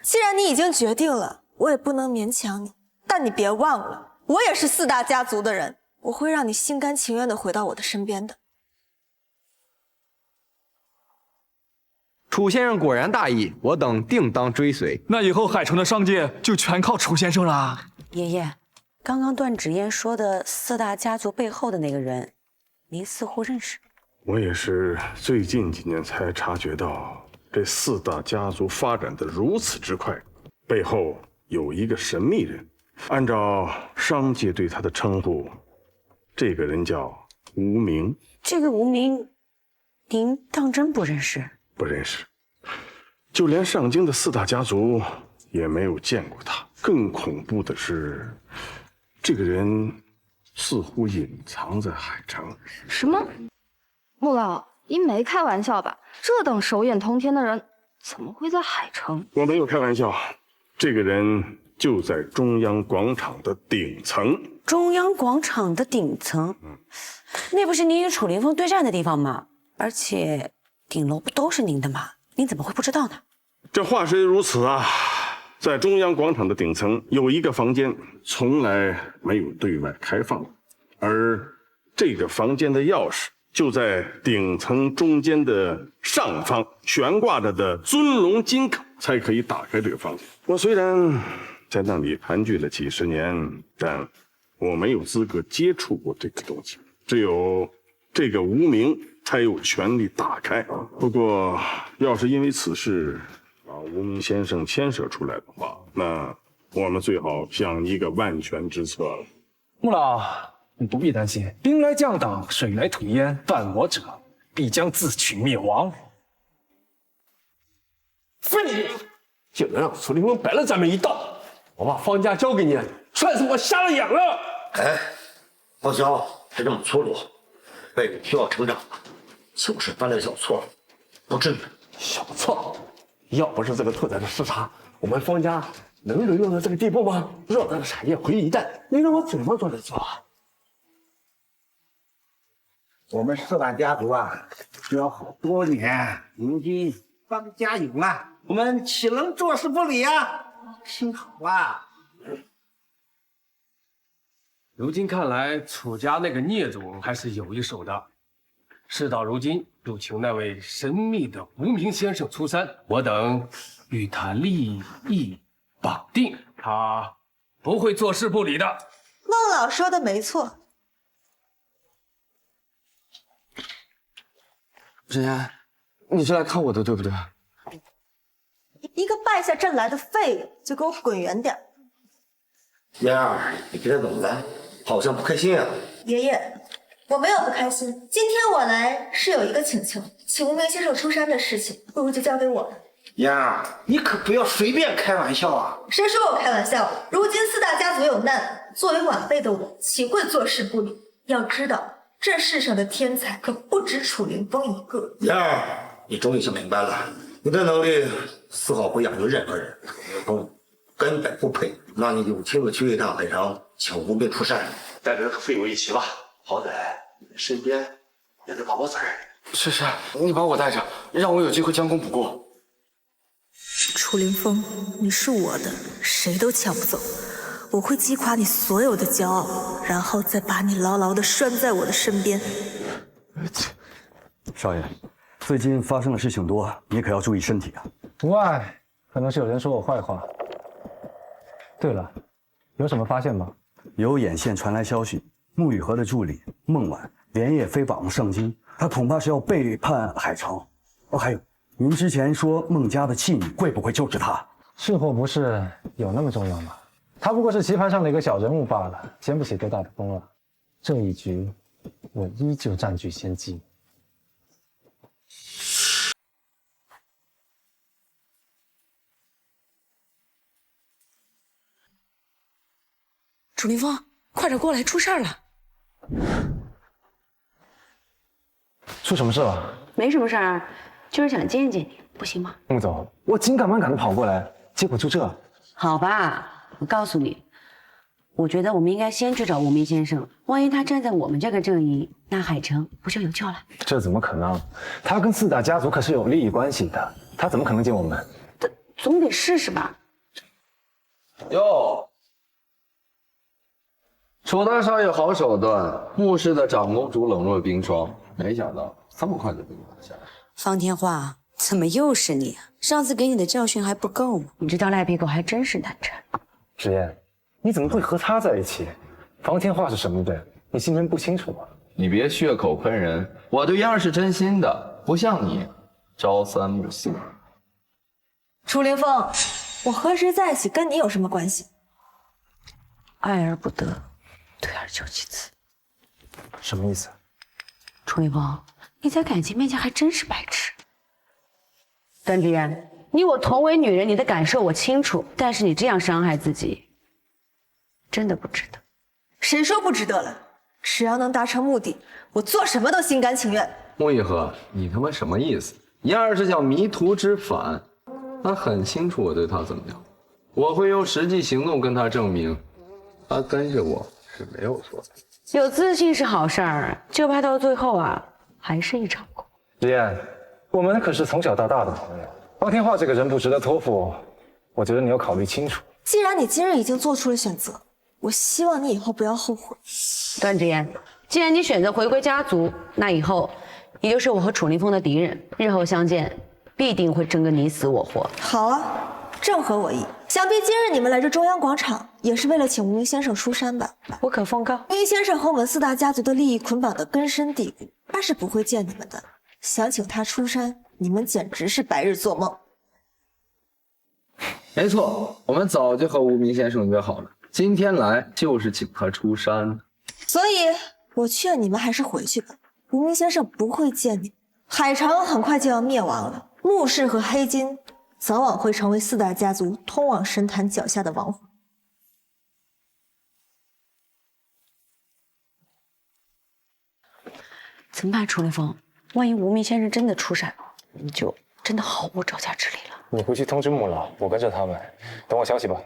既然你已经决定了，我也不能勉强你。但你别忘了，我也是四大家族的人，我会让你心甘情愿地回到我的身边的。楚先生果然大义，我等定当追随。那以后海城的商界就全靠楚先生啦。爷爷，刚刚段芷嫣说的四大家族背后的那个人，您似乎认识。我也是最近几年才察觉到，这四大家族发展的如此之快，背后有一个神秘人。按照商界对他的称呼，这个人叫无名。这个无名，您当真不认识？不认识，就连上京的4大家族也没有见过他。更恐怖的是，这个人似乎隐藏在海城。什么？穆老，您没开玩笑吧？这等手眼通天的人，怎么会在海城？我没有开玩笑，这个人就在中央广场的顶层。中央广场的顶层，那不是您与楚凌风对战的地方吗？而且顶楼不都是您的吗？您怎么会不知道呢？这话虽如此啊，在中央广场的顶层有一个房间从来没有对外开放，而这个房间的钥匙就在顶层中间的上方悬挂着的尊龙金口，才可以打开这个房间。我虽然在那里盘踞了几十年，但我没有资格接触过这个东西，只有这个无名才有权利打开。不过，要是因为此事把无名先生牵扯出来的话，那我们最好想一个万全之策了。穆老，你不必担心，兵来将挡，水来土掩，犯我者必将自取灭亡。废物，竟然让楚凌风摆了咱们一道！我把方家交给你，算是我瞎了眼了。哎，方潇别这么粗鲁，辈分需要成长，就是犯了小错，不至于。小错，要不是这个兔崽子视察，我们方家能沦落到这个地步吗？偌大的产业毁于一旦，你让我怎么做得做？我们4大家族啊，交好多年，如今方家有了，我们岂能坐视不理啊？听好啊！如今看来，楚家那个聂总还是有一手的。事到如今，就请那位神秘的无名先生出山，我等与他利益绑定，他不会坐视不理的。孟老说的没错。沈岩，你是来看我的，对不对？一个败下阵来的废物，就给我滚远点！燕儿，你今天怎么了？好像不开心啊。爷爷，我没有不开心。今天我来是有一个请求，请无名先生出山的事情，不如就交给我了。燕儿，你可不要随便开玩笑啊！谁说我开玩笑了？如今4大家族有难，作为晚辈的我，岂会坐视不理？要知道，这世上的天才可不止楚凌风一个。燕儿，你终于想明白了，你的能力丝毫不亚于任何人，楚凌风根本不配让你有亲自去一趟海城，请无名出山，带着废物一起吧，好歹你的身边也得把我子儿。是，你把我带着，让我有机会将功补过。楚凌风，你是我的，谁都抢不走。我会击垮你所有的骄傲，然后再把你牢牢地拴在我的身边。少爷，最近发生的事情多，你可要注意身体啊。无碍，可能是有人说我坏话。对了，有什么发现吗？有眼线传来消息，沐雨河的助理孟婉连夜飞往上京，他恐怕是要背叛海城。哦，还有，您之前说孟家的弃女会不会就是他？是或不是，有那么重要吗？他不过是棋盘上的一个小人物罢了，掀不起多大的风浪。这一局，我依旧占据先机。楚凌风，快点过来，出事儿了！出什么事了？没什么事儿，就是想见见你，不行吗？穆总，我紧赶慢赶的跑过来，结果就这。好吧，我告诉你，我觉得我们应该先去找无名先生，万一他站在我们这个阵营，那海城不就有救了？这怎么可能？他跟4大家族可是有利益关系的，他怎么可能见我们？总得试试吧。哟，楚大少爷好手段，穆氏的长公主冷若冰霜，没想到这么快就被你拿下。方天画，怎么又是你啊？上次给你的教训还不够吗？你这条赖皮狗还真是难缠。芷嫣，你怎么会和他在一起？方天画是什么人？你心中不清楚吗？你别血口喷人，我对燕儿是真心的，不像你朝三暮四。楚凌风，我和谁在一起跟你有什么关系？爱而不得，退而求其次。什么意思？楚凌风，你在感情面前还真是白痴。段志远，你我同为女人，你的感受我清楚，但是你这样伤害自己，真的不值得。谁说不值得了？只要能达成目的，我做什么都心甘情愿。穆一禾，你他妈什么意思？妍儿这叫迷途知返，他很清楚我对他怎么样，我会用实际行动跟他证明，他跟着我是没有错的。有自信是好事儿，就怕到最后啊，还是一场空。志燕，我们可是从小到大的朋友，方天画这个人不值得托付，我觉得你要考虑清楚。既然你今日已经做出了选择，我希望你以后不要后悔。段志言，既然你选择回归家族，那以后你就是我和楚凌风的敌人，日后相见必定会争个你死我活。好啊，正合我意。想必今日你们来这中央广场，也是为了请无名先生出山吧？不可奉告。无名先生和我们四大家族的利益捆绑得根深蒂固，他是不会见你们的。想请他出山，你们简直是白日做梦。没错，我们早就和无名先生约好了，今天来就是请他出山。所以，我劝你们还是回去吧。无名先生不会见你。海城很快就要灭亡了，穆氏和黑金早晚会成为四大家族通往神坛脚下的亡魂。怎么办，楚凌风？万一无名先生真的出山，你就真的毫无招架之力了。你回去通知穆老，我跟着他们，等我消息吧。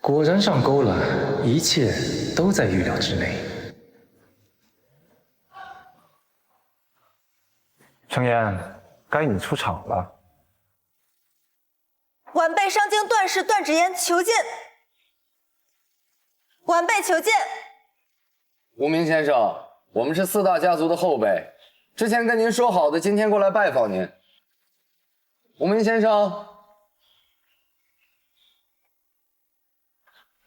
果然上钩了，一切都在预料之内。程岩，该你出场了。晚辈上京段氏段芷言求见。晚辈求见。无名先生，我们是四大家族的后辈，之前跟您说好的，今天过来拜访您。无名先生。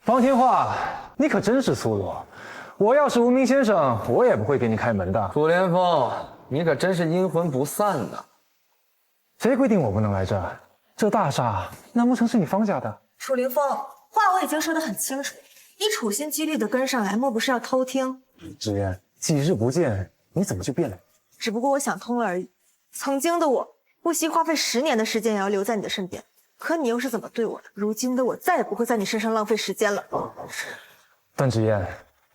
方天画，你可真是粗鲁！我要是无名先生，我也不会给你开门的。楚连风，你可真是阴魂不散呢。谁规定我不能来这？这大厦难不成是你方家的？楚凌风，话我已经说得很清楚，你处心积虑地跟上来，莫不是要偷听？芷言，几日不见，你怎么就变了？只不过我想通了而已。曾经的我，不惜花费10年的时间也要留在你的身边。可你又是怎么对我的？如今的我再也不会在你身上浪费时间了。段芷言，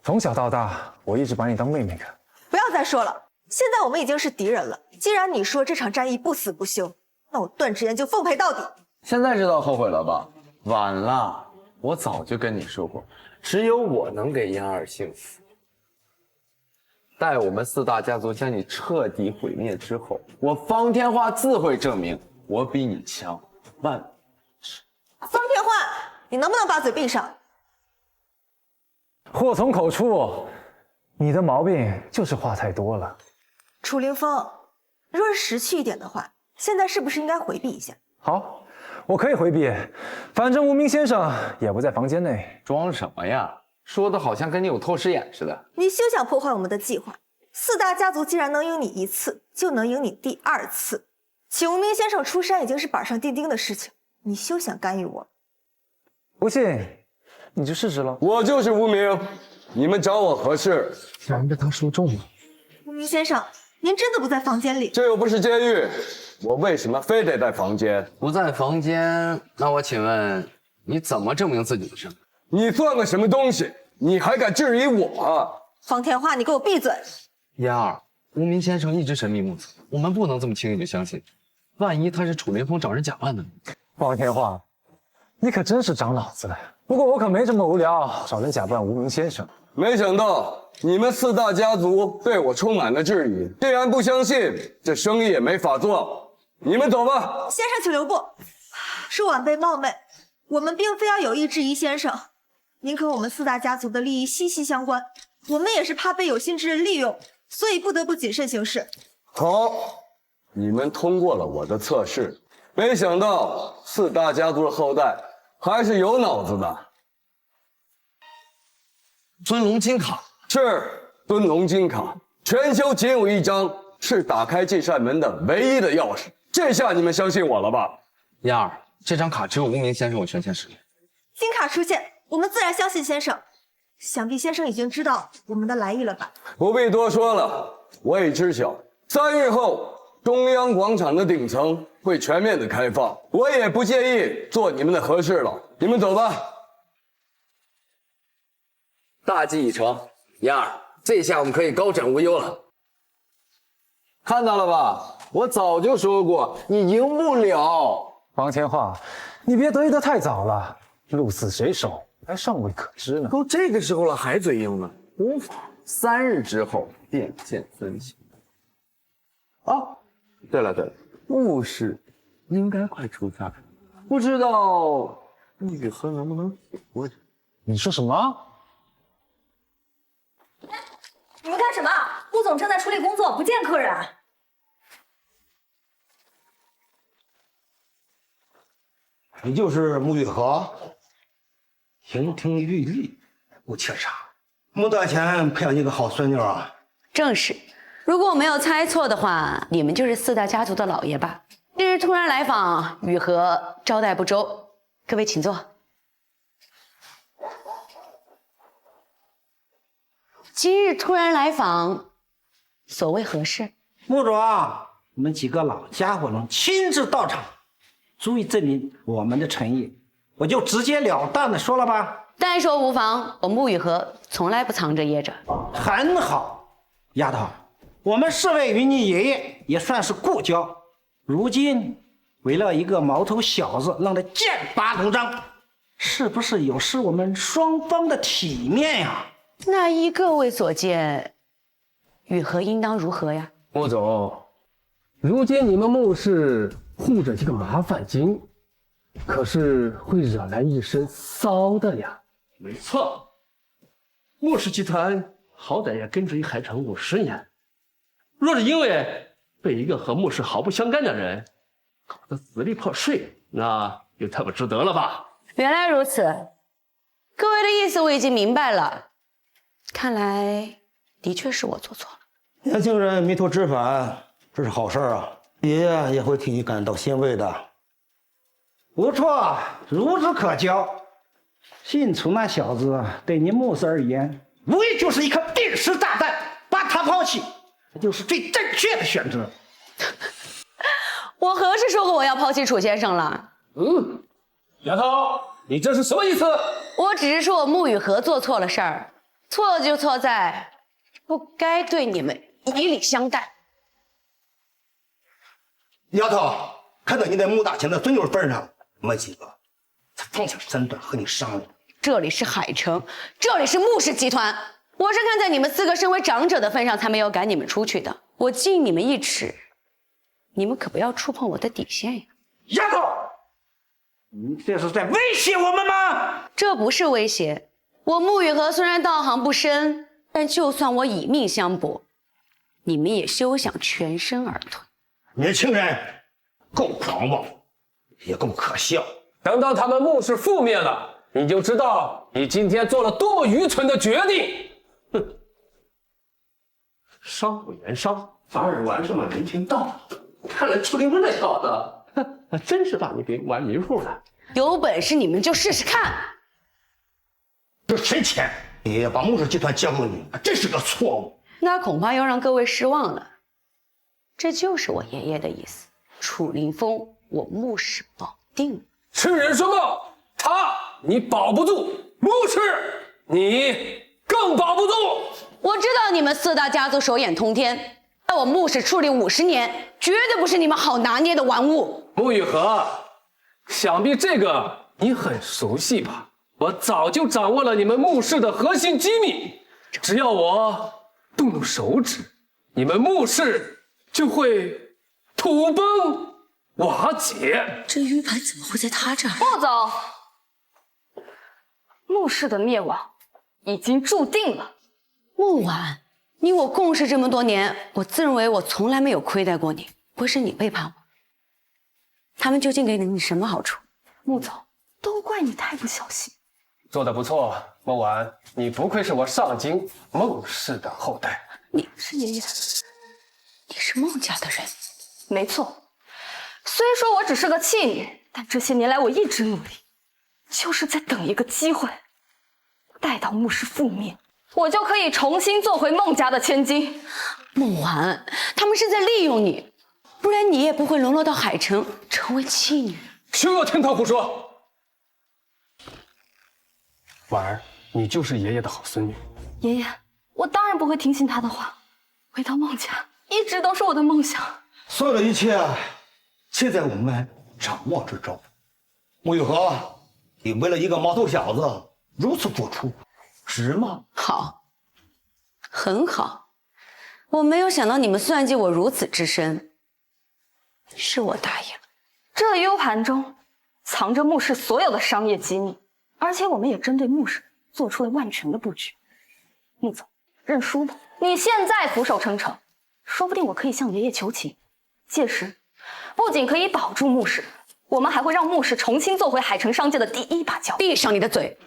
从小到大，我一直把你当妹妹看。不要再说了，现在我们已经是敌人了。既然你说这场战役不死不休，那我段芷言就奉陪到底。现在知道后悔了吧？晚了，我早就跟你说过，只有我能给嫣儿幸福。待我们四大家族将你彻底毁灭之后，我方天画自会证明我比你强万。方天画，你能不能把嘴闭上？祸从口出，你的毛病就是话太多了。楚凌风，若是识趣一点的话，现在是不是应该回避一下？好，我可以回避，反正无名先生也不在房间内。装什么呀？说的好像跟你有透视眼似的。你休想破坏我们的计划。四大家族既然能赢你1次，就能赢你第2次。请无名先生出山已经是板上钉钉的事情，你休想干预我。不信，你就试试了。我就是无名，你们找我何事？然被他说中了。无名先生，您真的不在房间里？这又不是监狱，我为什么非得在房间？不在房间，那我请问你怎么证明自己的身份？你算个什么东西？你还敢质疑我啊？方天画，你给我闭嘴！嫣儿，无名先生一直神秘莫测，我们不能这么轻易就相信。万一他是楚凌风找人假扮的呢？方天画，你可真是长脑子了。不过我可没这么无聊，找人假扮无名先生。没想到你们四大家族对我充满了质疑，既然不相信，这生意也没法做。你们走吧。先生，请留步。是晚辈冒昧，我们并非要有意质疑先生，您和我们四大家族的利益息息相关，我们也是怕被有心之人利用，所以不得不谨慎行事。好，你们通过了我的测试，没想到四大家族的后代还是有脑子的。尊龙金卡是尊龙金卡，全球仅有一张，是打开这扇门的唯一的钥匙。这下你们相信我了吧？燕儿，这张卡只有无名先生有权限使用。金卡出现，我们自然相信先生。想必先生已经知道我们的来意了吧？不必多说了，我已知晓。3日后，中央广场的顶层会全面的开放，我也不介意做你们的和事佬。你们走吧。大计已成，燕儿，这下我们可以高枕无忧了。看到了吧？我早就说过，你赢不了。王千化，你别得意得太早了，鹿死谁手还尚未可知呢。都这个时候了，还嘴硬呢？无妨，3日之后便见分晓。哦，对了，牧氏应该快出家了，不知道穆雨禾能不能活着？你说什么？你们干什么？穆总正在处理工作，不见客人。你就是穆雨禾？亭亭玉立，不怯场。穆大钱培养你个好孙女啊！正是。如果我没有猜错的话，你们就是4大家族的老爷吧？今日突然来访，雨禾招待不周，各位请坐。今日突然来访，所谓何事？穆总，我们几个老家伙能亲自到场，足以证明我们的诚意。我就直截了当的说了吧。但说无妨，我穆雨禾从来不藏着掖着。很好，丫头，我们4位与你爷爷也算是故交，如今为了一个毛头小子让他剑拔弩张，是不是有失我们双方的体面呀？那依各位所见，雨禾应当如何呀？穆总，如今你们穆氏护着这个麻烦精，可是会惹来一身骚的呀。没错，穆氏集团好歹也根植于海城50年，若是因为被一个和穆氏毫不相干的人搞得支离破碎，那就太不值得了吧？原来如此，各位的意思我已经明白了。看来的确是我做错了。年轻人迷途知返，这是好事啊！爷爷也会替你感到欣慰的。不错，孺子可教。信楚那小子对你穆氏而言，无疑就是一颗定时炸弹，把他抛弃，这就是最正确的选择。我何时说过我要抛弃楚先生了？丫头，你这是什么意思？我只是说我穆雨禾做错了事儿，错就错在不该对你们以礼相待。丫头，看在你在穆大钱的孙女份上，我们几个才放下身段和你商量。这里是海城，这里是穆氏集团，我是看在你们4个身为长者的份上才没有赶你们出去的。我敬你们1尺，你们可不要触碰我的底线呀！丫头，你这是在威胁我们吗？这不是威胁。我穆雨禾虽然道行不深，但就算我以命相搏，你们也休想全身而退。年轻人够狂妄，也够可笑。等到他们穆氏覆灭了，你就知道你今天做了多么愚蠢的决定。哼，商不言商，反而玩什么人情道理。看来楚凌风那小子，还真是把你给玩迷糊了。有本事你们就试试看。这谁钱？爷爷把穆氏集团交给你，这是个错误。那恐怕要让各位失望了。这就是我爷爷的意思。楚凌风，我穆氏保定。痴人说梦，他你保不住，穆氏你更保不住。我知道你们4大家族手眼通天，在我穆氏矗立50年，绝对不是你们好拿捏的玩物。穆雨禾，想必这个你很熟悉吧？我早就掌握了你们穆氏的核心机密，只要我动动手指，你们穆氏就会土崩瓦解。这 U 盘怎么会在他这儿？穆总，穆氏的灭亡已经注定了。穆婉，你我共事这么多年，我自认为我从来没有亏待过你，不是你背叛我。他们究竟给了你什么好处？穆总，都怪你太不小心。做得不错，孟婉，你不愧是我上京孟氏的后代。是爷爷，你是孟家的人。没错。虽说我只是个弃女，但这些年来我一直努力，就是在等一个机会。待到穆氏覆灭，我就可以重新做回孟家的千金。孟婉，他们是在利用你，不然你也不会沦落到海城，成为弃女。休要听他胡说！婉儿，你就是爷爷的好孙女。爷爷，我当然不会听信他的话，回到孟家一直都是我的梦想。所有的一切，皆在我们掌握之中。穆雨禾，你为了一个毛头小子如此付出，值吗？好，很好。我没有想到你们算计我如此之深，是我答应了。这 U 盘中藏着穆氏所有的商业机密，而且我们也针对穆氏做出了万全的布局。穆总，认输吧。你现在俯首称臣，说不定我可以向爷爷求情。届时，不仅可以保住穆氏，我们还会让穆氏重新做回海城商界的第一把交椅。闭上你的嘴！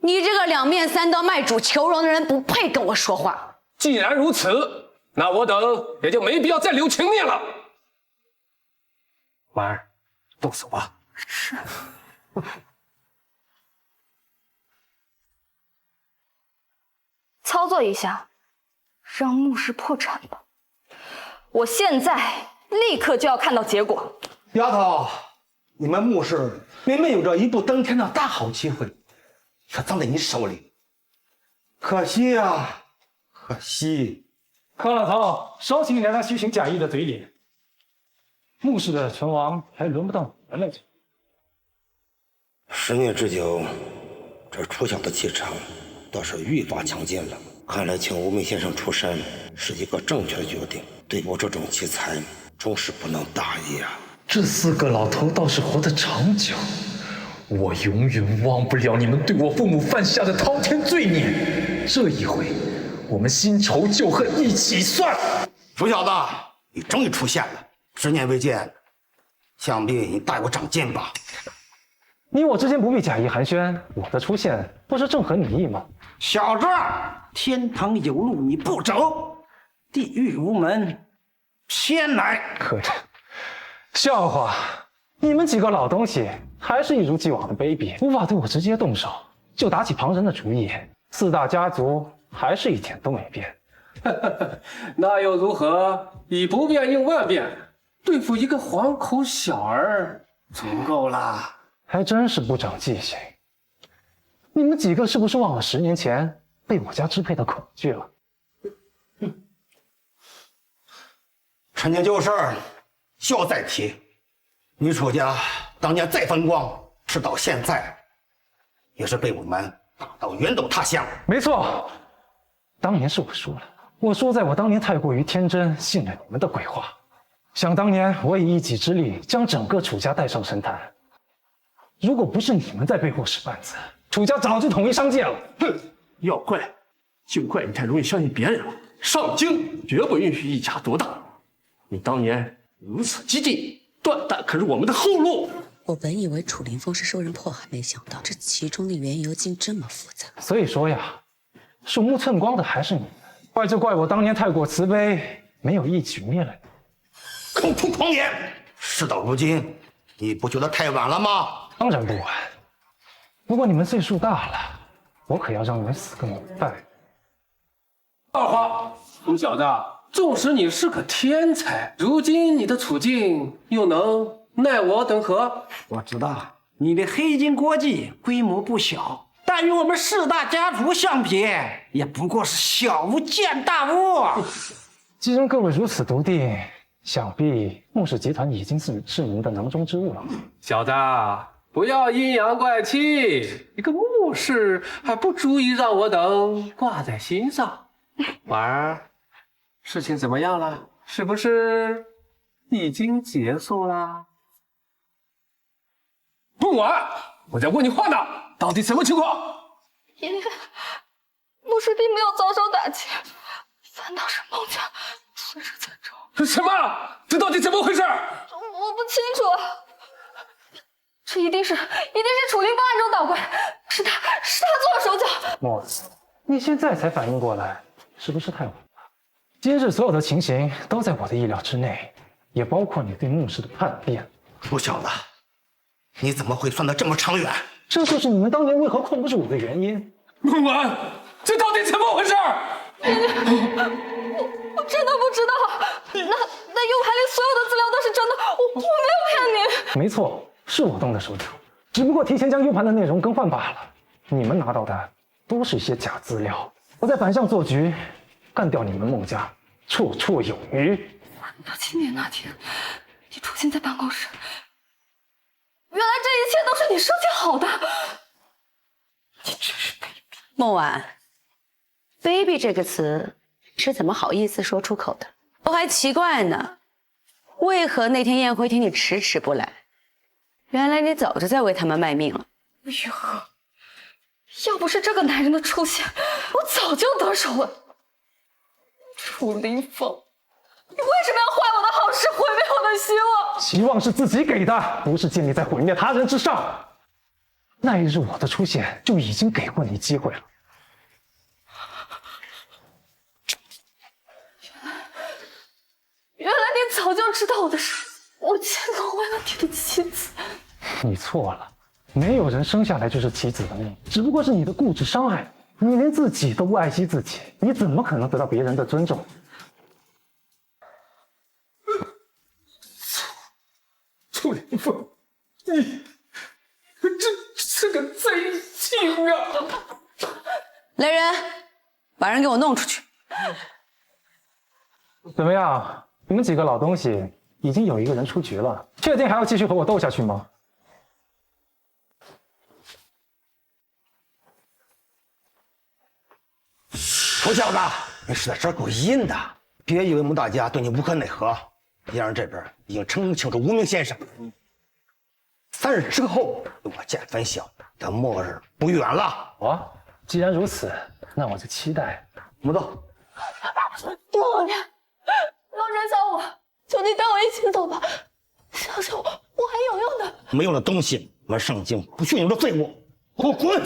你这个两面三刀卖主求荣的人，不配跟我说话。既然如此，那我等也就没必要再留情面了。婉儿，动手吧。是。操作一下，让穆氏破产吧。我现在立刻就要看到结果。丫头，你们穆氏明明有着一步登天的大好机会，却葬在你手里，可惜啊，可惜。康老头，稍请你来虚情假意的嘴脸。穆氏的存亡还轮不到你们了。 10年之久，这楚小的气场倒是愈发强劲了。看来请无名先生出山是一个正确的决定。对我这种奇才，终是不能大意啊！这4个老头倒是活得长久，我永远忘不了你们对我父母犯下的滔天罪孽。这一回，我们新仇旧恨一起算。楚小子，你终于出现了，10年未见，想必你大有长进吧？ 你我之间不必假意寒暄，我的出现不是正合你意吗？小子，天堂有路你不走，地狱无门先来。可这笑话！你们几个老东西还是一如既往的卑鄙，无法对我直接动手，就打起旁人的主意。4大家族还是一点都没变。那又如何？以不变应万变，对付一个黄口小儿足够了。 还真是不长记性！你们几个是不是忘了10年前被我家支配的恐惧了？陈年旧事，休再提。你楚家当年再风光，直到现在，也是被我们打到远走他乡。没错，当年是我输了。我输在我当年太过于天真，信了你们的鬼话。想当年，我以一己之力将整个楚家带上神坛。 如果不是你们在背后使绊子，楚家早就统一商界了。哼，要怪就怪你太容易相信别人了。上京绝不允许一家独大。你当年如此激进，断弹可是我们的后路。我本以为楚凌风是受人迫害，没想到这其中的缘由竟这么复杂。所以说呀，鼠目寸光的还是你们，怪就怪我当年太过慈悲，没有一举灭了你。口出狂言！事到如今，你不觉得太晚了吗？ 当然不晚，不过你们岁数大了，我可要让你们死个明白。二话，疯小子，纵使你是个天才，如今你的处境又能奈我等何？我知道你的黑金国际规模不小，但与我们4大家族相比，也不过是小巫见大巫。既然各位如此笃定，想必穆氏集团已经是你们的囊中之物了。小子。 不要阴阳怪气，一个穆氏还不足以让我等挂在心上。婉儿，事情怎么样了？是不是已经结束了？不管，我在问你话呢，到底什么情况？爷爷，穆氏并没有遭受打击，反倒是孟家损失惨重。什么？这到底怎么回事？我不清楚。 这一定是楚凌风暗中捣鬼，是是他做了手脚。墨，你现在才反应过来，是不是太晚了？今日所有的情形都在我的意料之内，也包括你对穆氏的叛变。臭小子，你怎么会算得这么长远？这就是你们当年为何控不住我的原因。孟晚，这到底怎么回事？我真的不知道。那 U 盘里所有的资料都是真的，我没有骗你。没错，是我动的手脚，只不过提前将 U 盘的内容更换罢了。你们拿到的都是一些假资料，我在反向做局，干掉你们孟家，绰绰有余。到今年那天，你出现在办公室，原来这一切都是你设计好的。你真是卑鄙！孟晚 ，“baby” 这个词是怎么好意思说出口的？我还奇怪呢，为何那天宴会厅你迟迟不来？原来你早就在为他们卖命了。雨禾，要不是这个男人的出现，我早就得手了。楚林凤，你为什么要坏我的好事，毁灭我的希望？希望是自己给的，不是建立在毁灭他人之上。那一日我的出现就已经给过你机会了。原来你早就知道我的事，我竟沦为了你的妻子。你错了，没有人生下来就是妻子的命，只不过是你的固执伤害你。连自己都不爱惜自己，你怎么可能得到别人的尊重？楚林凤，你这个贼情啊！来人，把人给我弄出去。怎么样？你们几个老东西已经有一个人出局了，确定还要继续和我斗下去吗？臭小子，你是在这儿故意的，别以为穆大家对你无可奈何。叶然这边已经澄清楚无名先生，3日之后我见分晓，这末日不远了。哦，既然如此，那我就期待。穆总，老人，老人小我，求你带我一起走吧，相信我，我还有用的。没用的东西，我们圣经不许你的废物，给我滚！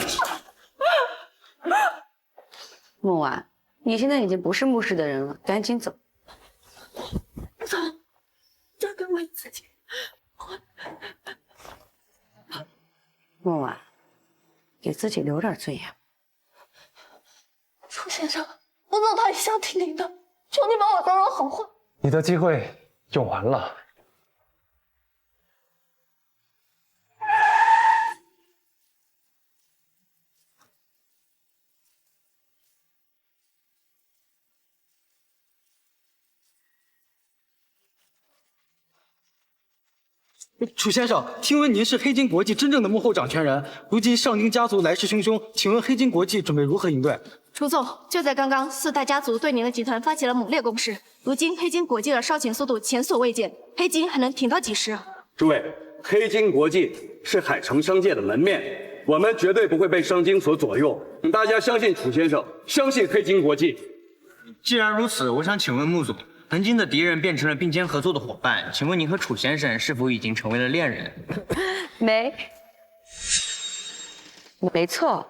孟晚，你现在已经不是穆氏的人了，赶紧走。走，交给我自己。孟晚，给自己留点尊严。楚先生，我走他一向听您的，求你帮我说说好话。你的机会用完了。楚先生，听闻您是黑金国际真正的幕后掌权人，如今上京家族来势汹汹，请问黑金国际准备如何应对？楚总，就在刚刚，4大家族对您的集团发起了猛烈攻势，如今黑金国际的烧钱速度前所未见，黑金还能挺到几时？诸位，黑金国际是海城商界的门面，我们绝对不会被商经所左右，请大家相信楚先生，相信黑金国际。既然如此，我想请问穆总，曾经的敌人变成了并肩合作的伙伴，请问您和楚先生是否已经成为了恋人？没错，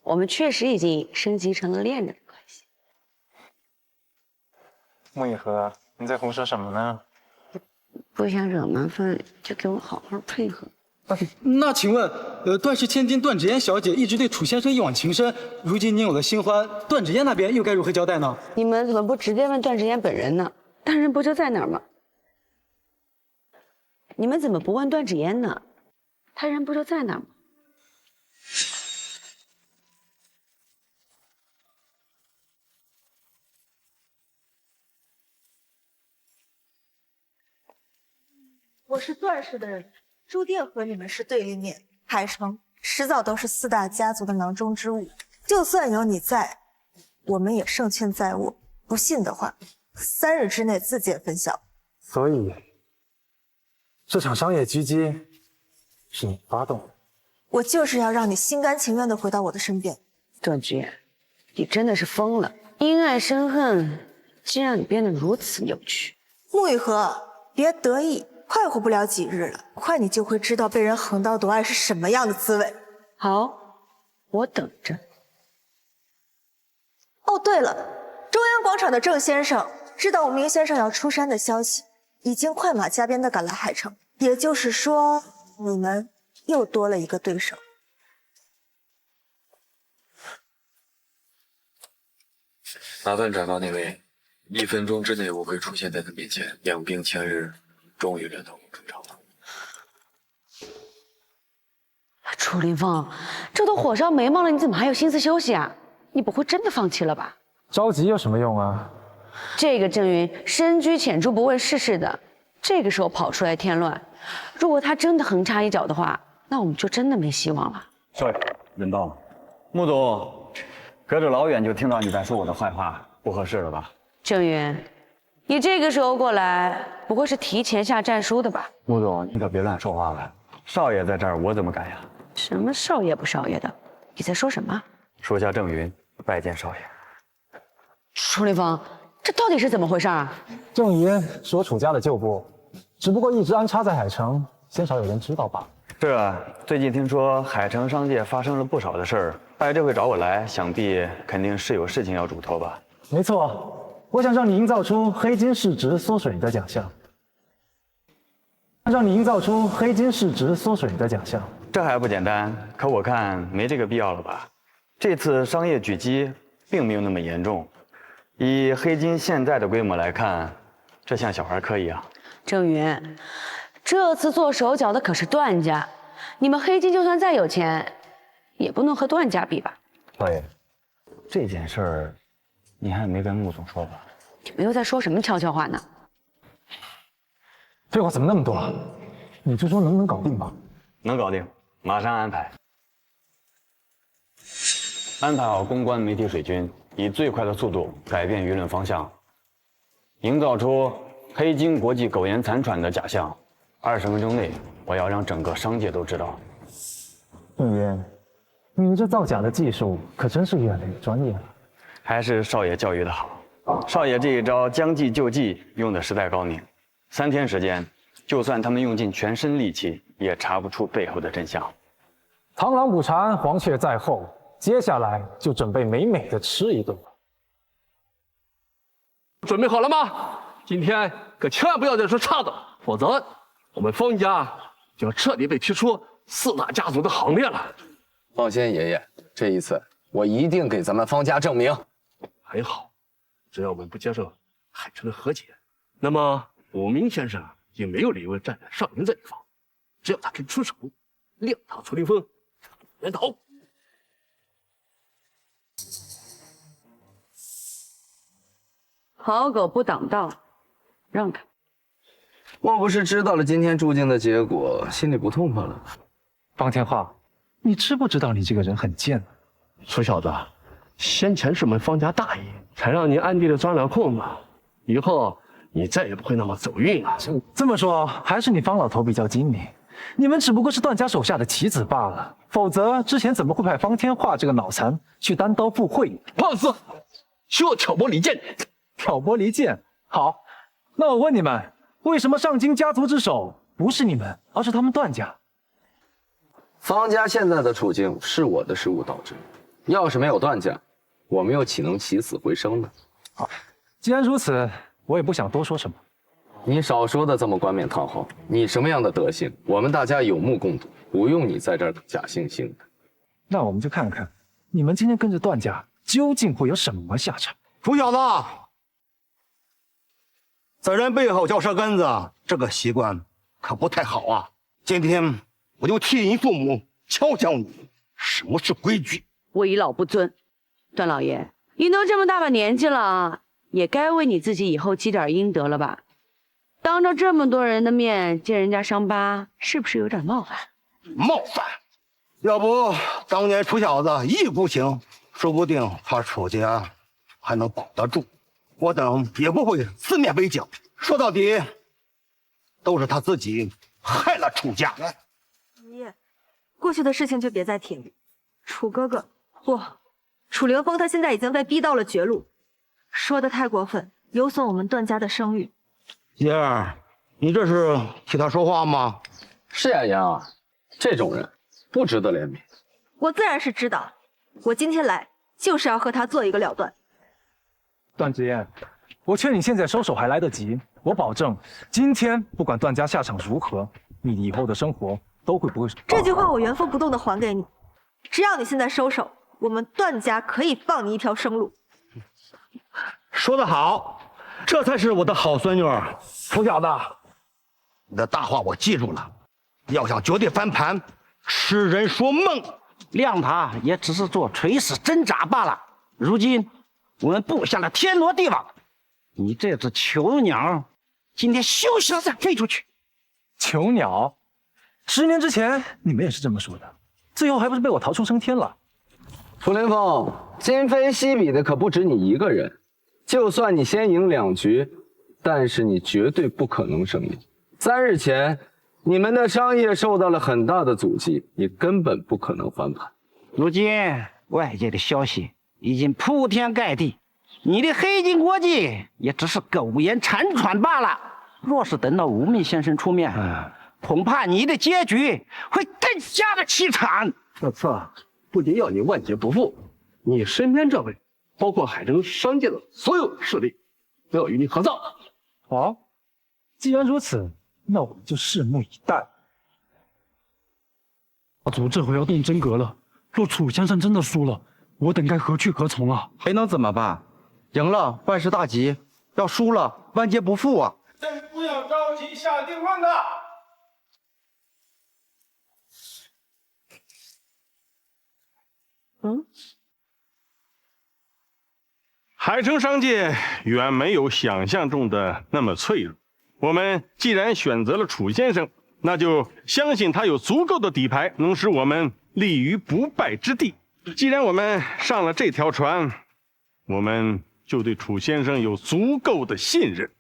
我们确实已经升级成了恋人的关系。穆以和，你在胡说什么呢？不想惹麻烦，就给我好好配合。那请问，段氏千金段芷嫣小姐一直对楚先生一往情深，如今您有了新欢，段芷嫣那边又该如何交代呢？你们怎么不直接问段芷嫣本人呢？大人不就在哪儿吗？你们怎么不问段芷嫣呢？他人不就在哪儿吗？我是段氏的人，注定和你们是对立面。海城迟早都是4大家族的囊中之物，就算有你在，我们也胜券在握。不信的话，3日之内自见分晓。所以，这场商业狙击是你发动的？我就是要让你心甘情愿地回到我的身边。段芷嫣，你真的是疯了！因爱生恨，竟让你变得如此扭曲。穆雨禾，别得意。快活不了几日了，快你就会知道被人横刀夺爱是什么样的滋味。好，我等着。哦，对了，中央广场的郑先生知道吴明先生要出山的消息，已经快马加鞭地赶来海城。也就是说，你们又多了一个对手。麻烦转告那位，1分钟之内我会出现在他面前，养兵千日，终于轮到我出场了。楚凌风，这都火烧眉毛了，你怎么还有心思休息啊？你不会真的放弃了吧？着急有什么用啊？这个郑云深居浅出，不问世事的，这个时候跑出来添乱，如果他真的横插一脚的话，那我们就真的没希望了。少爷，人到了。穆总，隔着老远就听到你在说我的坏话，不合适了吧？郑云，你这个时候过来，不会是提前下战书的吧？穆总，你可别乱说话了。少爷在这儿，我怎么敢呀？什么少爷不少爷的？你在说什么？属下郑云拜见少爷。楚凌风，这到底是怎么回事啊？郑云是我楚家的旧部，只不过一直安插在海城，鲜少有人知道罢了。是啊，最近听说海城商界发生了不少的事儿，大爷这回找我来，想必肯定是有事情要嘱托吧？没错，我想让你营造出黑金市值缩水的假象。这还不简单？可我看没这个必要了吧？这次商业狙击并没有那么严重，以黑金现在的规模来看，这像小孩科一样。郑云，这次做手脚的可是段家，你们黑金就算再有钱，也不能和段家比吧？少爷，这件事儿你还没跟穆总说吧？你们又在说什么悄悄话呢？废话怎么那么多？你就说能搞定吧？能搞定，马上安排。安排好公关媒体水军，以最快的速度改变舆论方向，营造出黑金国际苟延残喘的假象。20分钟内，我要让整个商界都知道。郑云，你这造假的技术可真是越来越专业了。还是少爷教育的好，少爷这一招将计就计用的实在高明。3天时间，就算他们用尽全身力气，也查不出背后的真相。螳螂捕蝉，黄雀在后，接下来就准备美美的吃一顿了。准备好了吗？今天可千万不要再说差的，否则我们方家就要彻底被踢出4大家族的行列了。放心，爷爷，这一次我一定给咱们方家证明。还好，只要我们不接受海城的和解，那么武明先生也没有理由站在少宁这一方。只要他肯出手，亮堂楚凌风，人头。好狗不挡道，让开！莫不是知道了今天注定的结果，心里不痛快了？方天昊，你知不知道你这个人很贱？楚小子，先前是我们方家大爷，才让您暗地里钻了空子，以后你再也不会那么走运了。这么说，还是你方老头比较精明。你们只不过是段家手下的棋子罢了，否则之前怎么会派方天画这个脑残去单刀赴会？胖子，休要挑拨离间！挑拨离间？好，那我问你们，为什么上京家族之首不是你们，而是他们段家？方家现在的处境是我的失误导致，要是没有段家，我们又岂能起死回生呢？好，既然如此，我也不想多说什么。你少说的这么冠冕堂皇，你什么样的德行，我们大家有目共睹，不用你在这儿假惺惺的。那我们就看看，你们今天跟着段家究竟会有什么下场？楚小子，在人背后嚼舌根子，这个习惯可不太好啊！今天我就替你父母教教你什么是规矩。为老不尊，段老爷，你都这么大把年纪了，也该为你自己以后积点阴德了吧？当着这么多人的面揭人家伤疤，是不是有点冒犯？冒犯？要不当年楚小子一意孤行，说不定他楚家还能保得住。我等也不会四面围剿。说到底，都是他自己害了楚家。爷，过去的事情就别再提了。楚哥哥，不，楚凌风他现在已经被逼到了绝路，说的太过分，有损我们段家的声誉。爷儿，你这是替他说话吗？是呀，妍儿，这种人不值得怜悯。我自然是知道，我今天来就是要和他做一个了断。段之言，我劝你现在收手还来得及。我保证，今天不管段家下场如何，你以后的生活都会不会。这句话我原封不动的还给你，只要你现在收手，我们段家可以放你一条生路。说得好，这才是我的好孙女儿。臭小子，你的大话我记住了，要想绝对翻盘，痴人说梦，谅他也只是做垂死挣扎罢了。如今我们布下了天罗地网，你这只囚鸟，今天休想再飞出去！囚鸟，10年之前你们也是这么说的，最后还不是被我逃出升天了？楚凌风，今非昔比的可不止你一个人。就算你先赢2局，但是你绝对不可能胜利。3日前，你们的商业受到了很大的阻击，你根本不可能翻盘。如今外界的消息已经铺天盖地，你的黑金国际也只是苟延残喘罢了。若是等到无名先生出面，恐怕你的结局会更加的凄惨。这次不仅要你万劫不复，你身边这位，包括海城商界的所有势力，都要与你合葬。好，既然如此，那我们就拭目以待。大族这回要动真格了，若楚先生真的输了，我等该何去何从啊？还能怎么办？赢了万事大吉，要输了万劫不复啊！朕不要着急下定论的。海城商界远没有想象中的那么脆弱。我们既然选择了楚先生，那就相信他有足够的底牌，能使我们立于不败之地。既然我们上了这条船，我们就对楚先生有足够的信任。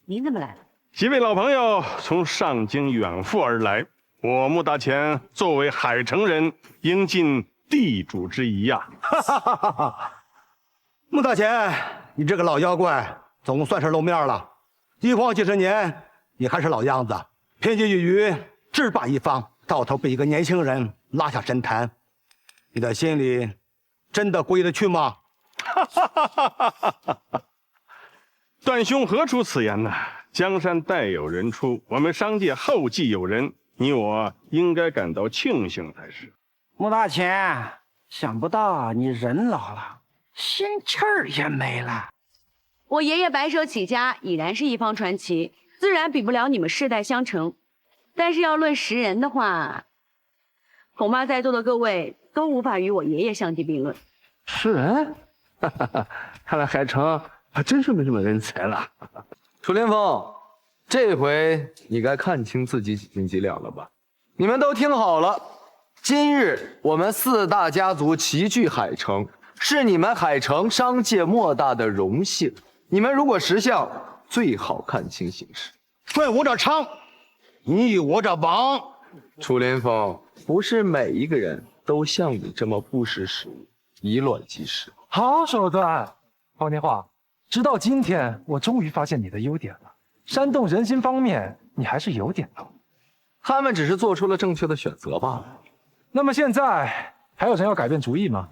您怎么来了？几位老朋友从上京远赴而来，我穆大钱作为海城人，应尽地主之谊呀！哈哈哈哈哈！穆大钱，你这个老妖怪总算是露面了。一晃几十年，你还是老样子，偏激一隅，制霸一方，到头被一个年轻人拉下神坛，你的心里真的过意得去吗？哈哈哈哈哈哈！段兄何出此言呢？江山代有人出，我们商界后继有人，你我应该感到庆幸才是。穆大钱，想不到你人老了，心气儿也没了。我爷爷白手起家，已然是一方传奇，自然比不了你们世代相承。但是要论识人的话，恐怕在座的各位都无法与我爷爷相提并论。识人？哈哈哈，看来海城还真是没什么人才了。楚凌风，这回你该看清自己几斤几两了吧？你们都听好了，今日我们4大家族齐聚海城，是你们海城商界莫大的荣幸。你们如果识相，最好看清形势。怪我这长，你与我这王。楚凌风，不是每一个人都像你这么不识时务，以卵击石。好手段，方天画。直到今天，我终于发现你的优点了。煽动人心方面，你还是有点头。他们只是做出了正确的选择罢了。那么现在还有人要改变主意吗？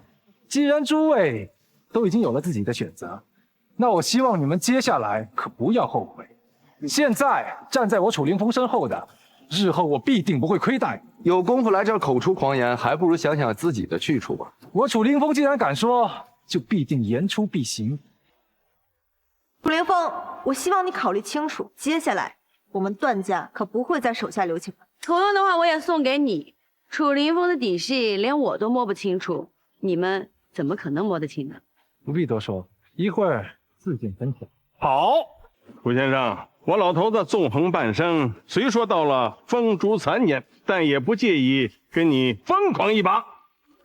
既然诸位都已经有了自己的选择，那我希望你们接下来可不要后悔。现在站在我楚凌风身后的，日后我必定不会亏待。有功夫来这儿口出狂言，还不如想想自己的去处吧。我楚凌风既然敢说，就必定言出必行。楚凌风，我希望你考虑清楚，接下来我们段家可不会再手下留情了。同样的话，我也送给你。楚凌风的底细连我都摸不清楚，你们怎么可能摸得清呢？不必多说，一会儿自见分晓。好，楚先生，我老头子纵横半生，虽说到了风烛残年，但也不介意跟你疯狂一把。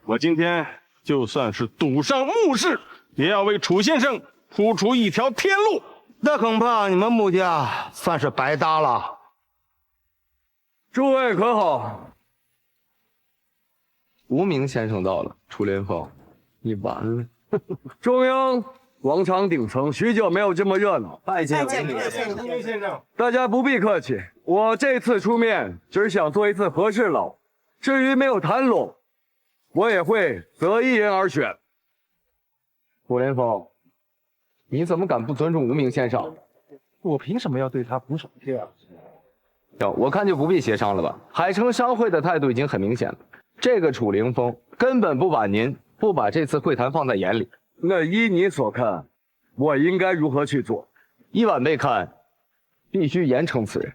我今天就算是赌上穆氏，也要为楚先生铺出一条天路。那恐怕你们穆家算是白搭了。诸位可好？无名先生到了，楚凌风，你完了。中央广场顶层许久没有这么热闹，拜见无名先生。大家不必客气，我这次出面只想做一次和事佬，至于没有谈拢，我也会择一人而选。楚连峰，你怎么敢不尊重无名先生？我凭什么要对他俯首帖耳？我看就不必协商了吧。海城商会的态度已经很明显了，这个楚凌风根本不把这次会谈放在眼里。那依你所看，我应该如何去做？依晚辈看，必须严惩此人。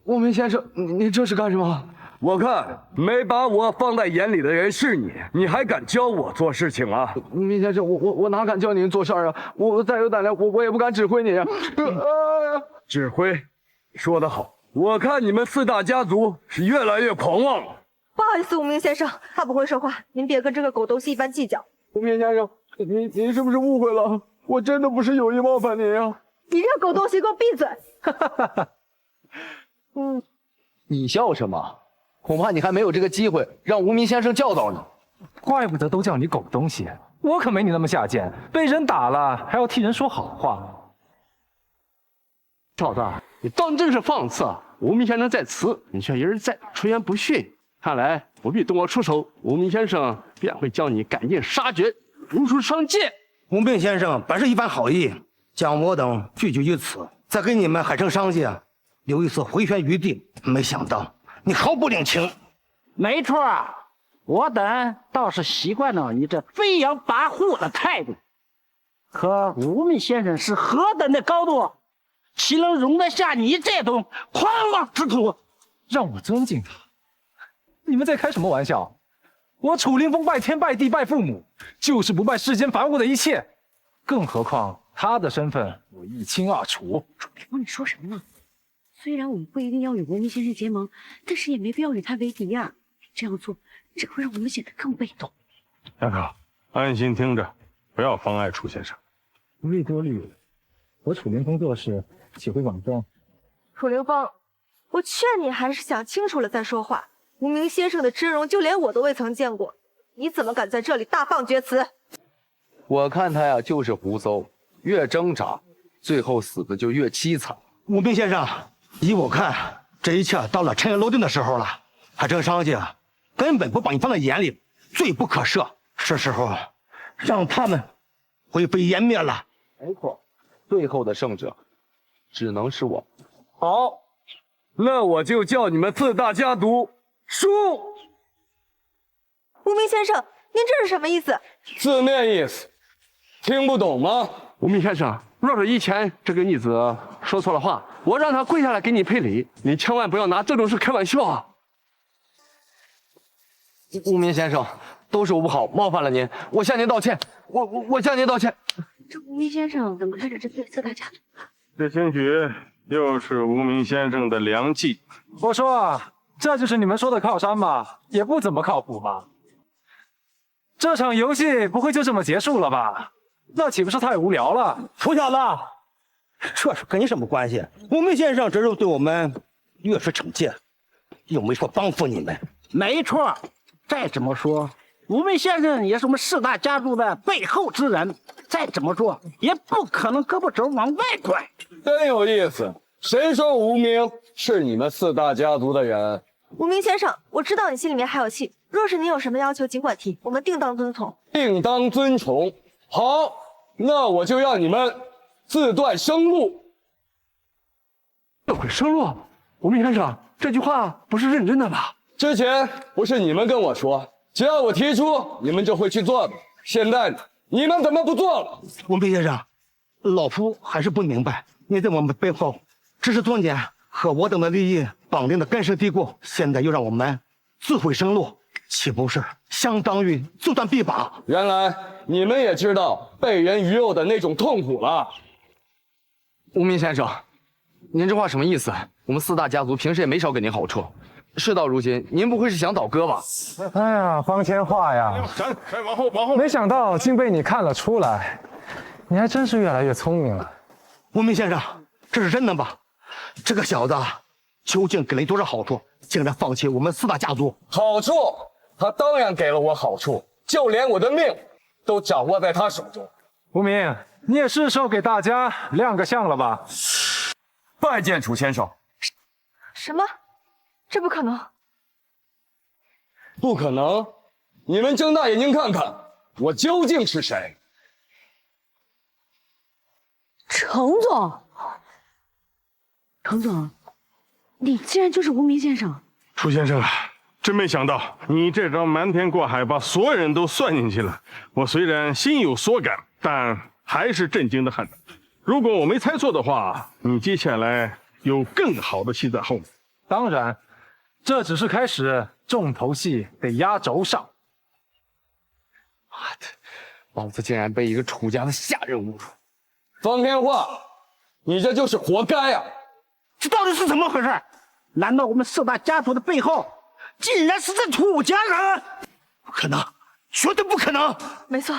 无名先生，你这是干什么？我看没把我放在眼里的人是你，你还敢教我做事情啊？无名先生，我哪敢教您做事啊？我再有胆量，我也不敢指挥你啊！指挥，说得好。我看你们4大家族是越来越狂妄了。不好意思，无名先生，他不会说话，您别跟这个狗东西一般计较。无名先生，您是不是误会了？我真的不是有意冒犯您啊！你这个狗东西，给我闭嘴！你笑什么？恐怕你还没有这个机会让无名先生教导你。怪不得都叫你狗东西，我可没你那么下贱，被人打了还要替人说好话。小子，你当真是放肆啊！无名先生在此，你却一而再出言不逊。看来不必动我出手，无名先生便会将你赶尽杀绝，逐出商界。无名先生本是一番好意，将我等聚集于此，再给你们海城商界留一次回旋余地，没想到你毫不领情。没错，我等倒是习惯了你这飞扬跋扈的态度，可无名先生是何等的高度，岂能容得下你这种狂妄之徒？让我尊敬他？你们在开什么玩笑？我楚凌风拜天拜地拜父母，就是不拜世间凡物的一切，更何况他的身份我一清二楚。楚凌风，你说什么呢？虽然我们不一定要与无名先生结盟，但是也没必要与他为敌呀。这样做只会让我们显得更被动。大哥，安心听着，不要妨碍楚先生。不必多虑，我楚凌风做事岂会枉庄？楚凌风，我劝你还是想清楚了再说话。无名先生的真容，就连我都未曾见过，你怎么敢在这里大放厥词？我看他呀，就是胡诌，越挣扎，最后死的就越凄惨。无名先生，依我看，这一切到了尘埃落定的时候了。海城商界根本不把你放在眼里，罪不可赦。是时候让他们灰飞烟灭了。没错，最后的胜者只能是我。好，那我就叫你们4大家族输。无名先生，您这是什么意思？字面意思，听不懂吗？无名先生，若是以前这个逆子说错了话，我让他跪下来给你赔礼，你千万不要拿这种事开玩笑啊！无名先生，都是我不好，冒犯了您，我向您道歉。我向您道歉。这无名先生怎么开始针对4大家族？这兴许又是无名先生的良计。我说啊，这就是你们说的靠山吗？也不怎么靠谱吧？这场游戏不会就这么结束了吧？那岂不是太无聊了？楚小子，这事跟你什么关系？无名先生这是对我们越是惩戒，又没说帮扶你们。没错，再怎么说，无名先生也是我们4大家族的背后之人，再怎么做也不可能胳膊肘往外拐。真有意思，谁说无名是你们4大家族的人？无名先生，我知道你心里面还有气，若是您有什么要求，尽管提，我们定当遵从。定当遵从。好，那我就让你们自断生路。自毁生路？无名先生，这句话不是认真的吧？之前不是你们跟我说，只要我提出，你们就会去做的。现在你们怎么不做了？无名先生，老夫还是不明白，你在我们背后指使作孽，和我等的利益绑定的根深蒂固，现在又让我们自毁生路，岂不是相当于自断臂膀？原来你们也知道被人鱼肉的那种痛苦了。无名先生，您这话什么意思？我们4大家族平时也没少给您好处，事到如今，您不会是想倒戈吧？哎呀，方千画呀，往后！没想到竟被你看了出来，你还真是越来越聪明了。无名先生，这是真的吗？这个小子究竟给了你多少好处，竟然放弃我们4大家族？好处？他当然给了我好处，就连我的命都掌握在他手中。无名，你也是时候给大家亮个相了吧？拜见楚先生。什么？这不可能！不可能！你们睁大眼睛看看，我究竟是谁？程总，程总，你竟然就是无名先生！楚先生啊，真没想到你这招瞒天过海，把所有人都算进去了。我虽然心有所感，但还是震惊的很。如果我没猜错的话，你接下来有更好的戏在后面。当然，这只是开始，重头戏得压轴上。妈的，老子竟然被一个楚家的下人侮辱！方天画，你这就是活该啊！这到底是怎么回事？难道我们四大家族的背后竟然是这楚家人？不可能，绝对不可能！没错，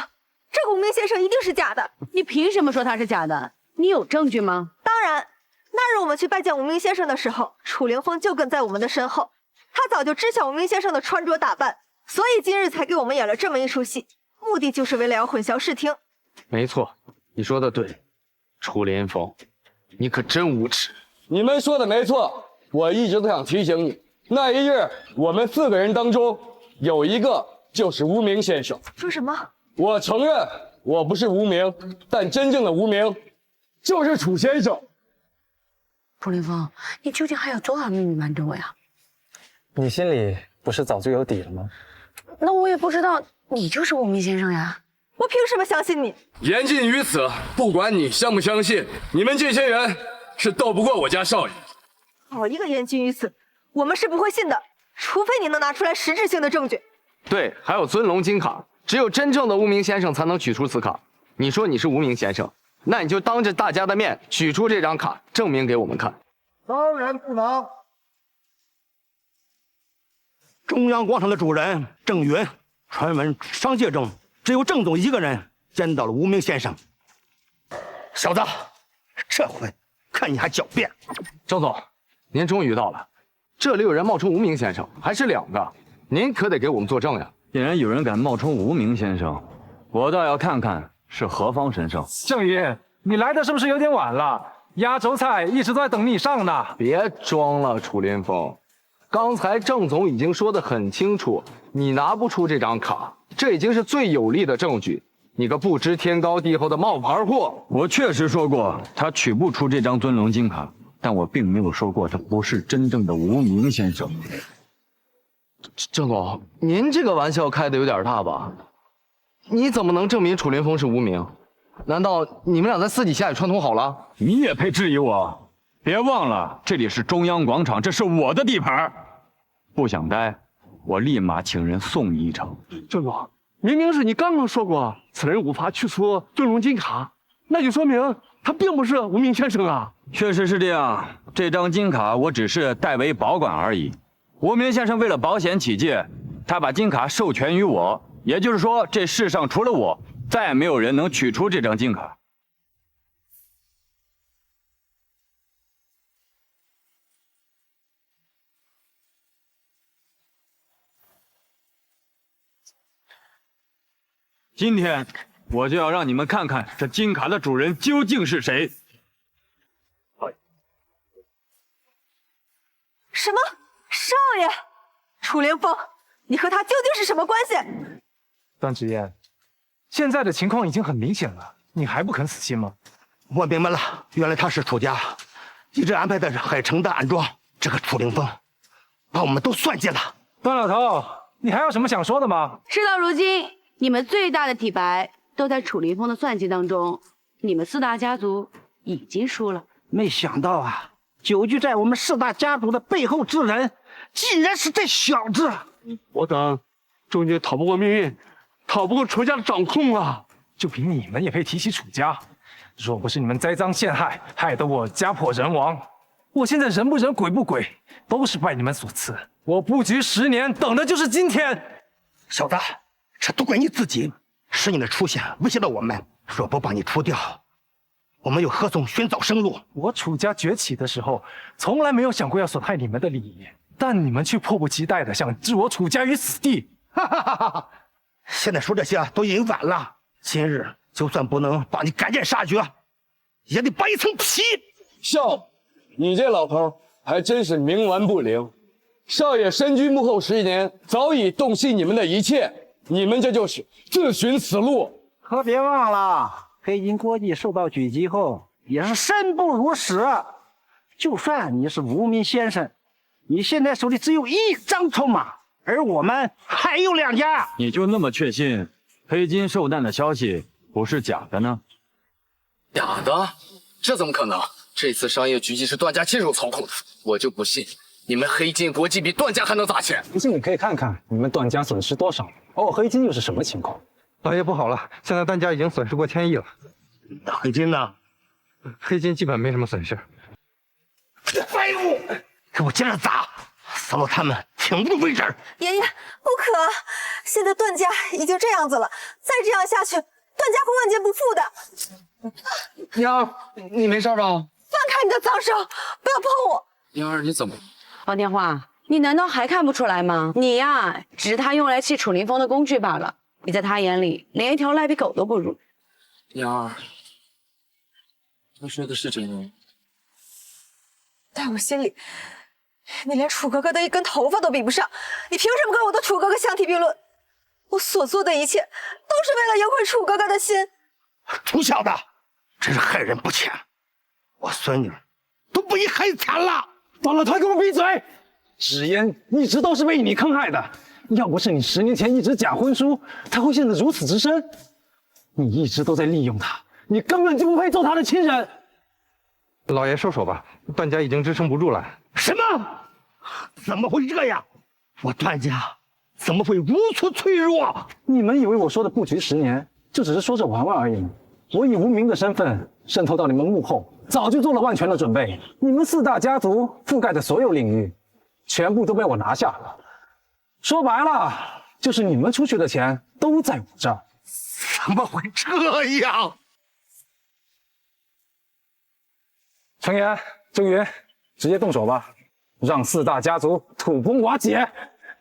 这个无名先生一定是假的。你凭什么说他是假的？你有证据吗？当然，那日我们去拜见无名先生的时候，楚凌风就跟在我们的身后，他早就知晓无名先生的穿着打扮，所以今日才给我们演了这么一出戏，目的就是为了要混淆视听。没错，你说的对，楚林风，你可真无耻！你们说的没错，我一直都想提醒你，那一日我们4个人当中有一个就是无名先生。说什么？我承认我不是无名，但真正的无名就是楚先生。楚凌风，你究竟还有多少秘密瞒着我呀？你心里不是早就有底了吗？那我也不知道你就是无名先生呀。我凭什么相信你？言尽于此，不管你相不相信，你们这些人是斗不过我家少爷。好一个言尽于此，我们是不会信的，除非你能拿出来实质性的证据。对，还有尊龙金卡，只有真正的无名先生才能取出此卡。你说你是无名先生，那你就当着大家的面取出这张卡，证明给我们看。当然不能。中央广场的主人郑云，传闻商界中只有郑总一个人见到了无名先生。小子，这回看你还狡辩！郑总，您终于到了，这里有人冒充无名先生，还是2个，您可得给我们作证呀！既然有人敢冒充无名先生，我倒要看看是何方神圣。郑云，你来的是不是有点晚了？压轴菜一直都在等你上呢。别装了，楚林风，刚才郑总已经说得很清楚，你拿不出这张卡，这已经是最有力的证据。你个不知天高地厚的冒牌货！我确实说过他取不出这张尊龙金卡，但我并没有说过他不是真正的无名先生。郑总，您这个玩笑开得有点大吧？你怎么能证明楚林风是无名？难道你们俩在私底下也串通好了？你也配质疑我？别忘了，这里是中央广场，这是我的地盘。不想待，我立马请人送你一程。郑总，明明是你刚刚说过此人无法取出尊龙金卡，那就说明他并不是无名先生啊。确实是这样，这张金卡我只是代为保管而已。无名先生为了保险起见，他把金卡授权于我，也就是说，这世上除了我，再也没有人能取出这张金卡。今天我就要让你们看看这金卡的主人究竟是谁。什么？少爷？楚凌风，你和他究竟是什么关系？段志燕，现在的情况已经很明显了，你还不肯死心吗？我明白了，原来他是楚家一直安排的海城的暗桩，这个楚凌风把我们都算计了。段老头，你还有什么想说的吗？事到如今，你们最大的底牌都在楚凌风的算计当中，你们四大家族已经输了。没想到啊，久居在我们四大家族的背后之人，竟然是这小子！我等终究逃不过命运，逃不过楚家的掌控啊！就凭你们也配提起楚家？若不是你们栽赃陷害，害得我家破人亡，我现在人不人鬼不鬼，都是拜你们所赐。我布局10年，等的就是今天。小子，这都怪你自己，是你的出现威胁了我们，若不把你除掉，我们又何从寻早生路？我楚家崛起的时候，从来没有想过要损害你们的利益，但你们却迫不及待的想置我楚家于死地。哈哈哈哈！现在说这些都已经晚了，今日就算不能把你赶尽杀绝，也得剥一层皮。笑，你这老头还真是冥顽不灵。少爷身居幕后11年，早已洞悉你们的一切，你们这就是自寻死路。可别忘了，黑金国际受到狙击后也是生不如死。就算你是无名先生，你现在手里只有1张筹码，而我们还有2家。你就那么确信黑金受难的消息不是假的呢？假的？这怎么可能？这次商业狙击是段家亲手操控的，我就不信你们黑金国际比段家还能砸钱。不信你可以看看你们段家损失多少，而我黑金又是什么情况。老爷不好了，现在段家已经损失过1000亿了。那黑金呢？黑金基本没什么损失。废物！给我接着砸，死了他们挺不住为止。爷爷，不可！现在段家已经这样子了，再这样下去，段家会万劫不复的。娘，你没事吧？放开你的脏手，不要碰我！娘儿，你怎么？王天化，你难道还看不出来吗？你呀，只是他用来气楚凌风的工具罢了。你在他眼里连一条赖皮狗都不如。娘儿，他说的是真的。在我心里，你连楚哥哥的一根头发都比不上，你凭什么跟我的楚哥哥相提并论？我所做的一切都是为了赢回楚哥哥的心。楚小子，真是害人不浅，我孙女都比你还惨了。断了腿，给我闭嘴！芷嫣一直都是被你坑害的，要不是你10年前一纸假婚书，她会陷得如此之深。你一直都在利用她，你根本就不配做她的亲人。老爷收手吧，段家已经支撑不住了。什么？怎么会这样？我段家怎么会如此脆弱？你们以为我说的布局10年，就只是说着玩玩而已吗？我以无名的身份渗透到你们幕后，早就做了万全的准备。你们4大家族覆盖的所有领域，全部都被我拿下了。说白了，就是你们出去的钱都在我这儿。怎么会这样？程岩、郑云，直接动手吧，让4大家族土崩瓦解。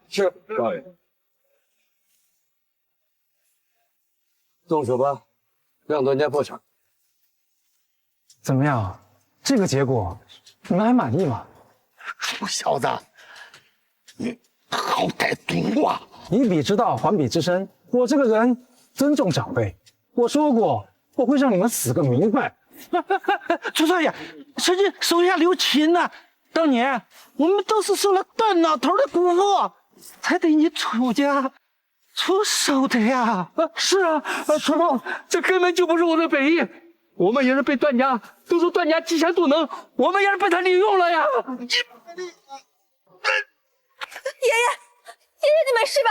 是，少爷。动手吧，让段家破产。怎么样？这个结果你们还满意吗？臭小子，你好歹毒啊！以彼之道还彼之身，我这个人尊重长辈。我说过，我会让你们死个明白。楚少爷，使劲手下留情呐！当年我们都是受了段老头的蛊惑，才对你楚家出手的呀。是啊，楚梦，这根本就不是我的本意。我们也是被段家，都说段家积善妒能，我们也是被他利用了呀。爷爷，你没事吧？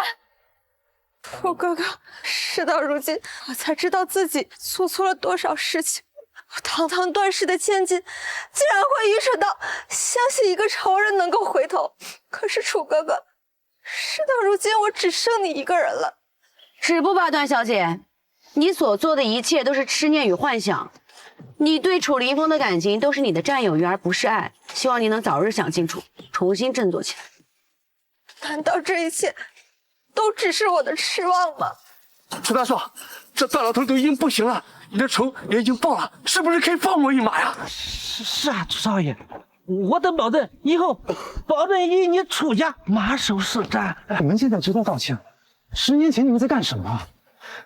楚哥哥，事到如今，我才知道自己做错了多少事情。我堂堂段氏的千金，竟然会愚蠢到相信一个仇人能够回头。可是楚哥哥，事到如今，我只剩你一个人了。止步吧，段小姐，你所做的一切都是痴念与幻想。你对楚凌风的感情都是你的占有欲，而不是爱。希望你能早日想清楚，重新振作起来。难道这一切都只是我的痴妄吗？楚大少，这段老头都已经不行了，你的仇也已经报了，是不是可以放我一马呀？是啊，楚少爷，我得保证以后保证与你楚家马首是瞻。你们现在知道道歉了？10年前你们在干什么？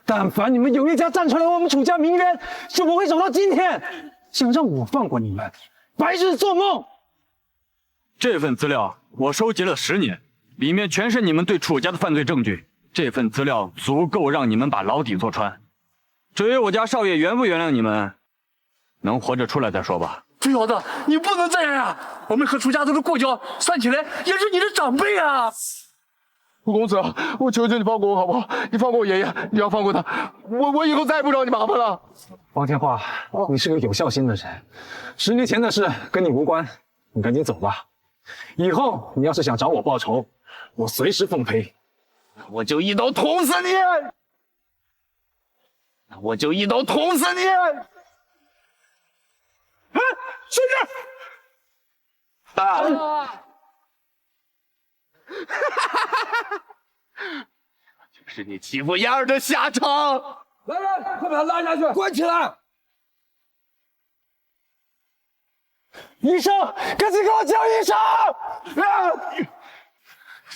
但凡你们有一家站出来为我们楚家鸣冤，就不会走到今天。想让我放过你们，白日做梦！这份资料我收集了10年，里面全是你们对楚家的犯罪证据。这份资料足够让你们把牢底坐穿。至于我家少爷原不原谅你们，能活着出来再说吧。楚小子，你不能这样啊！我们和楚家族的故交，算起来也是你的长辈啊！吴公子，我求求你放过我好不好？你放过我爷爷，你要放过他，我以后再也不找你麻烦了。王天化，你是个有孝心的人，10年前的事跟你无关，你赶紧走吧。以后你要是想找我报仇，我随时奉陪。我就一刀捅死你！我就一刀捅死你！兄弟！这是你欺负燕儿的下场！来人，快把他拉下去，关起来！医生，赶紧给我叫医生！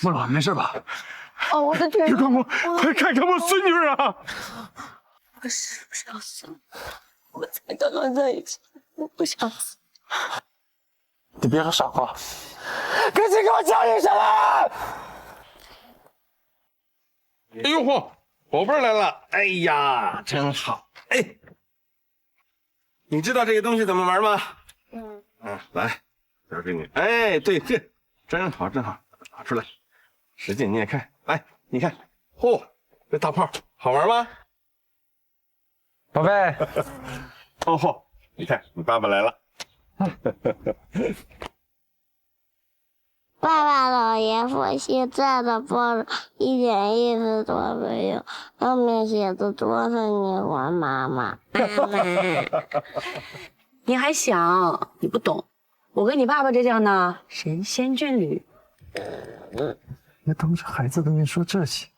穆老，没事吧？哦，我的天！别看我，快看看我孙女啊！我是不是要死了？我才刚刚在一起，我不想死。你别说傻话，赶紧给我叫医生来！哎呦嚯，宝贝儿来了！哎呀，真好！哎，你知道这个东西怎么玩吗？来，这给你。哎，对，这真好，真好，拿出来，使劲捏开。来，你看，嚯，这大炮好玩吗？宝贝，哦嚯，你看，你爸爸来了。爸爸老爷夫现在的报纸一点意思都没有，上面写的多是你还妈妈。妈妈，你还小，你不懂。我跟你爸爸这样呢，神仙眷侣。别当着孩子的面说这些。